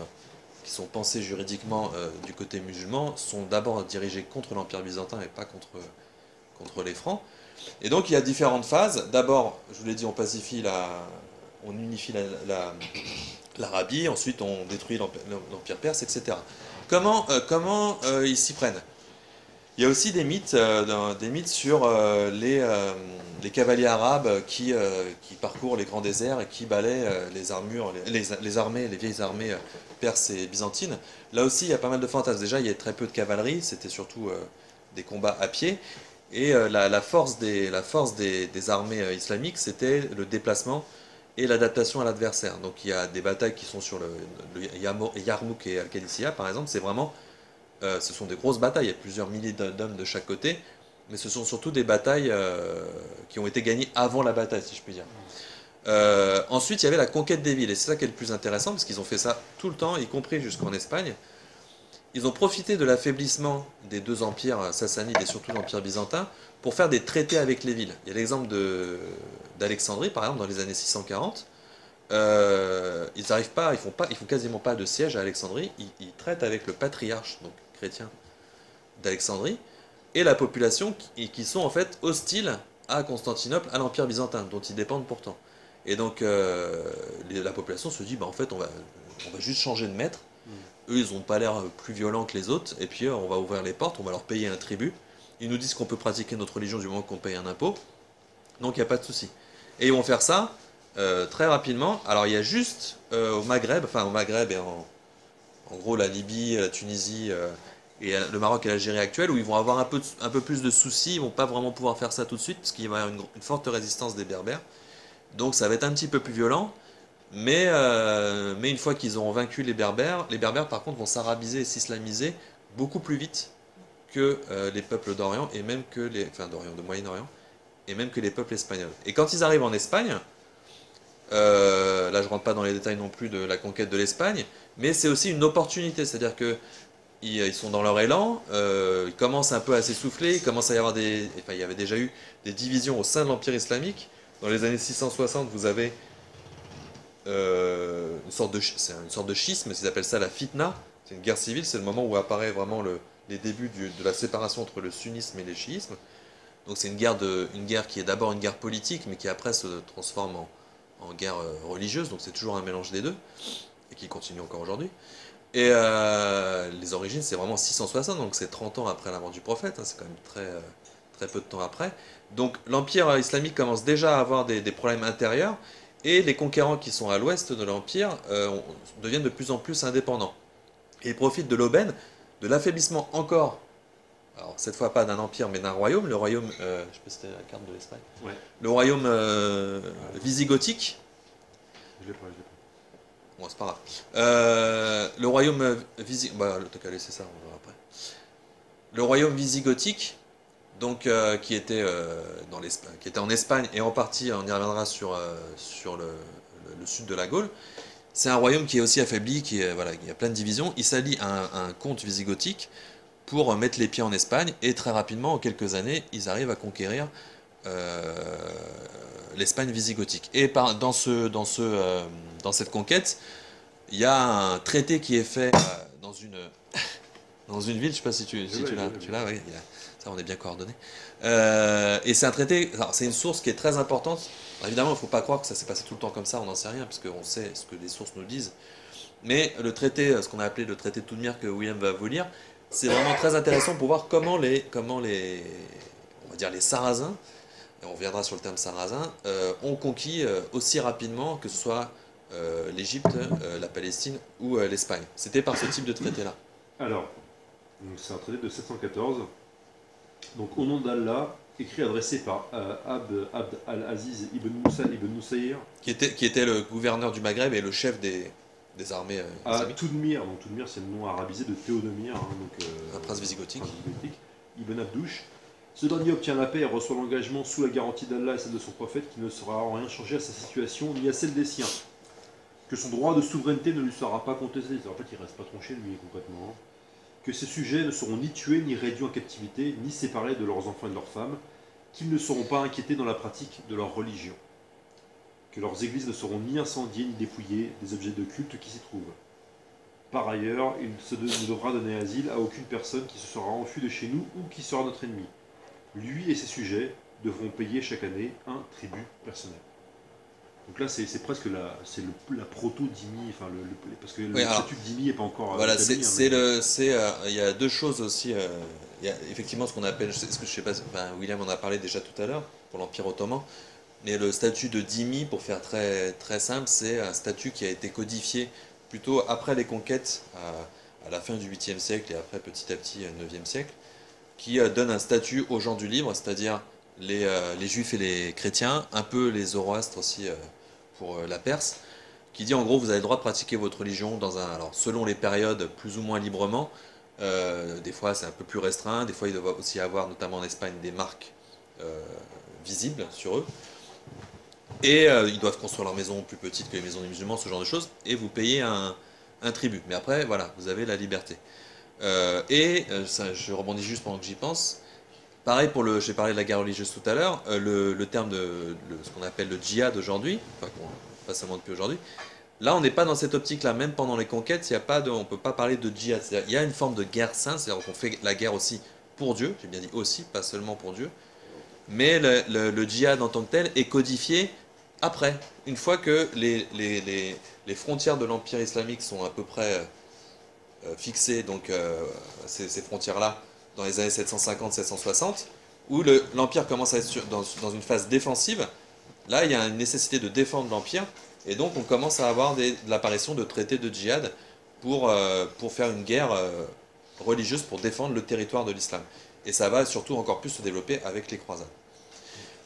pensés juridiquement du côté musulman, sont d'abord dirigés contre l'empire byzantin et pas contre les Francs. Et donc il y a différentes phases. D'abord, je vous l'ai dit, on unifie l'Arabie, ensuite on détruit l'empire perse, etc. Comment ils s'y prennent? Il y a aussi des mythes sur les cavaliers arabes qui parcourent les grands déserts et qui balaient les vieilles armées perses et byzantines. Là aussi, il y a pas mal de fantasmes. Déjà, il y a très peu de cavalerie, c'était surtout des combats à pied. Et la force des armées islamiques, c'était le déplacement et l'adaptation à l'adversaire. Donc il y a des batailles qui sont sur le Yarmouk et Al-Qadisiyah, par exemple, ce sont des grosses batailles, il y a plusieurs milliers d'hommes de chaque côté, mais ce sont surtout des batailles qui ont été gagnées avant la bataille, si je puis dire. Ensuite, il y avait la conquête des villes, et c'est ça qui est le plus intéressant, parce qu'ils ont fait ça tout le temps, y compris jusqu'en Espagne. Ils ont profité de l'affaiblissement des deux empires sassanides et surtout l'empire byzantin pour faire des traités avec les villes. Il y a l'exemple d'Alexandrie, par exemple, dans les années 640. Ils font quasiment pas de siège à Alexandrie. Ils traitent avec le patriarche, donc chrétien, d'Alexandrie, et la population qui sont en fait hostiles à Constantinople, à l'empire byzantin, dont ils dépendent pourtant. Et donc la population se dit, en fait, on va juste changer de maître. Eux, ils n'ont pas l'air plus violents que les autres, et puis on va ouvrir les portes, on va leur payer un tribut. Ils nous disent qu'on peut pratiquer notre religion du moment qu'on paye un impôt, donc il n'y a pas de souci. Et ils vont faire ça très rapidement. Alors il y a juste au Maghreb et en gros la Libye, la Tunisie et le Maroc et l'Algérie actuelle, où ils vont avoir un peu plus de soucis, ils vont pas vraiment pouvoir faire ça tout de suite, parce qu'il va y avoir une forte résistance des Berbères. Donc ça va être un petit peu plus violent. Mais une fois qu'ils auront vaincu les Berbères par contre vont s'arabiser et s'islamiser beaucoup plus vite que les peuples d'Orient et même que de Moyen-Orient et même que les peuples espagnols. Et quand ils arrivent en Espagne, là je rentre pas dans les détails non plus de la conquête de l'Espagne, mais c'est aussi une opportunité, c'est-à-dire que ils sont dans leur élan, ils commencent un peu à s'essouffler, il commence à y avoir il y avait déjà eu des divisions au sein de l'Empire islamique. Dans les années 660, vous avez c'est une sorte de schisme, ils appellent ça la fitna, c'est une guerre civile, c'est le moment où apparaît vraiment les débuts de la séparation entre le sunnisme et le chiisme. Donc c'est une guerre qui est d'abord une guerre politique, mais qui après se transforme en guerre religieuse, donc c'est toujours un mélange des deux, et qui continue encore aujourd'hui. Et les origines, c'est vraiment 660, donc c'est 30 ans après la mort du prophète, hein, c'est quand même très peu de temps après. Donc l'empire islamique commence déjà à avoir des problèmes intérieurs, et les conquérants qui sont à l'ouest de l'empire deviennent de plus en plus indépendants. Et ils profitent de l'aubaine, de l'affaiblissement encore, alors cette fois pas d'un empire, mais d'un royaume, le royaume, je sais pas si c'était la carte de l'Espagne, ouais. Le royaume visigothique. Je l'ai pas. Bon, c'est pas grave. Le royaume visigothique, bah, t'as qu'à laisser ça, on verra après. Le royaume visigothique, donc qui était en Espagne, et en partie, on y reviendra sur le sud de la Gaule. C'est un royaume qui est aussi affaibli, voilà, il y a plein de divisions. Il s'allie à un comte visigothique pour mettre les pieds en Espagne, et très rapidement, en quelques années, ils arrivent à conquérir l'Espagne visigothique. Et dans cette conquête, il y a un traité qui est fait dans une ville, je ne sais pas si tu l'as, oui, ça on est bien coordonnés. Et c'est un traité, c'est une source qui est très importante. Alors, évidemment, il ne faut pas croire que ça s'est passé tout le temps comme ça, on n'en sait rien, parce qu'on sait ce que les sources nous disent. Mais le traité, ce qu'on a appelé le traité de Toudmir, que William va vous lire, c'est vraiment très intéressant pour voir comment les Sarrasins, et on reviendra sur le terme Sarrasin, ont conquis aussi rapidement que ce soit l'Égypte, la Palestine ou l'Espagne. C'était par ce type de traité-là. Alors, c'est un traité de 714. Donc, au nom d'Allah, écrit adressé par Abd al-Aziz ibn Moussa ibn Nusayr, qui était le gouverneur du Maghreb et le chef des armées islamiques. Toudmir, donc Toudmir c'est le nom arabisé de Théodomir, hein, un prince visigothique. Ibn Abdouch. Ce dernier obtient la paix et reçoit l'engagement sous la garantie d'Allah et celle de son prophète qui ne sera en rien changé à sa situation ni à celle des siens. Que son droit de souveraineté ne lui sera pas contesté, en fait il reste pas tronché lui concrètement. Que ses sujets ne seront ni tués, ni réduits en captivité, ni séparés de leurs enfants et de leurs femmes, qu'ils ne seront pas inquiétés dans la pratique de leur religion. Que leurs églises ne seront ni incendiées ni dépouillées des objets de culte qui s'y trouvent. Par ailleurs, il ne devra donner asile à aucune personne qui se sera enfuie de chez nous ou qui sera notre ennemi. Lui et ses sujets devront payer chaque année un tribut personnel. Donc là, c'est presque la proto-dhimmi, enfin parce que le statut de dhimmi n'est pas encore... Voilà, il y a deux choses aussi. Il y a effectivement ce qu'on appelle, je sais pas, William en a parlé déjà tout à l'heure, pour l'Empire ottoman, mais le statut de dhimmi, pour faire très, très simple, c'est un statut qui a été codifié plutôt après les conquêtes, à la fin du 8e siècle et après petit à petit 9e siècle, qui donne un statut aux gens du libre, c'est-à-dire les juifs et les chrétiens, un peu les zoroastres aussi pour la Perse, qui dit en gros vous avez le droit de pratiquer votre religion alors selon les périodes plus ou moins librement, des fois c'est un peu plus restreint, des fois il doit aussi avoir notamment en Espagne des marques visibles sur eux, et ils doivent construire leur maison plus petite que les maisons des musulmans, ce genre de choses, et vous payez un tribut, mais après voilà, vous avez la liberté. Je rebondis juste pendant que j'y pense. Pareil j'ai parlé de la guerre religieuse tout à l'heure, le terme ce qu'on appelle le djihad aujourd'hui, enfin pas seulement depuis aujourd'hui, là on n'est pas dans cette optique-là, même pendant les conquêtes, on ne peut pas parler de djihad, c'est-à-dire il y a une forme de guerre sainte, c'est-à-dire qu'on fait la guerre aussi pour Dieu, j'ai bien dit aussi, pas seulement pour Dieu, mais le djihad en tant que tel est codifié après, une fois que les frontières de l'Empire islamique sont à peu près fixées, donc ces frontières-là, dans les années 750-760, où l'Empire commence à être dans une phase défensive. Là, il y a une nécessité de défendre l'Empire, et donc on commence à avoir de l'apparition de traités de djihad pour faire une guerre religieuse pour défendre le territoire de l'islam. Et ça va surtout encore plus se développer avec les croisades.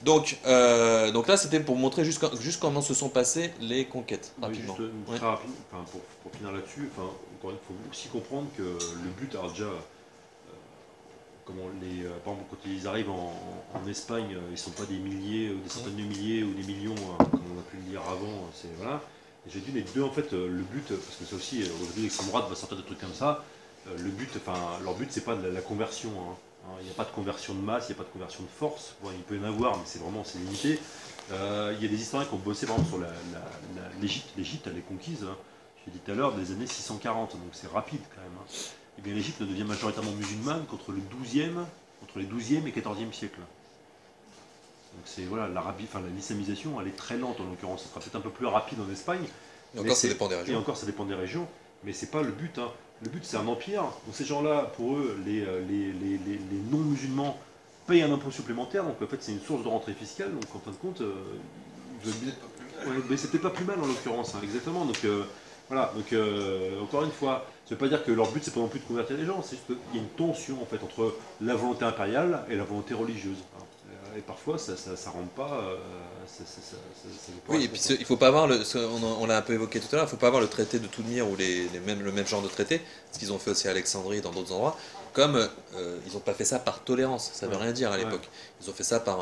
Donc là, c'était pour montrer juste comment se sont passées les conquêtes, rapidement. Très rapide, pour finir là-dessus, il faut aussi comprendre que le but, alors déjà, par exemple, quand ils arrivent en Espagne, ils ne sont pas des milliers, ou des centaines de milliers, ou des millions, comme on a pu le dire avant. Voilà. Et j'ai dit, les deux, en fait, le but, parce que ça aussi, aujourd'hui, l'extrême droite va sortir des trucs comme ça, leur but, c'est pas la conversion. Il n'y a pas de conversion de masse, il n'y a pas de conversion de force. Bon, il peut y en avoir, mais c'est limité. Il y a des historiens qui ont bossé par exemple sur l'Égypte. L'Égypte, elle est conquise, hein, je l'ai dit tout à l'heure, des années 640, donc c'est rapide quand même. Hein. Et bien l'Égypte devient majoritairement musulmane contre les 12e et 14e siècles. Donc c'est voilà, l'islamisation, elle est très lente en l'occurrence. Ça sera peut-être un peu plus rapide en Espagne. Et encore, ça dépend des régions. Et encore, ça dépend des régions. Mais c'est pas le but. Hein. Le but, c'est un empire. Donc ces gens-là, pour eux, les non-musulmans payent un impôt supplémentaire. Donc en fait, c'est une source de rentrée fiscale. Donc en fin de compte, mais c'est peut-être pas plus mal en l'occurrence. Hein, exactement. Donc voilà. Donc encore une fois, ça veut pas dire que leur but, c'est pas non plus de convertir les gens. C'est juste qu'il y a une tension en fait entre la volonté impériale et la volonté religieuse. Hein. Et parfois, ça rentre pas. Oui, et puis il faut pas avoir, on l'a un peu évoqué tout à l'heure, il ne faut pas avoir le traité de Toulmir ou le même genre de traité, ce qu'ils ont fait aussi à Alexandrie et dans d'autres endroits, comme ils n'ont pas fait ça par tolérance, ça ne veut rien dire à l'époque. Ils ont fait ça par,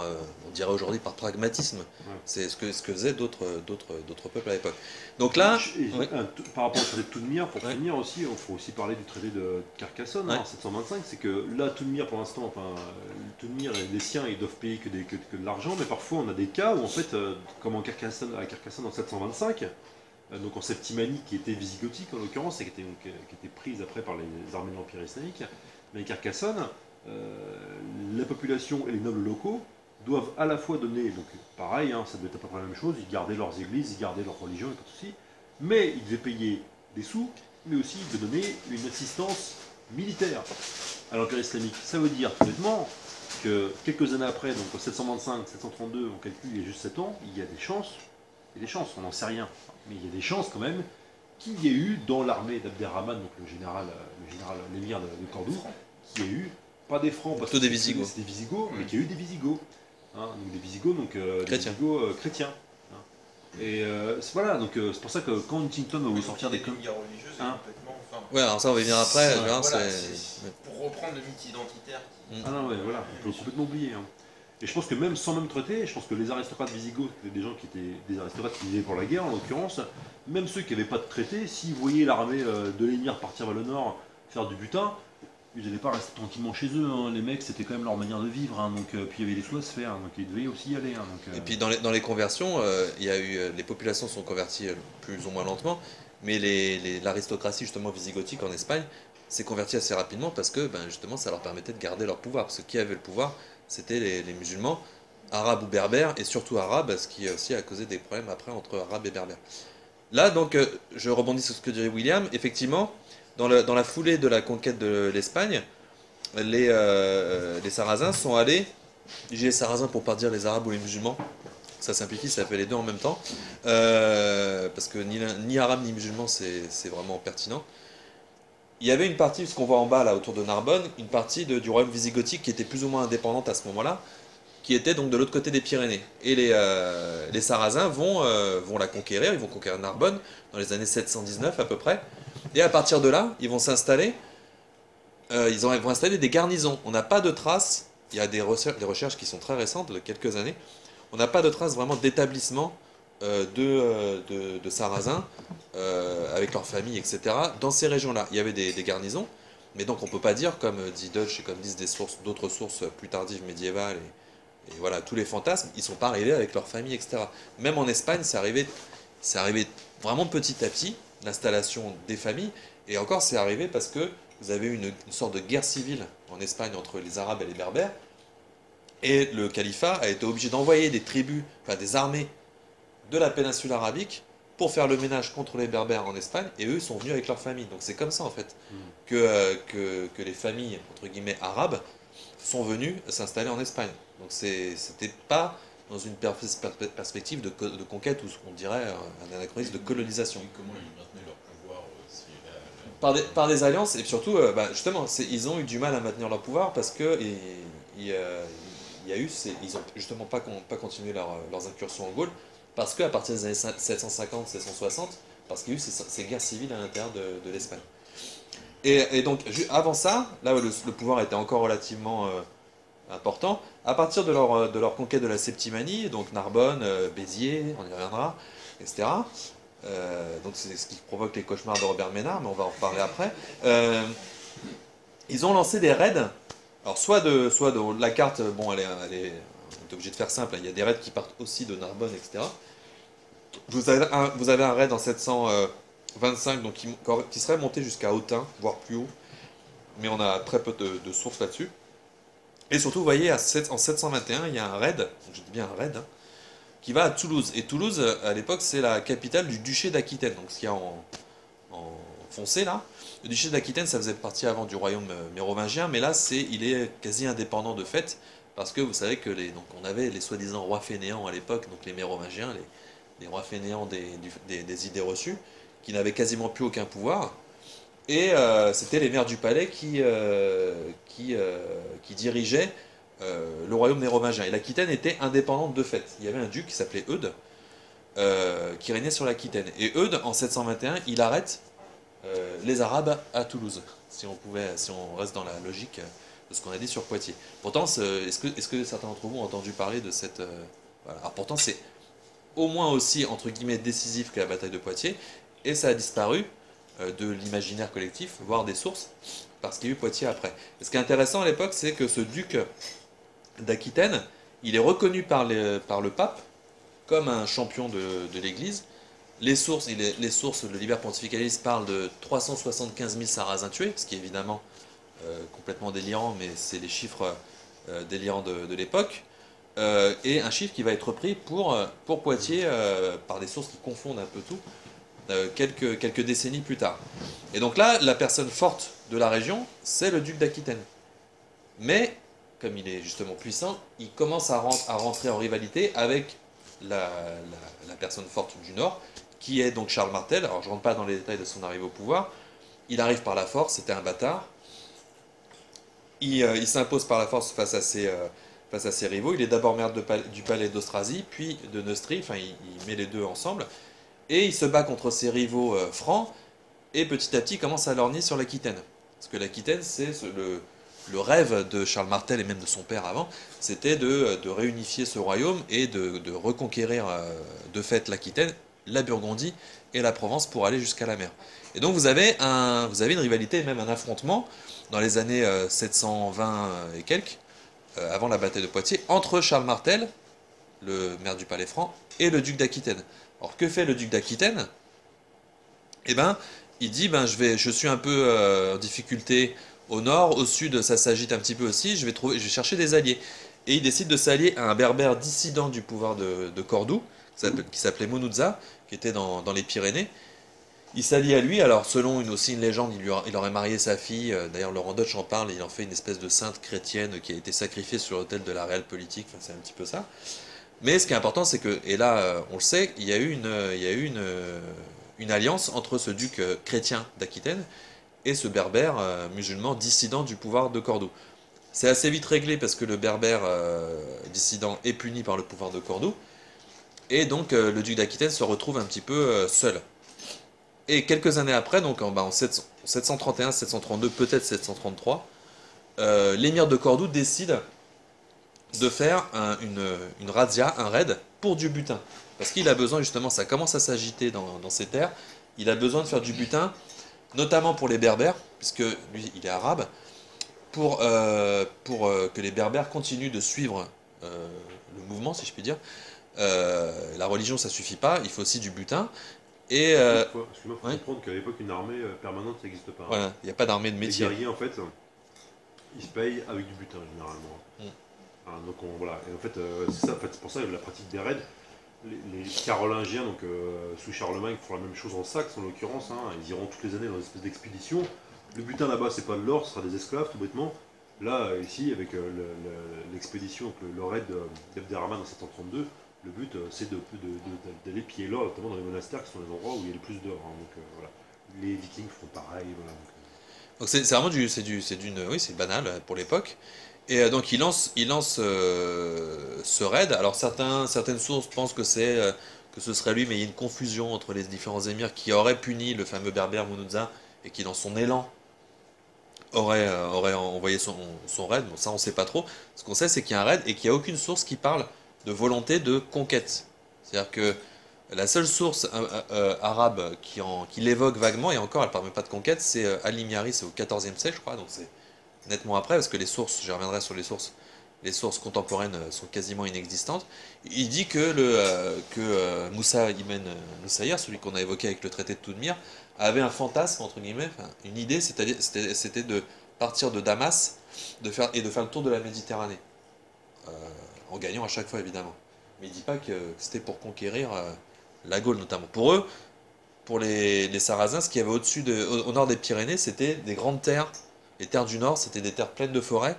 on dirait aujourd'hui, par pragmatisme. C'est ce que faisaient d'autres peuples à l'époque. Donc là... Par rapport au traité de Toulmir, pour finir aussi, il faut aussi parler du traité de Carcassonne, en 725, c'est que là, Toulmir, pour l'instant, Toulmir et les siens, ils doivent payer que de l'argent, mais parfois on a des cas où, en fait, comme à Carcassonne en 725, donc en Septimanie, qui était visigothique en l'occurrence, et qui était prise après par les armées de l'Empire islamique, mais Carcassonne, la population et les nobles locaux doivent à la fois donner, donc pareil, hein, ça doit être à peu près la même chose, ils gardaient leurs églises, ils gardaient leur religion, et pas de souci, mais ils devaient payer des sous, mais aussi ils devaient donner une assistance militaire à l'Empire islamique. Ça veut dire, tout bêtement, que quelques années après, donc en 725, 732, on calcule, il y a juste 7 ans, il y a des chances, on n'en sait rien, mais il y a des chances quand même qu'il y ait eu dans l'armée d'Abderrahman, donc l'émir de Cordoue, qu'il y ait eu, pas des Francs, parce que des Visigoths. C'est des Visigoths, mais qu'il y a eu des Visigoths. Hein, donc des Visigoths, donc chrétiens. Hein. Et voilà, donc c'est pour ça que quand Huntington va vous sortir des guerres religieuses, complètement. Ouais, alors ça on va venir après. Voilà, pour reprendre le mythe identitaire. Ah non, ouais, voilà, on peut complètement oublier. Hein. Et je pense que même sans même traiter, je pense que les aristocrates visigoths, des gens qui étaient des aristocrates qui vivaient pour la guerre en l'occurrence, même ceux qui n'avaient pas de traité, s'ils voyaient l'armée de l'émir partir vers le nord faire du butin, ils n'allaient pas rester tranquillement chez eux. Hein. Les mecs, c'était quand même leur manière de vivre. Hein. Donc, puis il y avait des sous à se faire, donc ils devaient aussi y aller. Hein. Donc, Et puis dans les conversions, il y a eu, les populations sont converties plus ou moins lentement, mais l'aristocratie justement visigothique en Espagne s'est convertie assez rapidement parce que justement ça leur permettait de garder leur pouvoir. Parce que qui avait le pouvoir, c'était les musulmans, arabes ou berbères, et surtout arabes, ce qui aussi a causé des problèmes après entre arabes et berbères. Là donc, je rebondis sur ce que disait William, effectivement, dans la foulée de la conquête de l'Espagne, les Sarrasins sont allés, j'ai les Sarrasins pour pas dire les arabes ou les musulmans, ça simplifie, ça fait les deux en même temps, parce que ni arabe ni musulman c'est vraiment pertinent. Il y avait une partie, ce qu'on voit en bas là autour de Narbonne, une partie du royaume visigothique qui était plus ou moins indépendante à ce moment-là, qui était donc de l'autre côté des Pyrénées. Et les Sarrasins vont la conquérir, ils vont conquérir Narbonne dans les années 719 à peu près. Et à partir de là, ils vont s'installer, ils vont installer des garnisons. On n'a pas de traces, il y a des recherches qui sont très récentes, de quelques années, on n'a pas de traces vraiment d'établissement de Sarrasins avec leurs familles, etc. Dans ces régions-là, il y avait des garnisons, mais donc on ne peut pas dire, comme dit Dutch et comme disent d'autres sources plus tardives médiévales, et voilà, tous les fantasmes, ils ne sont pas arrivés avec leurs familles, etc. Même en Espagne, c'est arrivé vraiment petit à petit, l'installation des familles, et encore c'est arrivé parce que vous avez eu une sorte de guerre civile en Espagne entre les Arabes et les Berbères, et le califat a été obligé d'envoyer des tribus, enfin des armées de la péninsule arabique pour faire le ménage contre les Berbères en Espagne, et eux sont venus avec leur famille. Donc c'est comme ça en fait que les familles entre guillemets arabes sont venues s'installer en Espagne. Donc c'était pas dans une perspective de conquête ou ce qu'on dirait un anachronisme de colonisation. Et comment ils maintenaient leur pouvoir par des alliances, et surtout justement ils ont eu du mal à maintenir leur pouvoir parce que ils ont justement pas continué leurs incursions en Gaule, parce qu'à partir des années 750-760, parce qu'il y a eu ces guerres civiles à l'intérieur de l'Espagne. Et donc, avant ça, là où le pouvoir était encore relativement important, à partir de leur conquête de la Septimanie, donc Narbonne, Béziers, on y reviendra, etc. Donc c'est ce qui provoque les cauchemars de Robert Ménard, mais on va en reparler après. Ils ont lancé des raids Alors soit de la carte, bon, on est obligé de faire simple, hein. Il y a des raids qui partent aussi de Narbonne, etc. Vous avez un raid en 725 donc qui serait monté jusqu'à Autun, voire plus haut, mais on a très peu de sources là-dessus. Et surtout, vous voyez, en 721, il y a un raid, je dis bien un raid, hein, qui va à Toulouse. Et Toulouse, à l'époque, c'est la capitale du duché d'Aquitaine, donc ce qu'il y a en foncé là. Le duché d'Aquitaine, ça faisait partie avant du royaume mérovingien, mais là, il est quasi indépendant de fait, parce que vous savez que donc on avait les soi-disant rois fainéants à l'époque, donc les mérovingiens, les rois fainéants des idées reçues, qui n'avaient quasiment plus aucun pouvoir. Et c'était les maires du palais qui dirigeaient le royaume mérovingien. Et l'Aquitaine était indépendante de fait. Il y avait un duc qui s'appelait Eudes, qui régnait sur l'Aquitaine. Et Eudes, en 721, il arrête les Arabes à Toulouse, si on reste dans la logique de ce qu'on a dit sur Poitiers. Pourtant, est-ce que certains d'entre vous ont entendu parler de cette... voilà. Alors pourtant, c'est au moins aussi, entre guillemets, décisif que la bataille de Poitiers, et ça a disparu de l'imaginaire collectif, voire des sources, parce qu'il y a eu Poitiers après. Et ce qui est intéressant à l'époque, c'est que ce duc d'Aquitaine, il est reconnu par le pape comme un champion de l'Église. Les sources, le Liber Pontificalis parle de 375 000 Sarrasins tués, ce qui est évidemment complètement délirant, mais c'est les chiffres délirants de l'époque. Et un chiffre qui va être pris pour Poitiers par des sources qui confondent un peu tout, quelques décennies plus tard. Et donc là, la personne forte de la région, c'est le duc d'Aquitaine. Mais, comme il est justement puissant, il commence à rentrer en rivalité avec la personne forte du Nord, qui est donc Charles Martel. Alors je ne rentre pas dans les détails de son arrivée au pouvoir. Il arrive par la force, c'était un bâtard. Il s'impose par la force face à ses rivaux. Il est d'abord maire du palais d'Austrasie, puis de Neustrie, enfin il met les deux ensemble. Et il se bat contre ses rivaux francs, et petit à petit il commence à lorgner sur l'Aquitaine. Parce que l'Aquitaine, c'est le rêve de Charles Martel et même de son père avant, c'était de réunifier ce royaume et de reconquérir de fait l'Aquitaine, la Burgondie et la Provence pour aller jusqu'à la mer. Et donc vous avez une rivalité, même un affrontement, dans les années 720 et quelques, avant la bataille de Poitiers, entre Charles Martel, le maire du palais franc, et le duc d'Aquitaine. Alors que fait le duc d'Aquitaine? Eh ben, il dit, je suis un peu en difficulté au nord, au sud ça s'agite un petit peu aussi, je vais chercher des alliés. Et il décide de s'allier à un berbère dissident du pouvoir de Cordoue, qui s'appelait Mounouza, qui était dans les Pyrénées. Il s'allie à lui, alors selon une légende, il aurait marié sa fille, d'ailleurs Laurent Deutsch en parle, il en fait une espèce de sainte chrétienne qui a été sacrifiée sur l'autel de la réelle politique, enfin, c'est un petit peu ça. Mais ce qui est important, c'est que, et là on le sait, il y a eu une alliance entre ce duc chrétien d'Aquitaine et ce berbère musulman dissident du pouvoir de Cordoue. C'est assez vite réglé parce que le berbère dissident est puni par le pouvoir de Cordoue, et donc le duc d'Aquitaine se retrouve un petit peu seul. Et quelques années après, donc en 731, 732, peut-être 733, l'émir de Cordoue décide de faire une razzia, un raid, pour du butin. Parce qu'il a besoin, justement, ça commence à s'agiter dans ces terres, il a besoin de faire du butin, notamment pour les berbères, puisque lui, il est arabe, pour que les berbères continuent de suivre le mouvement, si je puis dire. La religion, ça suffit pas, il faut aussi du butin. Et excuse-moi, faut comprendre qu'à l'époque, une armée permanente, ça n'existe pas. Voilà, il n'y a pas d'armée de métier. Les guerriers, en fait, ils se payent avec du butin, généralement. Donc voilà, et en fait, c'est pour ça que la pratique des raids, les Carolingiens, donc sous Charlemagne, font la même chose en Saxe, en l'occurrence, ils iront toutes les années dans une espèce d'expédition. Le butin là-bas, c'est pas de l'or, ce sera des esclaves, tout bêtement. Là, ici, avec l'expédition, le raid d'Abderrahmane en 732, le but, c'est d'aller piller l'or, notamment dans les monastères, qui sont les endroits où il y a le plus d'or. Donc voilà, les Vikings font pareil. Voilà, donc c'est vraiment oui, c'est banal pour l'époque. Et donc il lance ce raid. Alors certaines sources pensent que ce serait lui, mais il y a une confusion entre les différents émirs qui auraient puni le fameux berbère Mounouza et qui, dans son élan, aurait envoyé son raid. Bon, ça, on ne sait pas trop. Ce qu'on sait, c'est qu'il y a un raid et qu'il n'y a aucune source qui parle de volonté de conquête. C'est-à-dire que la seule source arabe qui l'évoque vaguement, et encore, elle ne parle même pas de conquête, c'est Ali Miari, c'est au XIVe siècle, je crois, donc c'est nettement après, parce que les sources, je reviendrai sur les sources contemporaines sont quasiment inexistantes. Il dit que Moussa Ibn Nusayr, celui qu'on a évoqué avec le traité de Toudmir, avait un fantasme, entre guillemets, une idée, c'était de partir de Damas et de faire le tour de la Méditerranée, en gagnant à chaque fois évidemment. Mais il ne dit pas que c'était pour conquérir la Gaule notamment. Pour eux, pour les Sarrasins, ce qu'il y avait au nord des Pyrénées, c'était des grandes terres. Les terres du nord, c'était des terres pleines de forêts.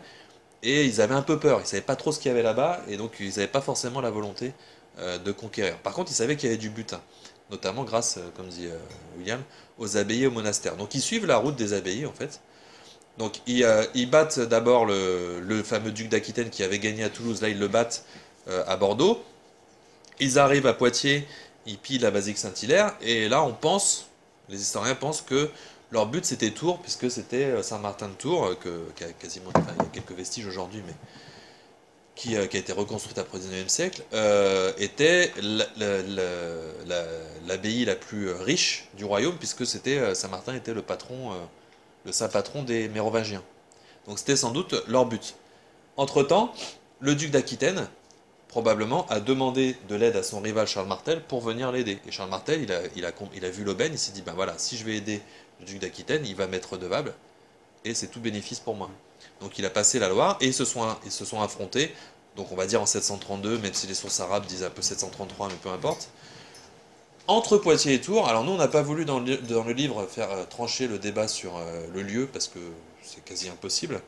Et ils avaient un peu peur, ils ne savaient pas trop ce qu'il y avait là-bas, et donc ils n'avaient pas forcément la volonté de conquérir. Par contre, ils savaient qu'il y avait du butin, notamment grâce, comme dit William, aux abbayes et aux monastères. Donc ils suivent la route des abbayes, en fait. Donc ils battent d'abord le fameux duc d'Aquitaine qui avait gagné à Toulouse, là ils le battent à Bordeaux. Ils arrivent à Poitiers, ils pillent la basilique Saint-Hilaire, et là les historiens pensent que leur but c'était Tours, puisque c'était Saint-Martin de Tours, qui a quasiment, enfin, il y a quelques vestiges aujourd'hui, mais qui a été reconstruite après le 19e siècle, était l'abbaye la plus riche du royaume, puisque Saint-Martin était le saint patron des Mérovingiens. Donc c'était sans doute leur but. Entre-temps, le duc d'Aquitaine, probablement, a demandé de l'aide à son rival Charles Martel pour venir l'aider. Et Charles Martel, il a vu l'aubaine, il s'est dit, ben voilà, si je vais aider le duc d'Aquitaine, il va m'être redevable, et c'est tout bénéfice pour moi. Donc il a passé la Loire, et ils se sont affrontés, donc on va dire en 732, même si les sources arabes disent un peu 733, mais peu importe, entre Poitiers et Tours. Alors nous, on n'a pas voulu dans le livre faire trancher le débat sur le lieu, parce que c'est quasi impossible.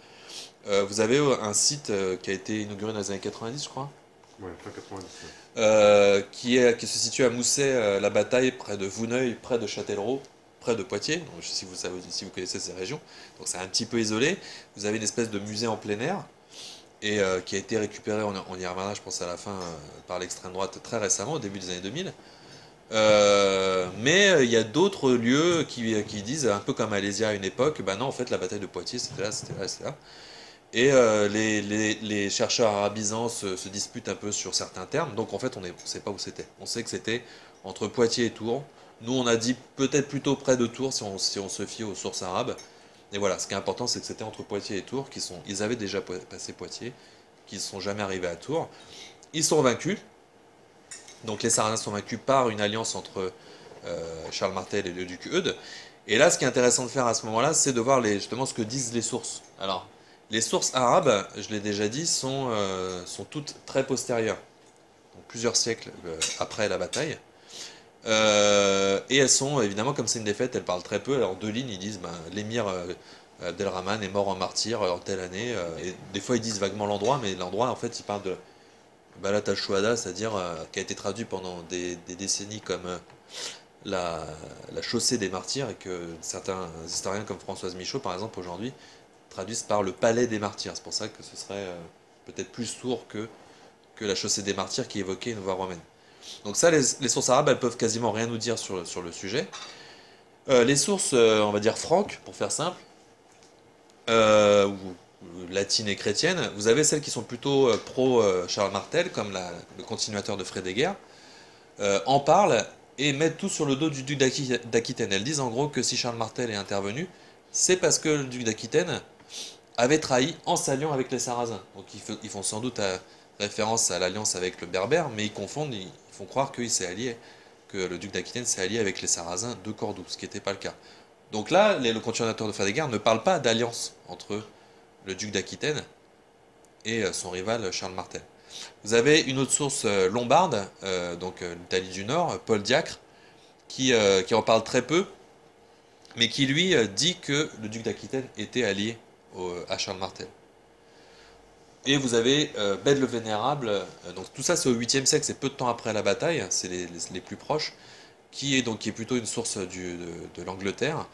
Vous avez un site qui a été inauguré dans les années 90, je crois. Ouais, fin 90. Qui se situe à Mousset, la Bataille, près de Vouneuil, près de Châtellerault, près de Poitiers. Donc, je sais si vous connaissez ces régions. Donc c'est un petit peu isolé. Vous avez une espèce de musée en plein air, et qui a été récupéré, on y reviendra, je pense, à la fin, par l'extrême droite très récemment, au début des années 2000. Mais il y a d'autres lieux qui disent, un peu comme Alésia à une époque, ben non, en fait, la bataille de Poitiers, c'était là, c'était là, c'était là. Et les chercheurs arabisants se disputent un peu sur certains termes, donc en fait on ne sait pas où c'était. On sait que c'était entre Poitiers et Tours. Nous on a dit peut-être plutôt près de Tours si on se fie aux sources arabes. Et voilà, ce qui est important c'est que c'était entre Poitiers et Tours, ils avaient déjà passé Poitiers, qu'ils ne sont jamais arrivés à Tours. Ils sont vaincus, donc les Sarrasins sont vaincus par une alliance entre Charles Martel et le duc Eudes. Et là ce qui est intéressant de faire à ce moment-là, c'est de voir justement ce que disent les sources. Alors, les sources arabes, je l'ai déjà dit, sont toutes très postérieures, donc plusieurs siècles après la bataille. Et elles sont, évidemment, comme c'est une défaite, elles parlent très peu. Alors, en 2 lignes, ils disent l'émir Abdelrahman est mort en martyr en telle année. Et des fois, ils disent vaguement l'endroit, mais l'endroit, en fait, ils parlent de Balat al-Shuhada, c'est-à-dire qui a été traduit pendant des décennies comme la chaussée des martyrs, et que certains historiens, comme Françoise Michaud, par exemple, aujourd'hui, traduisent par le palais des martyrs. C'est pour ça que ce serait peut-être plus sourd que la chaussée des martyrs qui évoquait une voie romaine. Donc ça, les sources arabes, elles peuvent quasiment rien nous dire sur le sujet. Les sources, on va dire franques, pour faire simple, ou latines et chrétiennes, vous avez celles qui sont plutôt pro-Charles Martel, comme le continuateur de Frédéguerre, en parlent et mettent tout sur le dos du duc d'Aquitaine. Elles disent en gros que si Charles Martel est intervenu, c'est parce que le duc d'Aquitaine avait trahi en s'alliant avec les Sarrasins. Donc ils font sans doute référence à l'alliance avec le Berbère, mais ils font croire qu'il s'est allié, que le duc d'Aquitaine s'est allié avec les Sarrasins de Cordoue, ce qui n'était pas le cas. Donc là, le continuateur de Frédéguerre ne parle pas d'alliance entre le duc d'Aquitaine et son rival Charles Martel. Vous avez une autre source lombarde, donc l'Italie du Nord, Paul Diacre, qui en parle très peu, mais qui lui dit que le duc d'Aquitaine était allié à Charles Martel. Et vous avez Bède le Vénérable, donc tout ça c'est au 8e siècle, c'est peu de temps après la bataille, c'est les plus proches, qui est plutôt une source de l'Angleterre,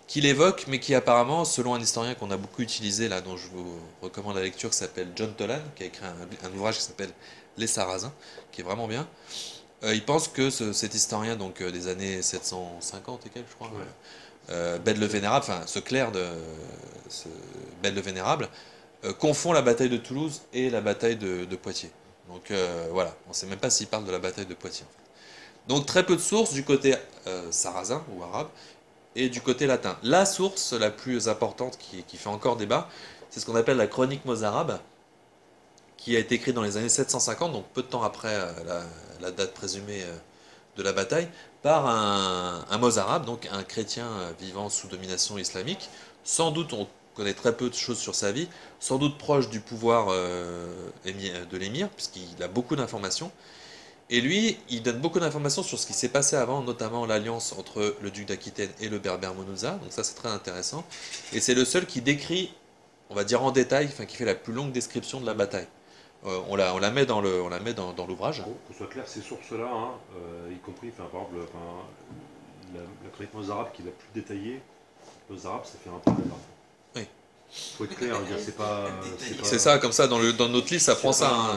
qui l'évoque, mais qui apparemment, selon un historien qu'on a beaucoup utilisé, là, dont je vous recommande la lecture, qui s'appelle John Tolan, qui a écrit un ouvrage qui s'appelle Les Sarrasins, qui est vraiment bien. Il pense que cet historien donc des années 750 et quelques, je crois, ouais. Bède le Vénérable, enfin ce clerc Bède le Vénérable, confond la bataille de Toulouse et la bataille de Poitiers. Donc voilà, on ne sait même pas s'il parle de la bataille de Poitiers. En fait. Donc très peu de sources du côté sarrasin ou arabe et du côté latin. La source la plus importante qui fait encore débat, c'est ce qu'on appelle la chronique mozarabe, qui a été écrite dans les années 750, donc peu de temps après la date présumée de la bataille, par un mozarabe, donc un chrétien vivant sous domination islamique. Sans doute, on connaît très peu de choses sur sa vie, sans doute proche du pouvoir de l'émir, puisqu'il a beaucoup d'informations. Et lui, il donne beaucoup d'informations sur ce qui s'est passé avant, notamment l'alliance entre le duc d'Aquitaine et le berbère Monouza. Donc ça, c'est très intéressant. Et c'est le seul qui décrit, on va dire en détail, enfin qui fait la plus longue description de la bataille. On la met dans l'ouvrage. Qu'on soit clair, ces sources-là, hein, y compris, par exemple, la chronique mozarabe qui est la plus détaillée, mozarabe, ça fait un paragraphe. Oui. Faut être clair, c'est pas. C'est ça, comme ça, dans notre livre, ça prend ça. Hein.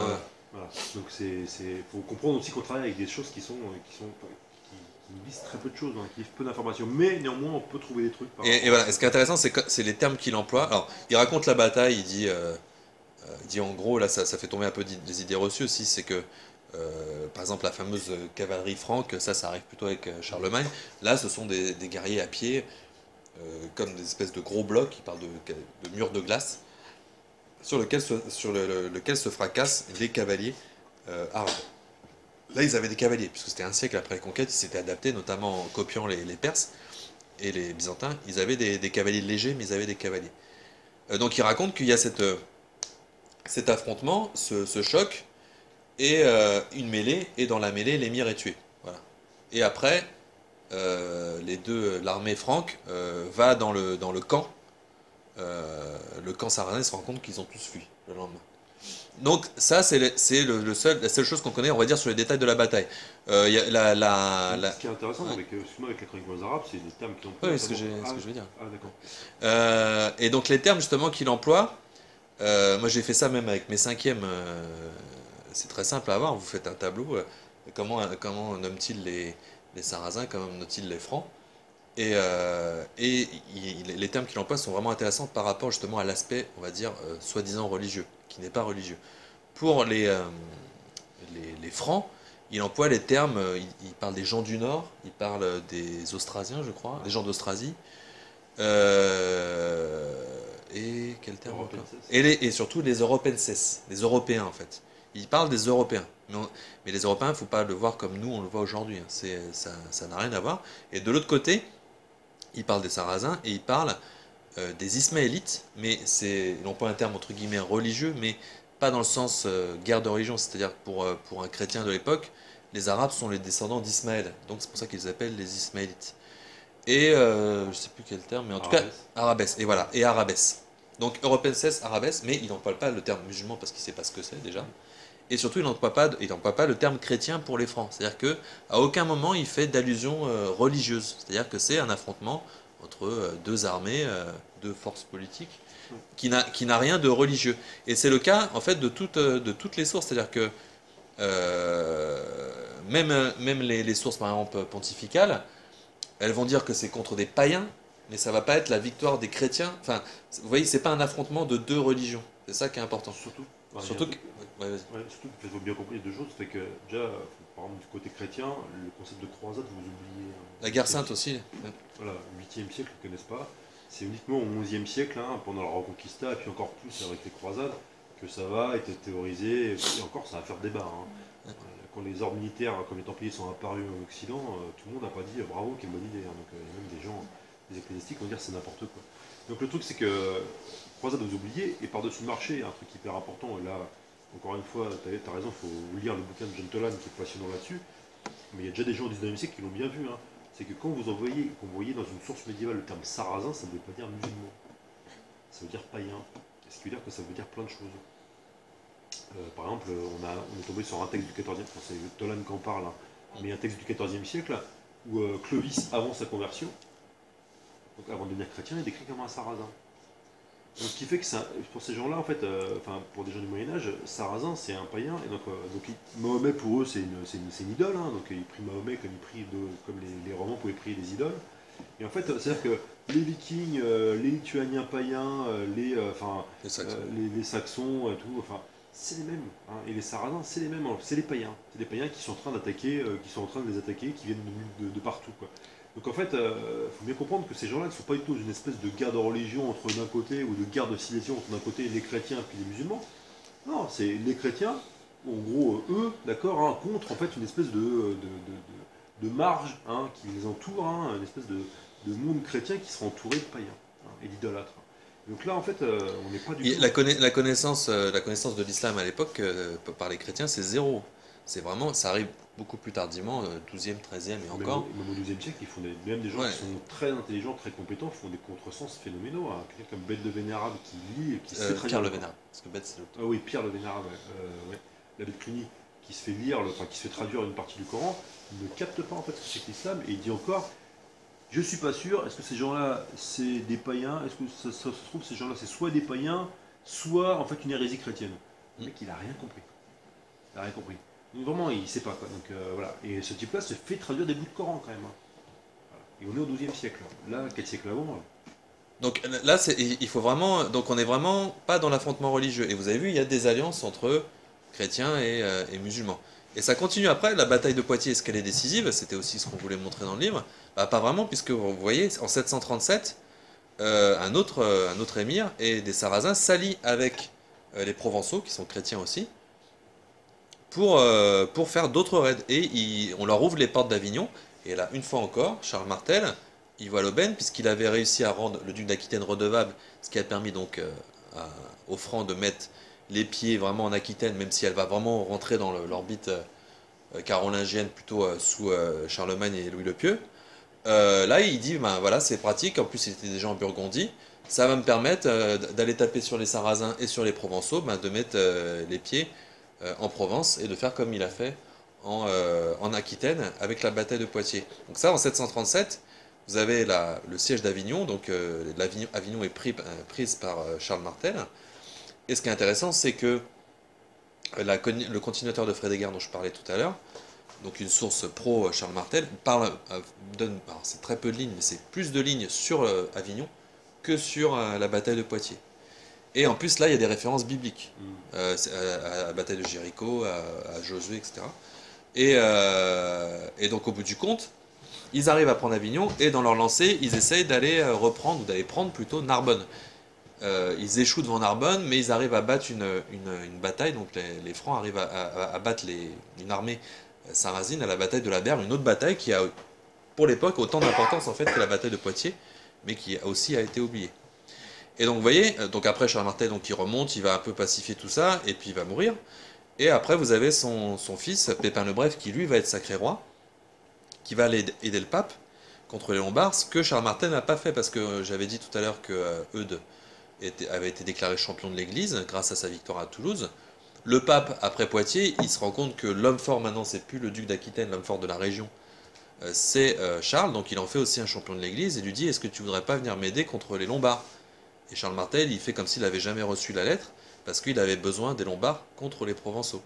Voilà. Donc faut comprendre aussi qu'on travaille avec des choses qui nous disent très peu de choses, hein, qui disent peu d'informations, mais néanmoins on peut trouver des trucs. Et voilà, et ce qui est intéressant, c'est les termes qu'il emploie. Alors, il raconte la bataille, il dit en gros, là ça fait tomber un peu des idées reçues aussi, c'est que par exemple la fameuse cavalerie franque, ça arrive plutôt avec Charlemagne. Là, ce sont des guerriers à pied, comme des espèces de gros blocs, il parle de murs de glace, sur lequel se fracassent les cavaliers arabes. Là, ils avaient des cavaliers, puisque c'était un siècle après la conquête, ils s'étaient adaptés, notamment en copiant les Perses et les Byzantins. Ils avaient des cavaliers légers, mais ils avaient des cavaliers. Donc il raconte qu'il y a cet affrontement, ce choc, et une mêlée, et dans la mêlée, l'émir est tué. Voilà. Et après, l'armée franque va dans le camp. Le camp sarrasin se rend compte qu'ils ont tous fui le lendemain. Donc ça, c'est la seule chose qu'on connaît, on va dire, sur les détails de la bataille. Ce qui est intéressant avec la chronique mozarabe, c'est les termes qu'il emploie. Oui, ce que je veux dire. Ah, d'accord. Et donc les termes justement qu'il emploie, moi j'ai fait ça même avec mes cinquièmes, c'est très simple à voir, vous faites un tableau, comment nomme-t-il les sarrasins, comment nomme-t-il les francs. Et les termes qu'il emploie sont vraiment intéressants par rapport justement à l'aspect, on va dire, soi-disant religieux, qui n'est pas religieux. Pour les Francs, il emploie les termes, il parle des gens du Nord, il parle des Austrasiens, je crois, des gens d'Austrasie. Et quel terme encore ? Et surtout les Europenses, les Européens en fait. Il parle des Européens. Mais les Européens, il ne faut pas le voir comme nous, on le voit aujourd'hui. Hein. Ça n'a rien à voir. Et de l'autre côté, il parle des Sarrasins et il parle des Ismaélites, mais il emploie un terme entre guillemets religieux, mais pas dans le sens guerre de religion, c'est-à-dire pour un chrétien de l'époque, les Arabes sont les descendants d'Ismaël, donc c'est pour ça qu'ils appellent les Ismaélites. Et je ne sais plus quel terme, mais en tout cas, Arabes, et voilà, et Arabes. Donc Europenses, Arabes, mais il n'emploie pas le terme musulman parce qu'il ne sait pas ce que c'est déjà. Et surtout, il n'emploie pas le terme chrétien pour les Francs. C'est-à-dire qu'à aucun moment il fait d'allusion religieuse. C'est-à-dire que c'est un affrontement entre deux armées, deux forces politiques, qui n'a rien de religieux. Et c'est le cas, en fait, de toutes les sources. C'est-à-dire que même les sources, par exemple, pontificales, elles vont dire que c'est contre des païens, mais ça ne va pas être la victoire des chrétiens. Enfin, vous voyez, c'est pas un affrontement de deux religions. C'est ça qui est important. Surtout qu'il faut bien comprendre deux choses. C'est que déjà, par exemple, du côté chrétien, le concept de croisade, vous oubliez. La guerre sainte aussi. Voilà, 8e siècle, ils ne connaissent pas. C'est uniquement au 11e siècle, hein, pendant la Reconquista, et puis encore plus avec les croisades, que ça va être théorisé. Et encore, ça va faire débat. Hein. Quand les ordres militaires, comme les Templiers, sont apparus en Occident, tout le monde n'a pas dit bravo, quelle bonne idée. Hein. Donc, il y a même des gens, des ecclésiastiques, vont dire c'est n'importe quoi. Donc, le truc, c'est que croisade, vous oubliez, et par-dessus le marché, un truc hyper important, et là, encore une fois, tu as raison, il faut lire le bouquin de John Toland qui est passionnant là-dessus, mais il y a déjà des gens au 19e siècle qui l'ont bien vu. Hein. C'est que quand vous voyez dans une source médiévale le terme sarrasin, ça ne veut pas dire musulman, ça veut dire païen, ce qui veut dire que ça veut dire plein de choses. Par exemple, on est tombé sur un texte du 14e, c'est Toland qui en parle, hein, mais un texte du 14e siècle où Clovis, avant sa conversion, donc avant de devenir chrétien, est décrit comme un sarrasin. Donc, ce qui fait que pour ces gens-là, en fait, pour des gens du Moyen-Âge, sarrasin c'est un païen, et donc Mahomet pour eux c'est une idole, hein, donc ils prient Mahomet comme les Romains pouvaient prier des idoles. Et en fait, c'est-à-dire que les Vikings, les Lituaniens païens, les Saxons, et tout, enfin, c'est les mêmes. Hein, et les Sarrasins, c'est les mêmes, c'est les païens. C'est des païens qui sont en train d'attaquer, qui sont en train de les attaquer, qui viennent de partout, quoi. Donc en fait, il faut bien comprendre que ces gens-là ne sont pas du tout une espèce de guerre de religion entre d'un côté, ou de guerre de civilisation entre d'un côté les chrétiens et puis les musulmans. Non, c'est les chrétiens, en gros, eux, d'accord, hein, contre en fait une espèce de marge hein, qui les entoure, hein, une espèce de monde chrétien qui sera entouré de païens hein, et d'idolâtres. Donc là, en fait, on n'est pas du tout... La connaissance de l'islam à l'époque par les chrétiens, c'est zéro. C'est vraiment, ça arrive beaucoup plus tardivement, 12e, 13e et encore. Même au 12e siècle, ils font même des gens qui sont très intelligents, très compétents, font des contresens phénoménaux. Hein. Quelqu'un comme Bède le Vénérable qui lit et qui se fait très Pierre le Vénérable. Parce que Bède, c'est l'autre. Ah oui, Pierre le Vénérable, ouais. L'abbé de Cluny, qui se fait lire, qui se fait traduire une partie du Coran, ne capte pas en fait ce que c'est que l'islam, et il dit encore, je suis pas sûr, est-ce que ces gens-là c'est des païens, est-ce que ça se trouve ces gens-là c'est soit des païens, soit en fait une hérésie chrétienne. Le mec il a rien compris. Il a rien compris. Donc vraiment il sait pas quoi. Donc voilà. Et ce type-là se fait traduire des bouts de Coran quand même. Hein. Voilà. Et on est au XIIe siècle. Là, 4 siècles avant. Donc là, il faut vraiment. Donc on n'est vraiment pas dans l'affrontement religieux. Et vous avez vu, il y a des alliances entre chrétiens et musulmans. Et ça continue après, la bataille de Poitiers, est-ce qu'elle est décisive? C'était aussi ce qu'on voulait montrer dans le livre. Bah, pas vraiment, puisque vous voyez, en 737, un autre émir et des Sarrasins s'allient avec les Provençaux, qui sont chrétiens aussi, pour faire d'autres raids. Et on leur ouvre les portes d'Avignon. Et là, une fois encore, Charles Martel, il voit l'aubaine, puisqu'il avait réussi à rendre le duc d'Aquitaine redevable, ce qui a permis donc aux Francs de mettre les pieds vraiment en Aquitaine, même si elle va vraiment rentrer dans l'orbite carolingienne, plutôt sous Charlemagne et Louis le Pieux. Là, il dit, ben voilà, c'est pratique, en plus il était déjà en Burgondie, ça va me permettre d'aller taper sur les Sarrasins et sur les Provençaux, ben, de mettre les pieds en Provence et de faire comme il a fait en Aquitaine avec la bataille de Poitiers. Donc ça, en 737, vous avez le siège d'Avignon, donc Avignon est prise par Charles Martel. Et ce qui est intéressant, c'est que le continuateur de Frédégaire dont je parlais tout à l'heure, donc une source pro Charles Martel, donne, c'est très peu de lignes, mais c'est plus de lignes sur Avignon que sur la bataille de Poitiers. Et en plus, là, il y a des références bibliques, à la bataille de Jéricho, à Josué, etc. Et donc, au bout du compte, ils arrivent à prendre Avignon, et dans leur lancée, ils essayent d'aller reprendre, ou d'aller prendre plutôt Narbonne. Ils échouent devant Narbonne, mais ils arrivent à battre une bataille, donc les Francs arrivent à battre une armée sarrasine à la bataille de la Berre, une autre bataille qui a, pour l'époque, autant d'importance en fait que la bataille de Poitiers, mais qui aussi a été oubliée. Et donc vous voyez, donc après Charles Martel, donc il remonte, il va un peu pacifier tout ça, et puis il va mourir. Et après vous avez son fils, Pépin le Bref, qui lui va être sacré roi, qui va aller aider le pape contre les Lombards, ce que Charles Martel n'a pas fait, parce que j'avais dit tout à l'heure que Eudes avait été déclaré champion de l'Église grâce à sa victoire à Toulouse. Le pape, après Poitiers, il se rend compte que l'homme fort maintenant, c'est plus le duc d'Aquitaine, l'homme fort de la région, c'est Charles, donc il en fait aussi un champion de l'Église et lui dit: est-ce que tu voudrais pas venir m'aider contre les Lombards? Et Charles Martel, il fait comme s'il n'avait jamais reçu la lettre, parce qu'il avait besoin des Lombards contre les Provençaux.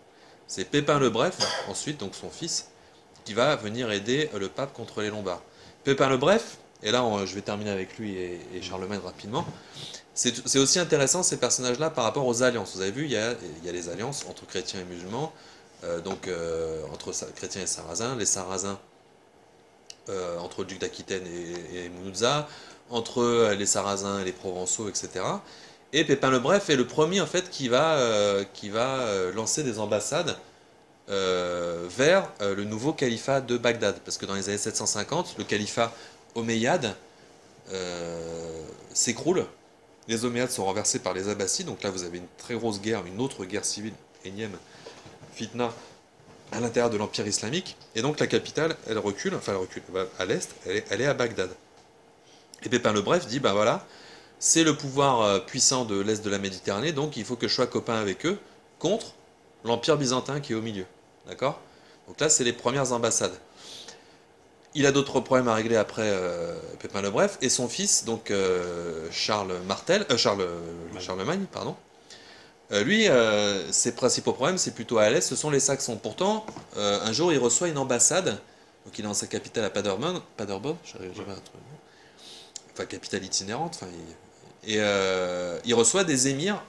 C'est Pépin le Bref, ensuite, donc son fils, qui va venir aider le pape contre les Lombards. Pépin le Bref, et là je vais terminer avec lui et Charlemagne rapidement, c'est aussi intéressant ces personnages-là par rapport aux alliances. Vous avez vu, il y a les alliances entre chrétiens et musulmans, entre chrétiens et sarrasins, les sarrasins entre le duc d'Aquitaine et Munuza, entre les sarrasins et les provençaux, etc. Et Pépin le Bref est le premier en fait qui va lancer des ambassades vers le nouveau califat de Bagdad, parce que dans les années 750, le califat omeyyade s'écroule. Les Omeyyades sont renversés par les Abbassides, donc là vous avez une très grosse guerre, une autre guerre civile, énième fitna, à l'intérieur de l'Empire islamique, et donc la capitale, elle recule à l'est, elle est à Bagdad. Et Pépin le Bref dit, ben voilà, c'est le pouvoir puissant de l'est de la Méditerranée, donc il faut que je sois copain avec eux, contre l'Empire byzantin qui est au milieu. D'accord? Donc là, c'est les premières ambassades. Il a d'autres problèmes à régler après Pépin le Bref, et son fils, donc Charlemagne, pardon. Lui, ses principaux problèmes, c'est plutôt à l'est, ce sont les Saxons. Pourtant, un jour, il reçoit une ambassade, donc il est dans sa capitale à Paderborn, j'arrive jamais à trouver le nom, enfin capitale itinérante, enfin, et il reçoit des émirs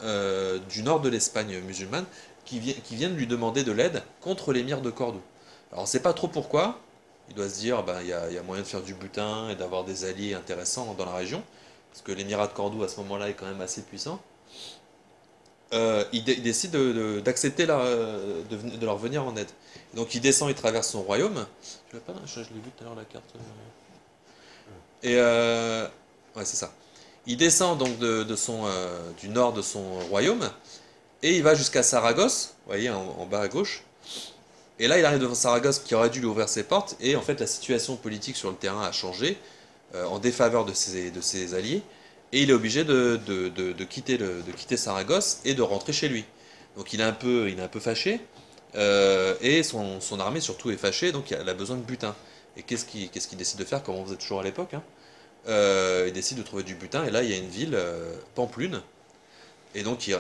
du nord de l'Espagne musulmane qui viennent lui demander de l'aide contre l'émir de Cordoue. Alors on ne sait pas trop pourquoi. il doit se dire, il y a moyen de faire du butin et d'avoir des alliés intéressants dans la région, parce que l'émirat de Cordoue à ce moment-là est quand même assez puissant. Il décide d'accepter de leur venir en aide. Donc il descend, il traverse son royaume. Je l'ai vu tout à l'heure la carte. Et ouais, c'est ça. Il descend donc du nord de son royaume et il va jusqu'à Saragosse, vous voyez en bas à gauche. Et là, il arrive devant Saragosse qui aurait dû lui ouvrir ses portes. Et en fait, la situation politique sur le terrain a changé en défaveur de ses alliés. Et il est obligé de quitter Saragosse et de rentrer chez lui. Donc il est un peu fâché. Et son armée surtout est fâchée, donc elle a besoin de butin. Et qu'est-ce qu'il décide de faire, comme on faisait toujours à l'époque, hein. Il décide de trouver du butin, et là il y a une ville, Pampelune. Et donc ils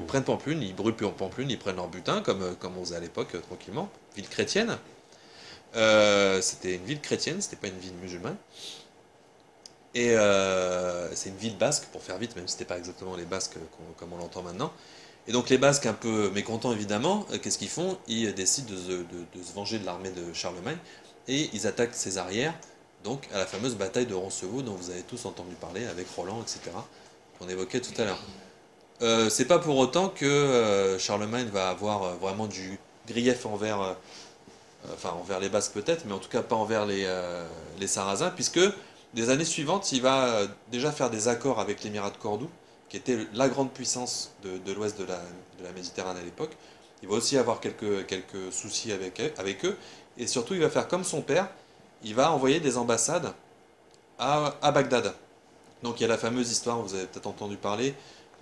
prennent Pampelune, ils brûlent Pampelune, ils prennent leur butin, comme on faisait à l'époque, tranquillement. Ville chrétienne. C'était une ville chrétienne, c'était pas une ville musulmane. Et c'est une ville basque, pour faire vite, même si c'était pas exactement les Basques comme on l'entend maintenant. Et donc les Basques, un peu mécontents évidemment, qu'est-ce qu'ils font? Ils décident de se venger de l'armée de Charlemagne, et ils attaquent ses arrières, donc à la fameuse bataille de Roncevaux, dont vous avez tous entendu parler, avec Roland, etc., qu'on évoquait tout à l'heure. C'est pas pour autant que Charlemagne va avoir vraiment du grief envers les Basques peut-être, mais en tout cas pas envers les Sarrasins, puisque des années suivantes, il va déjà faire des accords avec l'émirat de Cordoue, qui était la grande puissance de l'ouest de la Méditerranée à l'époque. Il va aussi avoir quelques soucis avec eux, et surtout il va faire comme son père, il va envoyer des ambassades à Bagdad. Donc il y a la fameuse histoire, vous avez peut-être entendu parler,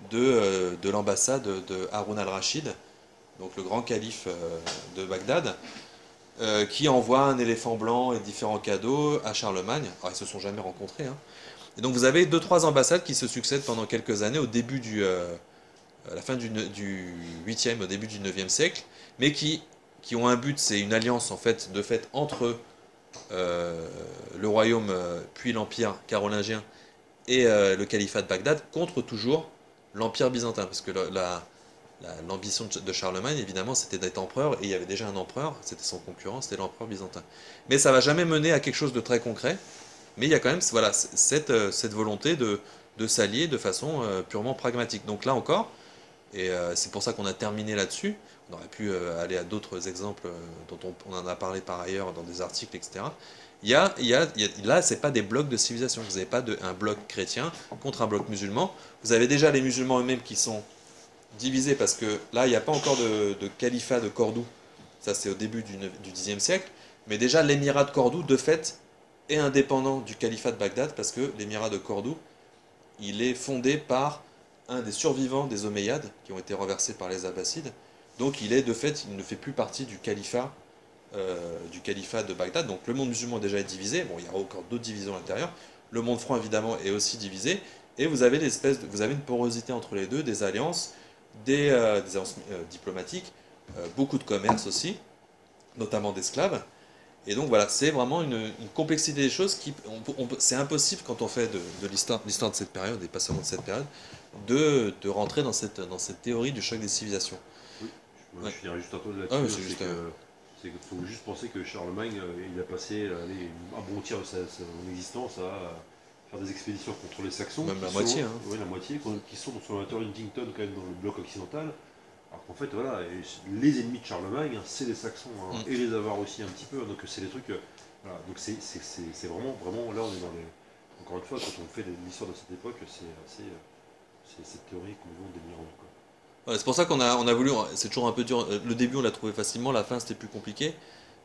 de l'ambassade de Haroun al-Rachid, donc le grand calife de Bagdad, qui envoie un éléphant blanc et différents cadeaux à Charlemagne. Alors ils se sont jamais rencontrés, hein. Et donc vous avez 2-3 ambassades qui se succèdent pendant quelques années, au début à la fin du 8e, au début du 9e siècle, mais qui ont un but, c'est une alliance en fait, de fait entre le royaume, puis l'empire carolingien et le califat de Bagdad, contre toujours l'empire byzantin, parce que l'ambition de Charlemagne, évidemment, c'était d'être empereur, et il y avait déjà un empereur, c'était son concurrent, c'était l'empereur byzantin. Mais ça ne va jamais mener à quelque chose de très concret, mais il y a quand même cette volonté de s'allier de façon purement pragmatique. Donc là encore, et c'est pour ça qu'on a terminé là-dessus, on aurait pu aller à d'autres exemples dont on en a parlé par ailleurs dans des articles, etc. Là, ce n'est pas des blocs de civilisation, vous n'avez pas un bloc chrétien contre un bloc musulman, vous avez déjà les musulmans eux-mêmes qui sont divisés, parce que là, il n'y a pas encore de califat de Cordoue, ça c'est au début du Xe siècle, mais déjà l'émirat de Cordoue, de fait, est indépendant du califat de Bagdad, parce que l'émirat de Cordoue, il est fondé par un des survivants des Omeyyades, qui ont été renversés par les Abbassides, donc il ne fait plus partie du califat de Bagdad. Donc le monde musulman déjà est divisé, bon il y a encore d'autres divisions à l'intérieur, le monde franc évidemment est aussi divisé, et vous avez une porosité entre les deux, des alliances diplomatiques, beaucoup de commerce aussi, notamment d'esclaves. Et donc voilà, c'est vraiment une complexité des choses c'est impossible quand on fait de l'histoire de cette période, et pas seulement de cette période, de rentrer dans cette théorie du choc des civilisations. Oui, je finirai juste un peu là-dessus. C'est qu'il faut juste penser que Charlemagne, il a passé un bon tiers de son existence à faire des expéditions contre les Saxons. Même la moitié. Oui, la moitié, qui sont sur la territoire Huntington, quand même dans le bloc occidental. Alors qu'en fait, voilà, les ennemis de Charlemagne, c'est les Saxons, et les Avars aussi un petit peu, donc c'est des trucs... voilà, donc c'est vraiment, là on est dans les... Encore une fois, quand on fait l'histoire de cette époque, c'est cette théorie qu'on veut délirante, quoi. Ouais, c'est pour ça qu'on a voulu, c'est toujours un peu dur, le début on l'a trouvé facilement, la fin c'était plus compliqué,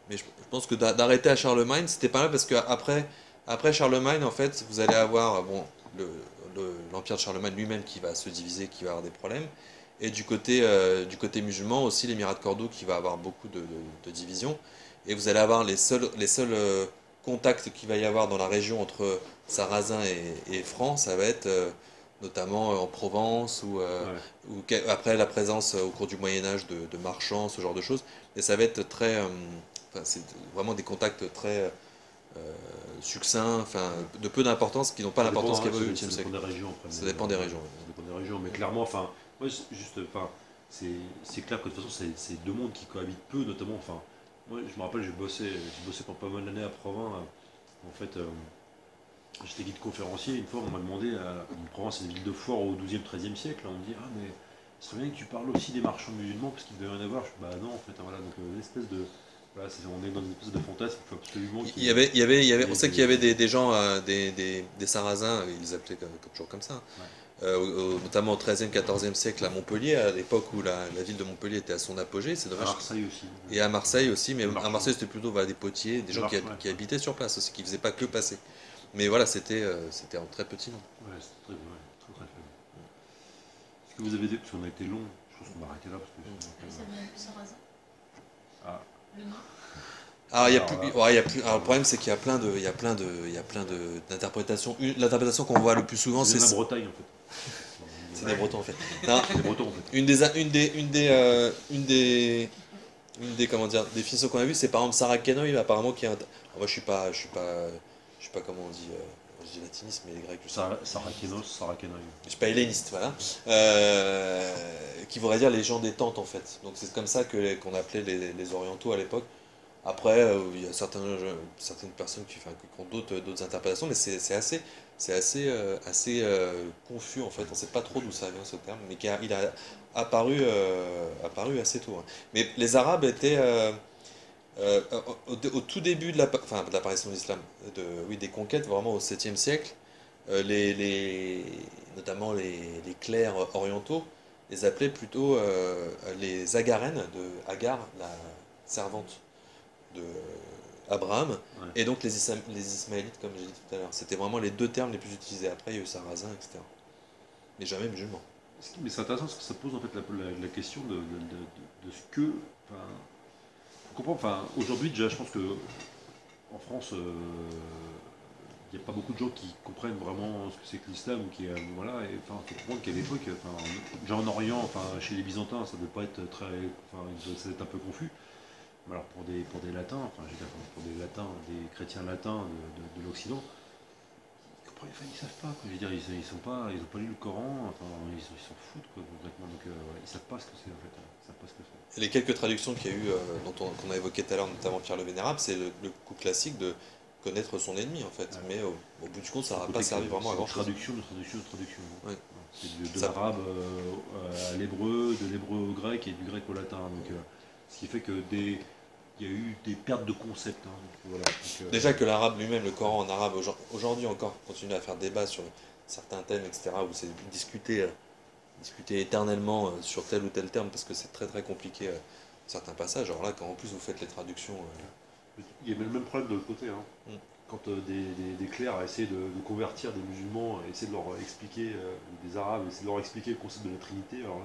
mais je pense que d'arrêter à Charlemagne, c'était pas mal, parce que après Charlemagne, en fait, vous allez avoir l'empire de Charlemagne lui-même qui va se diviser, qui va avoir des problèmes, et du côté musulman aussi, l'émirat de Cordoue qui va avoir beaucoup de divisions, et vous allez avoir les seuls contacts qu'il va y avoir dans la région entre Sarrasins et Francs, ça va être notamment en Provence, ou après la présence au cours du Moyen-Âge de marchands, ce genre de choses, et ça va être c'est vraiment des contacts très succincts, de peu d'importance, qui n'ont pas l'importance qu'il y avait au XXe siècle. Ça dépend des régions. Ça dépend des régions, mais clairement, c'est clair que de toute façon, c'est deux mondes qui cohabitent peu, notamment, Ouais, je me rappelle, j'ai bossé pendant pas mal d'années à Provins. En fait, j'étais guide conférencier. Une fois, on m'a demandé, Provence, c'est une ville de foire au XIIe, XIIIe siècle. On me dit, ah, mais ce serait bien que tu parles aussi des marchands musulmans, parce qu'il devait y en avoir. Je dis, bah non, en fait, hein, voilà. Donc, une espèce de. Voilà, on est dans une espèce de fantasme. Il faut absolument. On sait qu'il y avait des gens, des Sarrasins, ils les appelaient toujours comme ça. Ouais. Notamment au XIIIe, XIVe siècle à Montpellier, à l'époque où la ville de Montpellier était à son apogée, c'est dommage. À Marseille aussi. Et à Marseille aussi, mais à Marseille c'était plutôt des potiers, des gens qui habitaient sur place aussi, qui ne faisaient pas que passer. Mais voilà, c'était en très petit nombre. Ouais, c'était très faible. Est-ce que vous avez des... Parce qu'on a été long, je pense qu'on va arrêter là. Parce que ça vient plus Sarrazin. Ah. Le nom. Alors, alors, le problème, c'est qu'il y a plein d'interprétations. L'interprétation qu'on voit le plus souvent, c'est la Bretagne en fait. C'est des Bretons en fait. Non, des Bretons en fait. Une des comment dire, définitions qu'on a vues, c'est par exemple Sarah Kenoï, apparemment qui est moi je suis pas comment on dit, je dis latiniste, mais les Grecs. Sarah Kenoï. Je suis pas helléniste, voilà. Qui voudrait dire les gens des tentes en fait. Donc c'est comme ça qu'on appelait les orientaux à l'époque. Après, il y a certaines personnes qui ont d'autres interprétations, mais c'est assez confus en fait. On ne sait pas trop d'où ça vient ce terme, mais il a apparu assez tôt. Hein. Mais les Arabes étaient au tout début de l'apparition de l'islam, des conquêtes, vraiment au 7e siècle, notamment les clercs orientaux les appelaient plutôt les Agarènes de Agar, la servante de Abraham, ouais. Et donc les Ismaélites, comme j'ai dit tout à l'heure. C'était vraiment les deux termes les plus utilisés. Après, il y a eu Sarrazin, etc. Mais jamais musulman. Mais c'est intéressant parce que ça pose en fait la question de ce que. On comprend, aujourd'hui, déjà, je pense que en France, il n'y a pas beaucoup de gens qui comprennent vraiment ce que c'est que l'islam, ou qui voilà, et faut comprendre qu'à l'époque, déjà en Orient, chez les Byzantins, ça ne devait pas être très, ça devait être un peu confus. Alors pour des latins, pour des latins, des chrétiens latins de l'Occident, ils savent pas, quoi. Je veux dire, ils ont pas lu le Coran, ils s'en foutent quoi, concrètement. Donc ils savent pas ce que c'est en fait. Ils savent pas ce que c'est. Et les quelques traductions qu'il y a eu, qu'on a évoquées tout à l'heure, notamment Pierre le Vénérable, c'est le coup classique de connaître son ennemi en fait. Ouais. Mais au bout du compte, ça n'aura pas servi vraiment à grand chose. Traduction. Ouais. C'est de l'arabe à l'hébreu, de l'hébreu au grec et du grec au latin. Donc ce qui fait que il y a eu des pertes de concepts. Hein, voilà. Donc, déjà que l'arabe lui-même, le Coran en arabe, aujourd'hui encore, continue à faire débat sur certains thèmes, etc., où c'est discuter éternellement sur tel ou tel terme, parce que c'est très très compliqué certains passages. Alors là, quand en plus vous faites les traductions... Il y a le même problème de l'autre côté. Hein. Quand des clercs essaient de convertir des musulmans, essaient de leur expliquer, des arabes, essaient de leur expliquer le concept de la Trinité, alors là...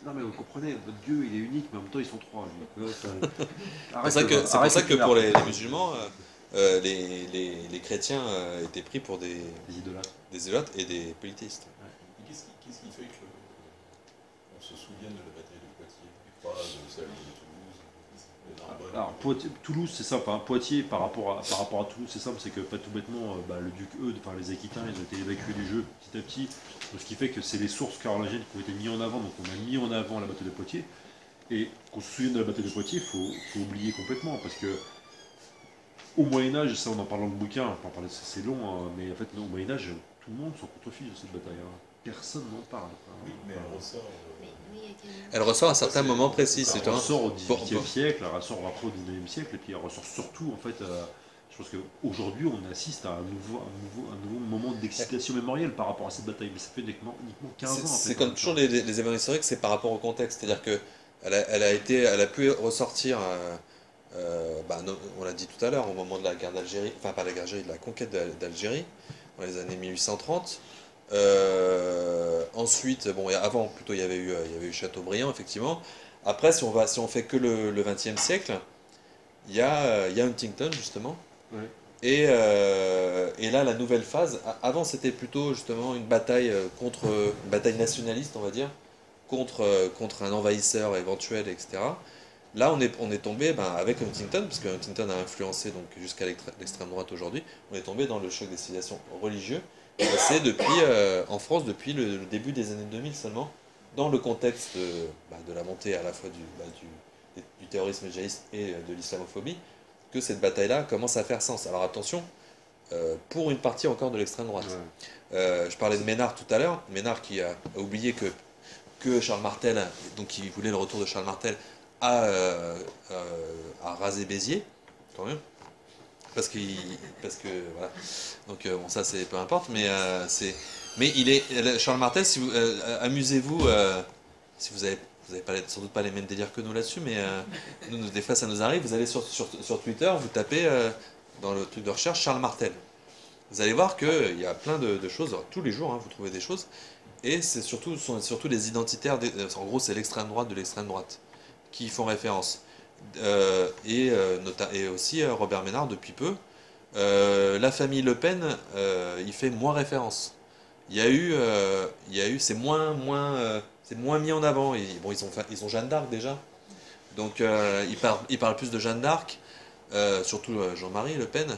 Non mais vous comprenez, votre Dieu il est unique, mais en même temps ils sont trois. C'est pour ça que pour les musulmans, les chrétiens étaient pris pour des idolâtres et des polythéistes. Ouais. Qu'est-ce qui fait qu'on se souvienne de la bataille de Poitiers, et pas de celle de Toulouse? Alors Toulouse c'est simple, Poitiers par rapport à Toulouse c'est simple, c'est que pas tout bêtement le duc les Aquitains ils ont été évacués du jeu petit à petit, ce qui fait que c'est les sources carolingiennes qui ont été mises en avant, donc on a mis en avant la bataille de Poitiers, et qu'on se souvienne de la bataille de Poitiers, faut oublier complètement, parce que au Moyen-Âge, ça on en parle dans le bouquin, on peut en parler, c'est long, mais en fait au Moyen-Âge tout le monde s'en contrefiche de cette bataille, personne n'en parle. Oui, mais elle ressort. Elle ressort à certains moments précis. Elle ressort au XVIIIe siècle, elle ressort après au XIXe siècle, et puis elle ressort surtout, en fait, je pense qu'aujourd'hui, on assiste à un nouveau moment d'excitation mémorielle par rapport à cette bataille, mais ça fait uniquement 15 ans. C'est comme toujours les événements historiques, c'est par rapport au contexte, c'est-à-dire qu'elle a pu ressortir, on l'a dit tout à l'heure, au moment de la guerre d'Algérie, enfin pas la guerre d'Algérie, de la conquête d'Algérie, dans les années 1830. Ensuite, avant plutôt il y avait eu Chateaubriand effectivement. Après, si on fait que le XXe siècle, il y a Huntington justement. Ouais. Et là, la nouvelle phase. Avant, c'était plutôt justement une bataille nationaliste, on va dire, contre un envahisseur éventuel, etc. Là, on est tombé avec Huntington, parce que Huntington a influencé donc jusqu'à l'extrême droite aujourd'hui. On est tombé dans le choc des civilisations religieux. C'est en France depuis le début des années 2000 seulement, dans le contexte de la montée à la fois du terrorisme djihadiste et de l'islamophobie, que cette bataille-là commence à faire sens. Alors attention, pour une partie encore de l'extrême droite. Je parlais de Ménard tout à l'heure, Ménard qui a oublié que Charles Martel, donc qui voulait le retour de Charles Martel, a rasé Béziers, quand même. Parce que voilà. Donc bon, ça c'est peu importe, mais Charles Martel, si vous amusez-vous, si vous avez sans doute pas les mêmes délires que nous là-dessus, mais nous, des fois ça nous arrive, vous allez sur Twitter, vous tapez dans le truc de recherche Charles Martel. Vous allez voir qu'il y a plein de choses, tous les jours vous trouvez des choses, et ce sont surtout les identitaires, en gros c'est l'extrême droite de l'extrême droite, qui font référence. Et aussi Robert Ménard depuis peu. La famille Le Pen, il fait moins référence. C'est moins mis en avant. Bon, ils ont Jeanne d'Arc déjà, donc ils parlent plus de Jeanne d'Arc, surtout Jean-Marie Le Pen.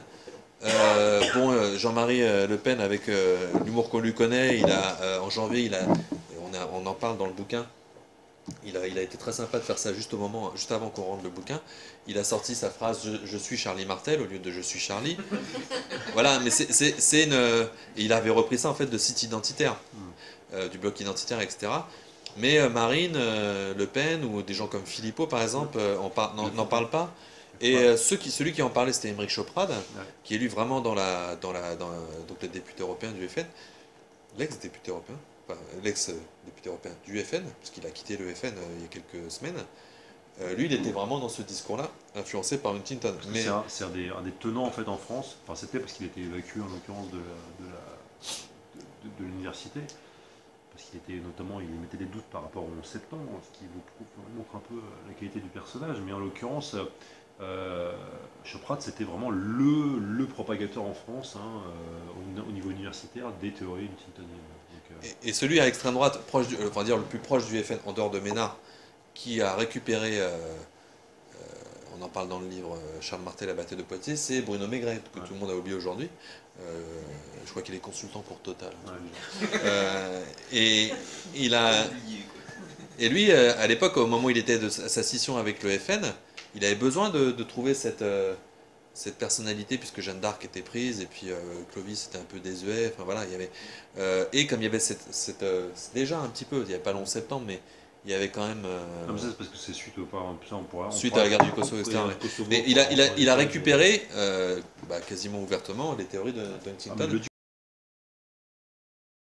Jean-Marie Le Pen, avec l'humour qu'on lui connaît, en janvier, on en parle dans le bouquin. Il a été très sympa de faire ça juste avant qu'on rende le bouquin. Il a sorti sa phrase je suis Charlie Martel au lieu de je suis Charlie. Voilà, mais il avait repris ça en fait de sites identitaires, du bloc identitaire, etc. Mais Marine Le Pen ou des gens comme Philippot par exemple n'en parlent pas. Et celui qui en parlait, c'était Aymeric Choprade, qui est lui vraiment donc le député européen du FN, l'ex-député européen. L'ex-député européen du FN, puisqu'il a quitté le FN il y a quelques semaines, lui il était vraiment dans ce discours-là, influencé par une Clinton. C'est un des tenants en fait en France, enfin c'était parce qu'il était évacué en l'occurrence de l'université, parce qu'il mettait des doutes par rapport au 11 septembre, ce qui montre un peu la qualité du personnage, mais en l'occurrence, Choprade c'était vraiment le propagateur en France au niveau universitaire des théories clintoniennes. Et celui à l'extrême droite, le plus proche du FN, en dehors de Ménard, qui a récupéré, on en parle dans le livre Charles Martel, la bataille de Poitiers, c'est Bruno Maigret, que tout le monde a oublié aujourd'hui. Je crois qu'il est consultant pour Total. Et lui, à l'époque, au moment où il était de sa scission avec le FN, il avait besoin de trouver cette personnalité, puisque Jeanne d'Arc était prise, et puis Clovis était un peu désuet, enfin voilà, il y avait... et comme il y avait déjà un petit peu, il n'y avait pas le 11 septembre, mais il y avait quand même... Non, mais ça c'est parce que c'est suite suite à la guerre du Kosovo, etc. Mais il a récupéré, quasiment ouvertement, les théories de Huntington.